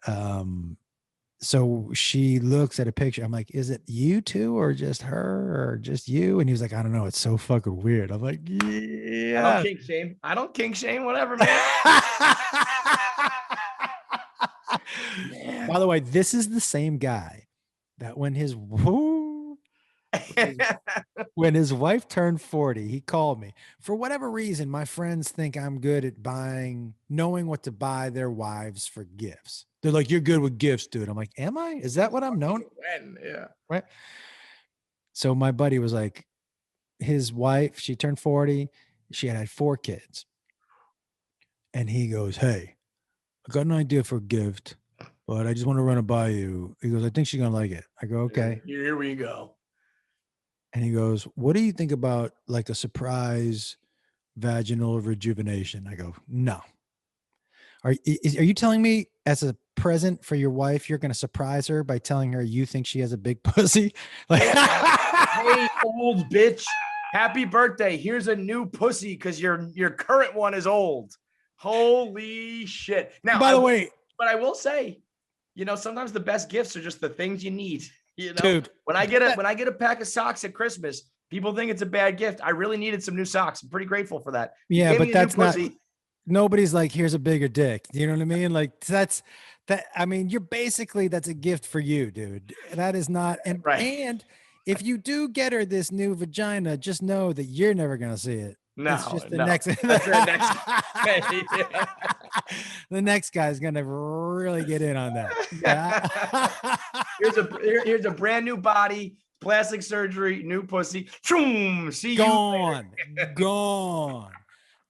So she looks at a picture. I'm like, is it you two or just her or just you? And he was like, I don't know. It's so fucking weird. I'm like, yeah. I don't kink shame. Whatever, man. Man. By the way, this is the same guy that when his when his wife turned 40, he called me. For whatever reason, my friends think I'm good at knowing what to buy their wives for gifts. They're like, "You're good with gifts, dude." I'm like, "Am I? Is that what I'm known?" When? Yeah. Right. So my buddy was like, his wife, she turned 40. She had 4 kids. And he goes, "Hey, I got an idea for a gift, but I just want to run it by you." He goes, "I think she's going to like it." I go, "Okay." Here we go. And he goes, "What do you think about like a surprise vaginal rejuvenation?" I go, "No." Are you telling me as a present for your wife, you're going to surprise her by telling her you think she has a big pussy? Like, hey, old bitch, happy birthday. Here's a new pussy because your current one is old. Holy shit. Now, by the way, but I will say, sometimes the best gifts are just the things you need. Dude, when I get a pack of socks at Christmas, people think it's a bad gift. I really needed some new socks. I'm pretty grateful for that. Yeah, but that's not. Nobody's like, "Here's a bigger dick." You know what I mean? Like that. I mean, that's a gift for you, dude. That is not. And right. And if you do get her this new vagina, just know that you're never gonna see it. No, it's just the next. The next guy's gonna really get in on that. Yeah. here's a brand new body, plastic surgery, new pussy. Choom, see gone, you later. Gone.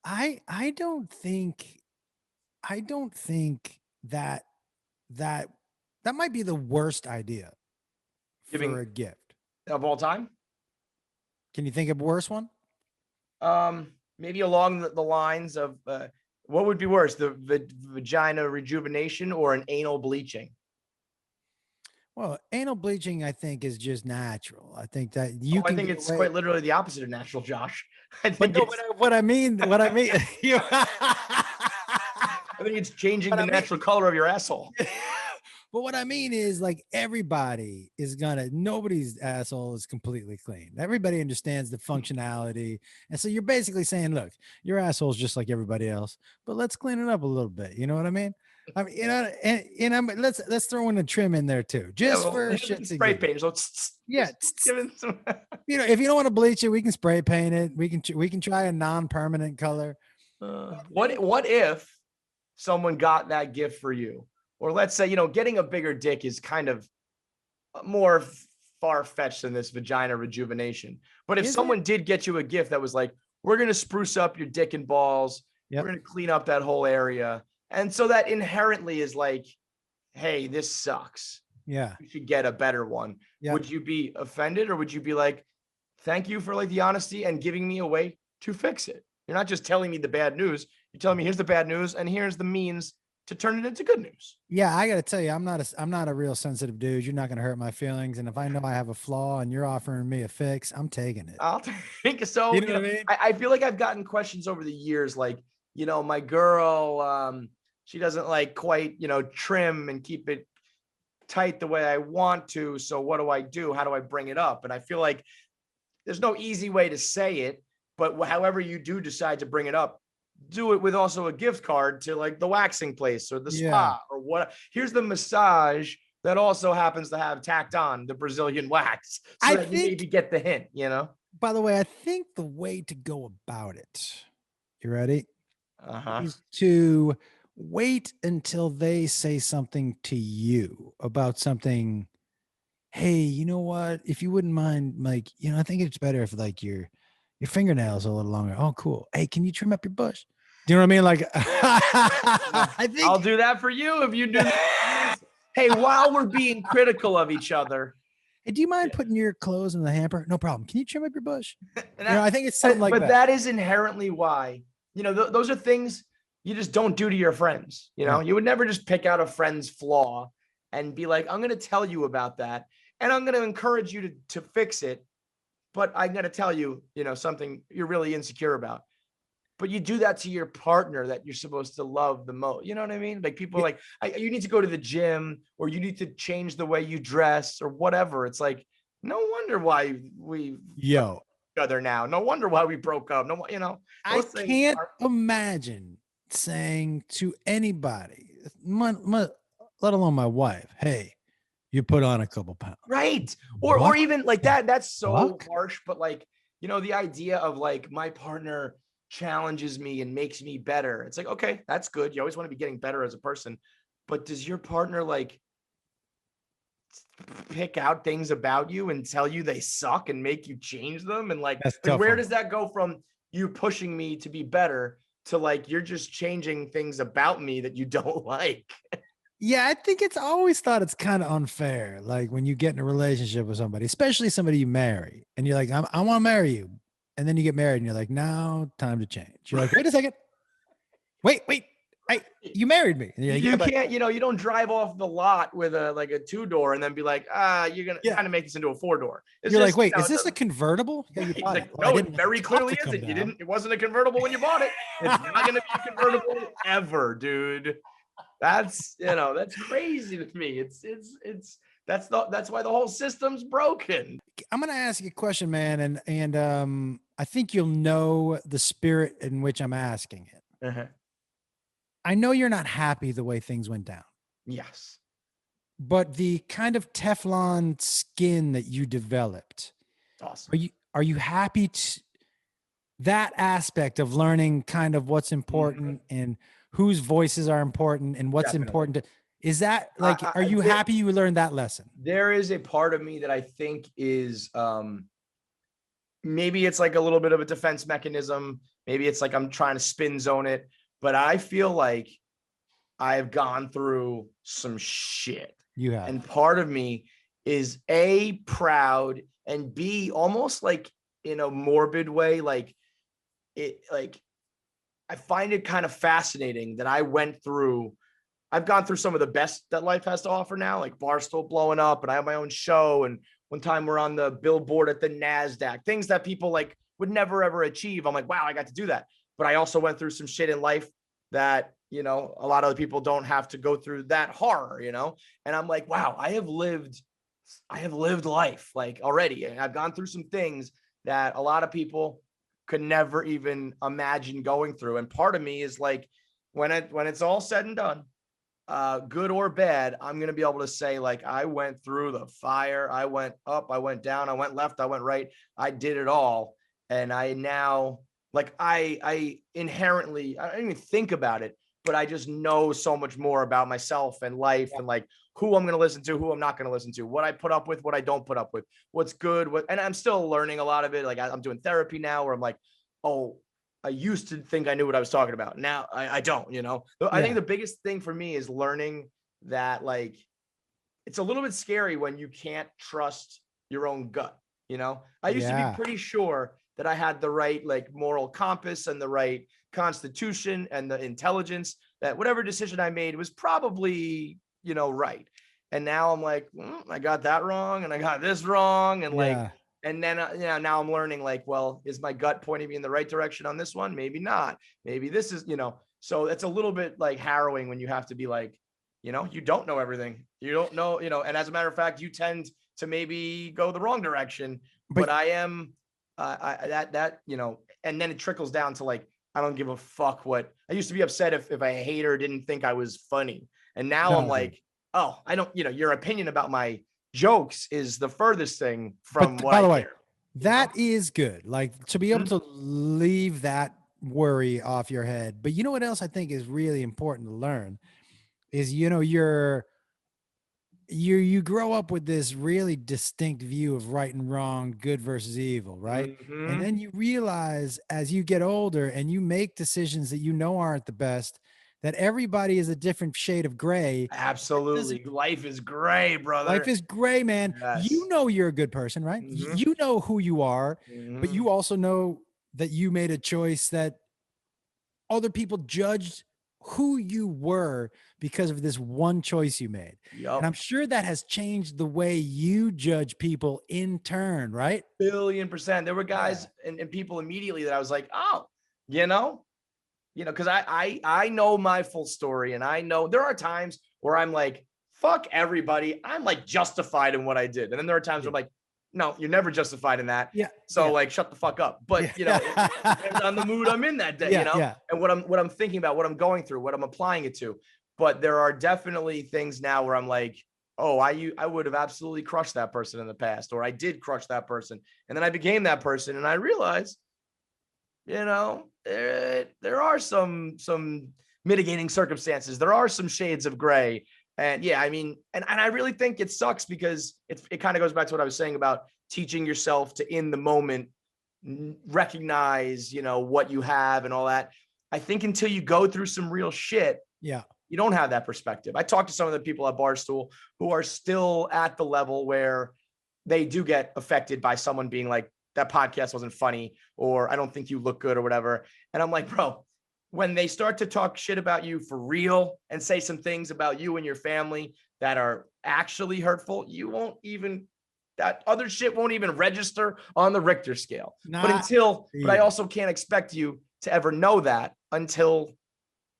I don't think that might be the worst idea for a gift of all time. Can you think of a worse one? Maybe along the lines of what would be worse, the vagina rejuvenation or an anal bleaching? Well, anal bleaching, I think, is just natural. I think that I think it's quite literally the opposite of natural, Josh. I think what I mean, I think it's changing the natural color of your asshole. But what I mean is, like, nobody's asshole is completely clean. Everybody understands the functionality. And so you're basically saying, look, your asshole is just like everybody else, but let's clean it up a little bit. You know what I mean? I mean, let's throw in a trim in there too, just for shit. Spray paint. Yeah. If you don't want to bleach it, we can spray paint it. We can try a non-permanent color. What if someone got that gift for you? Or let's say, getting a bigger dick is kind of more far-fetched than this vagina rejuvenation. But if someone did get you a gift that was like, we're going to spruce up your dick and balls. Yep. We're going to clean up that whole area. And so that inherently is like, hey, this sucks. Yeah. You should get a better one. Yep. Would you be offended, or would you be like, thank you for like the honesty and giving me a way to fix it? You're not just telling me the bad news. You're telling me here's the bad news and here's the means to turn it into good news. Yeah, I got to tell you, I'm not a real sensitive dude. You're not going to hurt my feelings. And if I know I have a flaw and you're offering me a fix, I'm taking it. I'll take it. So, what I mean? I feel like I've gotten questions over the years, like, my girl, she doesn't like quite, trim and keep it tight the way I want to. So what do I do? How do I bring it up? And I feel like there's no easy way to say it, but however you do decide to bring it up, do it with also a gift card to like the waxing place or the spa or what. Here's the massage that also happens to have tacked on the Brazilian wax. So that you maybe get the hint, By the way, I think the way to go about it, you ready? Is to wait until they say something to you about something. Hey, you know what? If you wouldn't mind, like, I think it's better if like your fingernails are a little longer. Oh, cool. Hey, can you trim up your bush? Do you know what I mean? Like, I think I'll do that for you if you do that. Hey, while we're being critical of each other. Hey, do you mind putting your clothes in the hamper? No problem. Can you trim up your bush? I think it's something like that. But that is inherently why, those are things you just don't do to your friends. You would never just pick out a friend's flaw and be like, I'm going to tell you about that. And I'm going to encourage you to fix it. But I'm going to tell you, something you're really insecure about. But you do that to your partner that you're supposed to love the most. You know what I mean? Like people are like, you need to go to the gym, or you need to change the way you dress or whatever. It's like, no wonder why we each other now. No wonder why we broke up. No, I can't imagine saying to anybody, let alone my wife. Hey, you put on a couple pounds. Right. Or What even like the that's so fuck? harsh, but like, the idea of like my partner challenges me and makes me better. It's like, okay, that's good. You always want to be getting better as a person. But does your partner like pick out things about you and tell you they suck and make you change them? And like, That's tough where one. does that go from you pushing me to be better to like you're just changing things about me that you don't like? Yeah, I think it's always thought it's kind of unfair. Like when you get in a relationship with somebody, especially somebody you marry, and you're like, I want to marry you. And then you get married and you're like, now time to change. You're like, wait a second. Wait. You married me. And you're like, You yeah, but can't, you don't drive off the lot with a like a 2-door and then be like, you're gonna yeah. trying to make this into a 4-door. It's You're like, just, wait, is it this a doesn't. convertible? Yeah, you bought it. Like, Well, I no, it didn't want the very top clearly to come isn't. down. It wasn't a convertible when you bought it. It's not gonna be a convertible ever, dude. That's that's crazy to me. That's why the whole system's broken. I'm gonna ask you a question, man, and I think you'll know the spirit in which I'm asking it. Uh-huh. I know you're not happy the way things went down, Yes. but the kind of Teflon skin that you developed, Awesome. are you happy that aspect of learning kind of what's important and whose voices are important and what's Definitely. important to, is that like, are you happy you learned that lesson? There is a part of me that I think is maybe it's like a little bit of a defense mechanism. Maybe it's like I'm trying to spin zone it, but I feel like I've gone through some shit. You have. And part of me is A, proud, and B, almost like in a morbid way, like I find it kind of fascinating that I've gone through some of the best that life has to offer now, like Barstool blowing up, and I have my own show. And one time we're on the billboard at the NASDAQ, things that people like would never, ever achieve. I'm like, wow, I got to do that. But I also went through some shit in life that, a lot of people don't have to go through that horror, and I'm like, wow, I have lived life like already. And I've gone through some things that a lot of people could never even imagine going through. And part of me is like, when it's all said and done, good or bad, I'm going to be able to say like, I went through the fire. I went up, I went down, I went left, I went right. I did it all. And I now like, I inherently, I don't even think about it, but I just know so much more about myself and life and like who I'm going to listen to, who I'm not going to listen to, what I put up with, what I don't put up with, what's good, and I'm still learning a lot of it. Like I'm doing therapy now where I'm like, oh, I used to think I knew what I was talking about. Now I don't, I think the biggest thing for me is learning that like, it's a little bit scary when you can't trust your own gut. I used to be pretty sure that I had the right like moral compass and the right constitution and the intelligence that whatever decision I made was probably, right. And now I'm like, I got that wrong and I got this wrong. And like, and then, now I'm learning like, well, is my gut pointing me in the right direction on this one? Maybe not. Maybe this is, so it's a little bit like harrowing when you have to be like, you don't know everything. You don't know, and as a matter of fact, you tend to maybe go the wrong direction, but I am, and then it trickles down to like, I don't give a fuck what I used to be upset if a hater didn't think I was funny. And now I'm like, oh, I don't, your opinion about my jokes is the furthest thing from what I care. That is good. Like to be able to leave that worry off your head. But you know what else I think is really important to learn is, you grow up with this really distinct view of right and wrong, good versus evil, right? And then you realize as you get older and you make decisions that aren't the best, that everybody is a different shade of gray. Absolutely. Life is gray, brother. Life is gray, man. Yes. You're a good person, right? You know who you are, but you also know that you made a choice that other people judged who you were because of this one choice you made. And I'm sure that has changed the way you judge people in turn, right? 1,000,000,000%. There were guys and people immediately that I was like, oh, because I know my full story, and I know there are times where I'm like, fuck everybody. I'm like justified in what I did. And then there are times where I'm like, no, you're never justified in that. Yeah. So like, shut the fuck up. But it depends on the mood I'm in that day, And what I'm thinking about, what I'm going through, what I'm applying it to. but there are definitely things now where I'm like, oh, I would have absolutely crushed that person in the past, or I did crush that person. And then I became that person. And I realized, there are some mitigating circumstances. There are some shades of gray. And yeah, I mean, and I really think it sucks because it kind of goes back to what I was saying about teaching yourself to, in the moment, recognize, what you have and all that. I think until you go through some real shit, yeah, you don't have that perspective. I talked to some of the people at Barstool who are still at the level where they do get affected by someone being like, that podcast wasn't funny, or I don't think you look good, or whatever. And I'm like, bro, when they start to talk shit about you for real and say some things about you and your family that are actually hurtful, that other shit won't even register on the Richter scale. But I also can't expect you to ever know that until,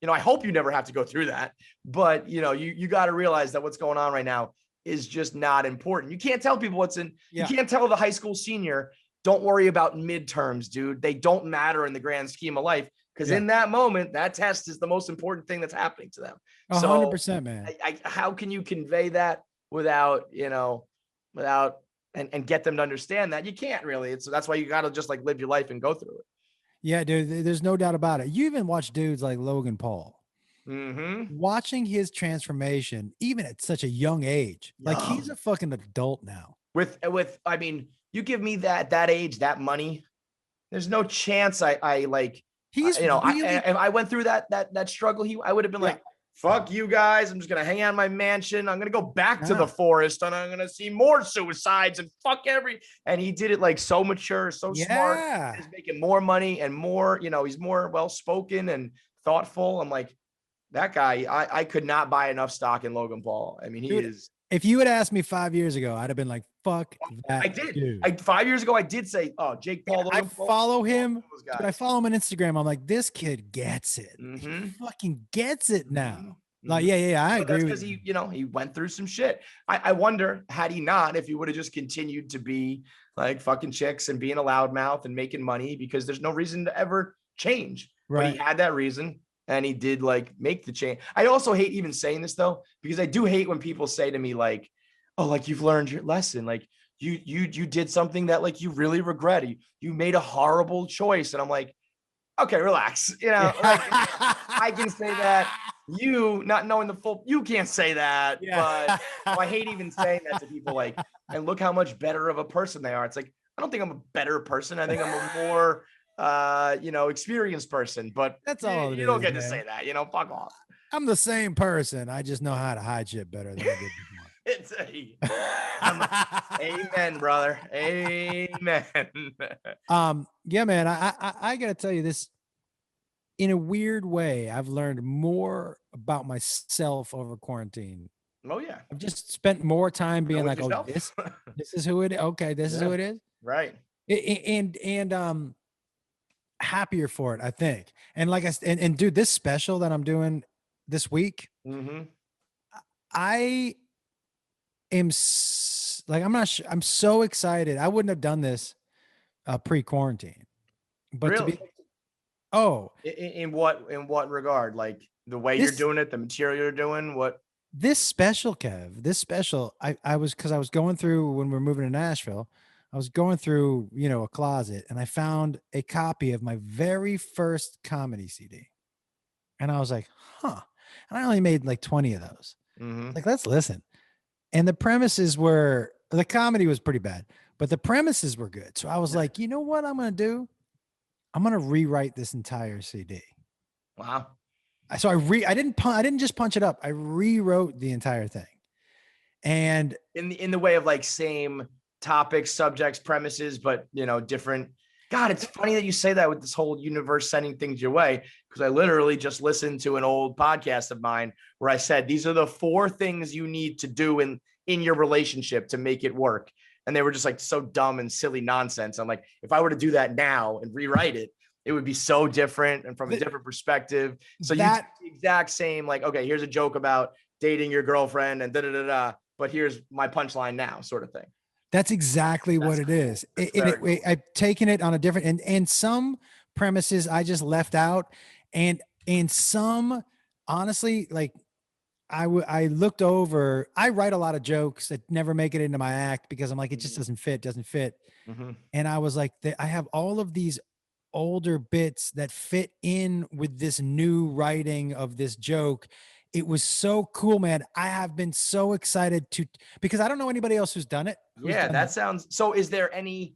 I hope you never have to go through that, but you got to realize that what's going on right now is just not important. You can't tell people you can't tell the high school senior, don't worry about midterms, dude. They don't matter in the grand scheme of life. Because in that moment, that test is the most important thing that's happening to them. 100%, man. How can you convey that without and get them to understand that? You can't really. That's why you got to just like live your life and go through it. Yeah, dude, there's no doubt about it. You even watch dudes like Logan Paul. Mm-hmm. Watching his transformation, even at such a young age, like he's a fucking adult now. I mean, you give me that age, that money, there's no chance I like. He's if I went through that struggle, I would have been like, fuck you guys. I'm just going to hang out in my mansion. I'm going to go back to the forest and I'm going to see more suicides and and he did it like so mature, so smart. He's making more money and more, he's more well-spoken and thoughtful. I'm like, that guy, I could not buy enough stock in Logan Paul. I mean, he is. If you had asked me 5 years ago, I'd have been like, fuck that. I did. 5 years ago, I did say, oh, Jake Paul. Logan Paul, follow him. Dude, I follow him on Instagram. I'm like, this kid gets it. Mm-hmm. He fucking gets it now. Mm-hmm. Like, yeah, I agree. Because he went through some shit. I wonder, had he not, if he would have just continued to be like fucking chicks and being a loudmouth and making money, because there's no reason to ever change. Right. But he had that reason. And he did like make the change. I also hate even saying this though, because I do hate when people say to me like, oh, like you've learned your lesson. Like you did something that like you really regret. You made a horrible choice. And I'm like, okay, relax. Like, I can say that. You not knowing the full, you can't say that. Yeah. But I hate even saying that to people like, and look how much better of a person they are. It's like, I don't think I'm a better person. I think I'm a more experienced person, but that's all you don't get to say that, fuck off. I'm the same person. I just know how to hide shit better than I did before. Amen, brother. Amen. Yeah, man, I gotta tell you this. In a weird way, I've learned more about myself over quarantine. Oh yeah. I've just spent more time being like, oh, this is who it is. Okay, this is who it is. Right. And happier for it, I think. And like and dude, this special that I'm doing this week, I am like, I'm so excited. I wouldn't have done this pre-quarantine, but really? In what regard? Like the way you're doing it, the material you're doing, what? This special, I was going through, when we're moving to Nashville, I was going through, a closet, and I found a copy of my very first comedy CD. And I was like, huh. And I only made like 20 of those. Mm-hmm. Like, let's listen. And the comedy was pretty bad, but the premises were good. So I was like, you know what I'm going to do? I'm going to rewrite this entire CD. Wow. So I didn't just punch it up. I rewrote the entire thing. And in the way of like same topics, subjects, premises, but different. God, it's funny that you say that with this whole universe sending things your way, because I literally just listened to an old podcast of mine where I said, these are the 4 things you need to do in your relationship to make it work. And they were just like so dumb and silly nonsense. I'm like, if I were to do that now and rewrite it, it would be so different and from a different perspective. So you the exact same, like, okay, here's a joke about dating your girlfriend and but here's my punchline now, sort of thing. That's exactly what it is. I've taken it on a different, and some premises I just left out, and some, honestly, like I looked over, I write a lot of jokes that never make it into my act because I'm like, it just doesn't fit. Mm-hmm. And I was like, I have all of these older bits that fit in with this new writing of this joke. It was so cool, man. I have been so excited because I don't know anybody else who's done it. Yeah, that sounds, so is there any,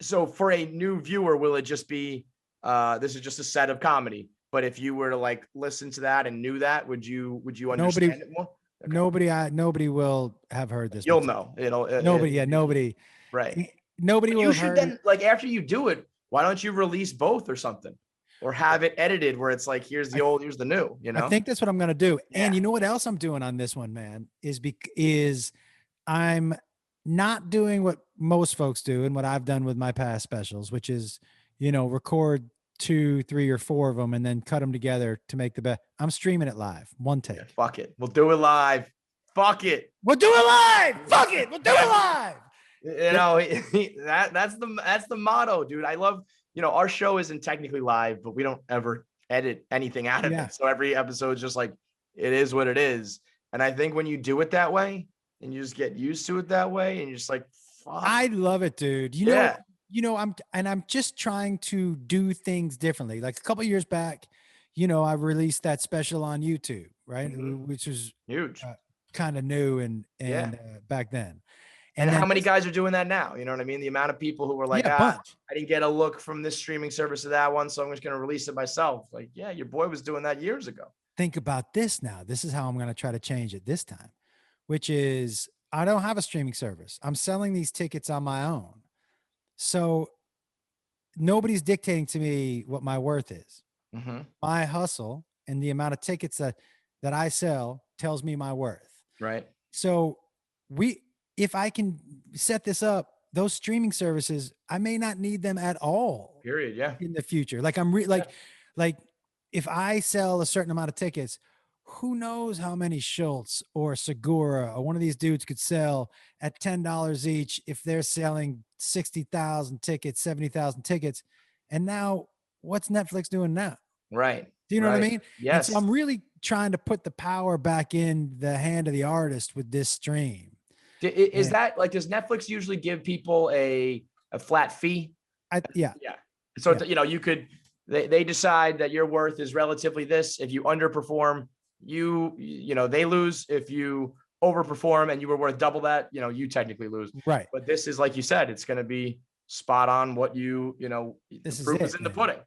so for a new viewer, will it just be, this is just a set of comedy, but if you were to like listen to that and knew that, would you understand it more? Okay. Nobody will have heard this. You'll know. Nobody. Right. Nobody will you have should heard then, it. like, after you do it, why don't you release both or something? Or have it edited where it's like, here's the old, here's the new, you know? I think that's what I'm going to do. Yeah. And you know what else I'm doing on this one, man, is I'm not doing what most folks do and what I've done with my past specials, which is, record 2, 3, or 4 of them and then cut them together to make the best. I'm streaming it live, one take. Yeah, fuck it. We'll do it live. Fuck it. We'll do it live. Fuck it. We'll do it live. That's the motto, dude. I love, our show isn't technically live, but we don't ever edit anything out of it. So every episode is just like, it is what it is. And I think when you do it that way and you just get used to it that way and you're just like, fuck. I love it, dude. I'm just trying to do things differently. Like a couple of years back, I released that special on YouTube, right? Mm-hmm. Which was huge, kind of new and back then. And how many guys are doing that now? You know what I mean? The amount of people who were like, I didn't get a look from this streaming service to that one, so I'm just going to release it myself. Like, yeah, your boy was doing that years ago. Think about this now. This is how I'm going to try to change it this time, which is I don't have a streaming service. I'm selling these tickets on my own. So nobody's dictating to me what my worth is. Mm-hmm. My hustle and the amount of tickets that I sell tells me my worth. Right. So if I can set this up, those streaming services, I may not need them at all. Period. Yeah. In the future. Like like if I sell a certain amount of tickets, who knows how many Schultz or Segura or one of these dudes could sell at $10 each if they're selling 60,000 tickets, 70,000 tickets. And now what's Netflix doing now? Right. Do you know what I mean? Yes. And so I'm really trying to put the power back in the hand of the artist with this stream. Is that like, does Netflix usually give people a flat fee? Yeah. So, you could, they decide that your worth is relatively this. If you underperform, they lose. If you overperform and you were worth double that, you technically lose. Right. But this is, like you said, it's going to be spot on what the proof is in the pudding.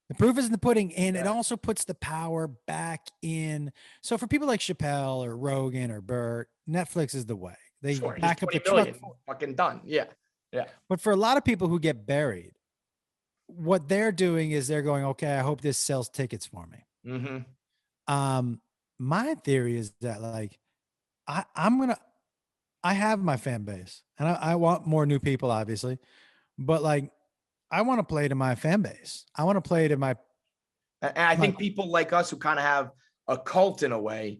The proof is in the pudding. And it also puts the power back in. So for people like Chappelle or Rogan or Burt, Netflix is the way. They back up the truck. Fucking done. Yeah. Yeah. But for a lot of people who get buried, what they're doing is they're going, okay, I hope this sells tickets for me. Mm-hmm. My theory is that like, I have my fan base and I want more new people, obviously, but like, I want to play to my fan base. I want to play to my. And I think people like us who kind of have a cult in a way,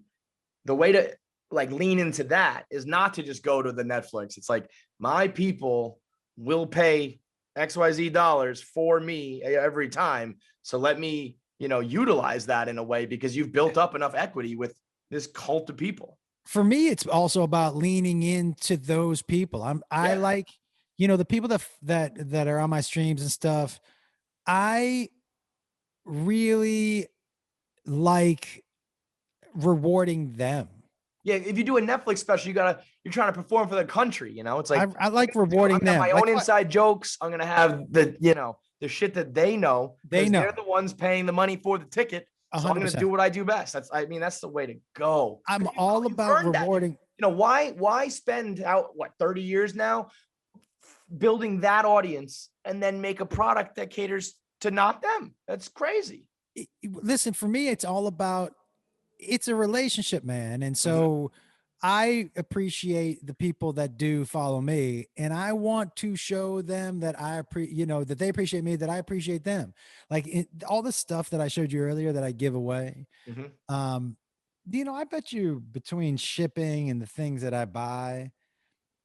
the way to like lean into that is not to just go to the Netflix. It's like, my people will pay XYZ dollars for me every time. So let me, utilize that in a way, because you've built up enough equity with this cult of people. For me, it's also about leaning into those people. I like, the people that are on my streams and stuff. I really like rewarding them. Yeah, if you do a Netflix special, you're trying to perform for the country. It's like I like rewarding them. My own inside jokes. I'm gonna have the shit that they know. They're the ones paying the money for the ticket. So 100%. I'm gonna do what I do best. That's the way to go. I'm all about rewarding. Why spend out 30 years now building that audience and then make a product that caters to not them? That's crazy. Listen, for me, it's all about. It's a relationship, man. And so I appreciate the people that do follow me, and I want to show them that that they appreciate me, that I appreciate them. Like all the stuff that I showed you earlier that I give away. I bet you between shipping and the things that I buy,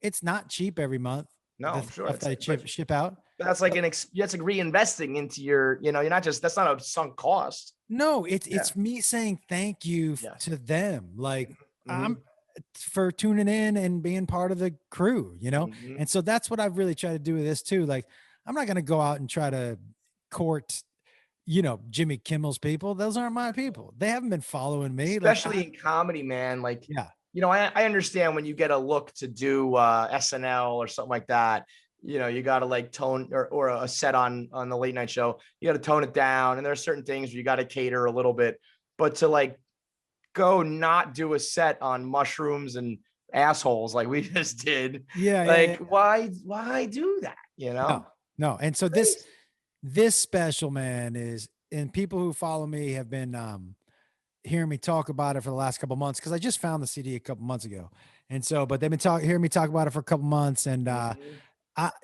it's not cheap every month. No, sure. That I ship out. that's like that's like reinvesting into your, you're not just, that's not a sunk cost. No, it's me saying thank you to them. Like I'm for tuning in and being part of the crew, And so that's what I've really tried to do with this too. Like, I'm not going to go out and try to court, Jimmy Kimmel's people. Those aren't my people. They haven't been following me. Especially in comedy, man. Like, I understand when you get a look to do SNL or something like that, you got to like tone or a set on the late night show, you got to tone it down. And there are certain things where you got to cater a little bit, but to like go not do a set on mushrooms and assholes like we just did. Why do that? No. And so this special, man, is, and people who follow me have been hearing me talk about it for the last couple of months, because I just found the CD a couple months ago. And so, but they've been hearing me talk about it for a couple months. And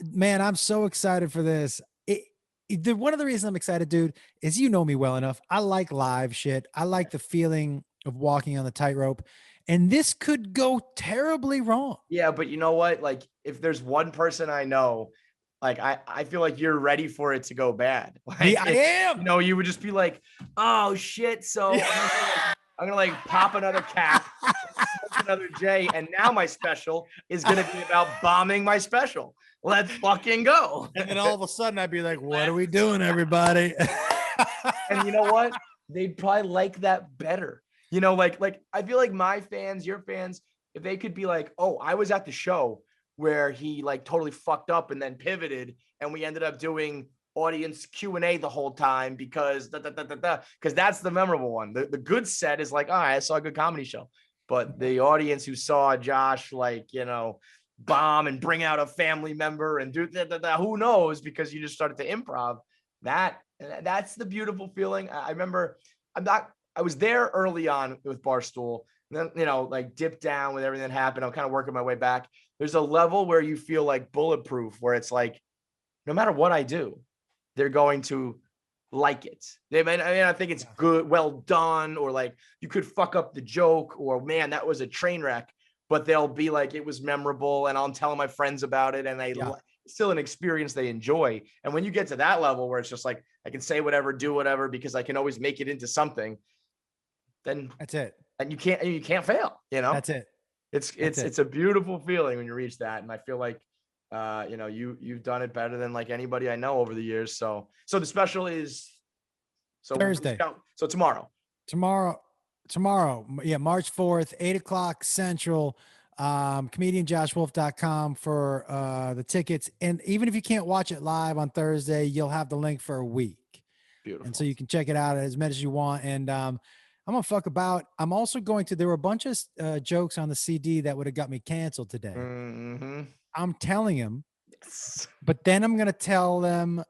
man, I'm so excited for this. One of the reasons I'm excited, dude, is you know me well enough. I like live shit. I like the feeling of walking on the tightrope, and this could go terribly wrong. Yeah, but you know what? Like, if there's one person I know, like I feel like you're ready for it to go bad. Like, I am. You would just be like, oh shit. So I'm gonna like pop another cap, smoke another J, and now my special is gonna be about bombing my special. Let's fucking go. And then all of a sudden I'd be like, what are we doing, everybody? And you know what? They'd probably like that better. Like I feel like my fans, your fans, if they could be like, oh, I was at the show where he like totally fucked up and then pivoted, and we ended up doing audience Q&A the whole time because because that's the memorable one. The good set is like, all right, I saw a good comedy show. But the audience who saw Josh, like, bomb and bring out a family member and do who knows, because you just started to improv, that's the beautiful feeling. I remember I was there early on with Barstool, and then, like dipped down with everything that happened. I'm kind of working my way back. There's a level where you feel like bulletproof, where it's like, no matter what I do, they're going to like it. I think it's good, well done, or like you could fuck up the joke, or man, that was a train wreck, but they'll be like, it was memorable, and I'm telling my friends about it, and still an experience they enjoy. And when you get to that level where it's just like, I can say whatever, do whatever, because I can always make it into something, then that's it. And you can't fail, That's it. It's a beautiful feeling when you reach that. And I feel like, you've done it better than like anybody I know over the years. So the special is Thursday. So tomorrow. Yeah. March 4th, 8:00 Central, comedianjoshwolf.com for the tickets. And even if you can't watch it live on Thursday, you'll have the link for a week. Beautiful. And so you can check it out as much as you want. And I'm gonna fuck about. I'm also going to. There were a bunch of jokes on the CD that would have got me canceled today. Mm-hmm. I'm telling him, but then I'm gonna tell them.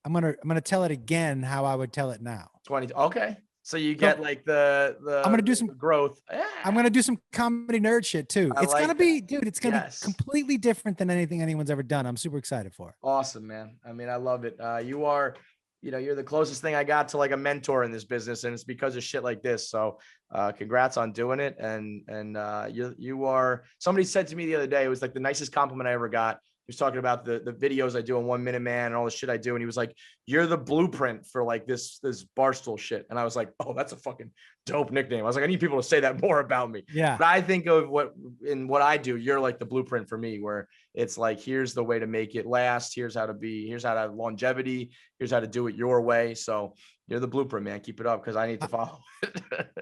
I'm gonna tell it again how I would tell it now. 20. Okay, so you get like the. I'm gonna do some growth. Yeah. I'm gonna do some comedy nerd shit too. It's gonna be, dude. It's gonna be completely different than anything anyone's ever done. I'm super excited for it. Awesome, man. I mean, I love it. You are. You're the closest thing I got to like a mentor in this business, and it's because of shit like this. So congrats on doing it. And you are, somebody said to me the other day, it was like the nicest compliment I ever got. He was talking about the videos I do on 1 Minute Man and all the shit I do. And he was like, you're the blueprint for like this Barstool shit. And I was like, oh, that's a fucking dope nickname. I was like, I need people to say that more about me. Yeah. But I think of what I do, you're like the blueprint for me, where it's like, here's the way to make it last. Here's how to have longevity. Here's how to do it your way. So you're the blueprint, man. Keep it up, because I need to follow.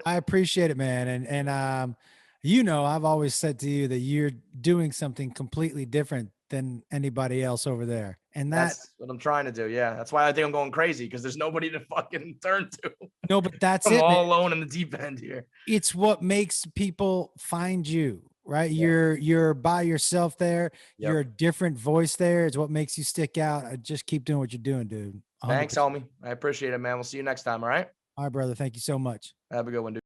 I appreciate it, man. And I've always said to you that you're doing something completely different than anybody else over there. And that's what I'm trying to do. Yeah. That's why I think I'm going crazy, because there's nobody to fucking turn to. No, but that's I'm all alone in the deep end here. It's what makes people find you, right? Yeah. You're by yourself there. Yep. You're a different voice there. It's what makes you stick out. Just keep doing what you're doing, dude. 100%. Thanks, homie. I appreciate it, man. We'll see you next time. All right. All right, brother. Thank you so much. Have a good one, dude.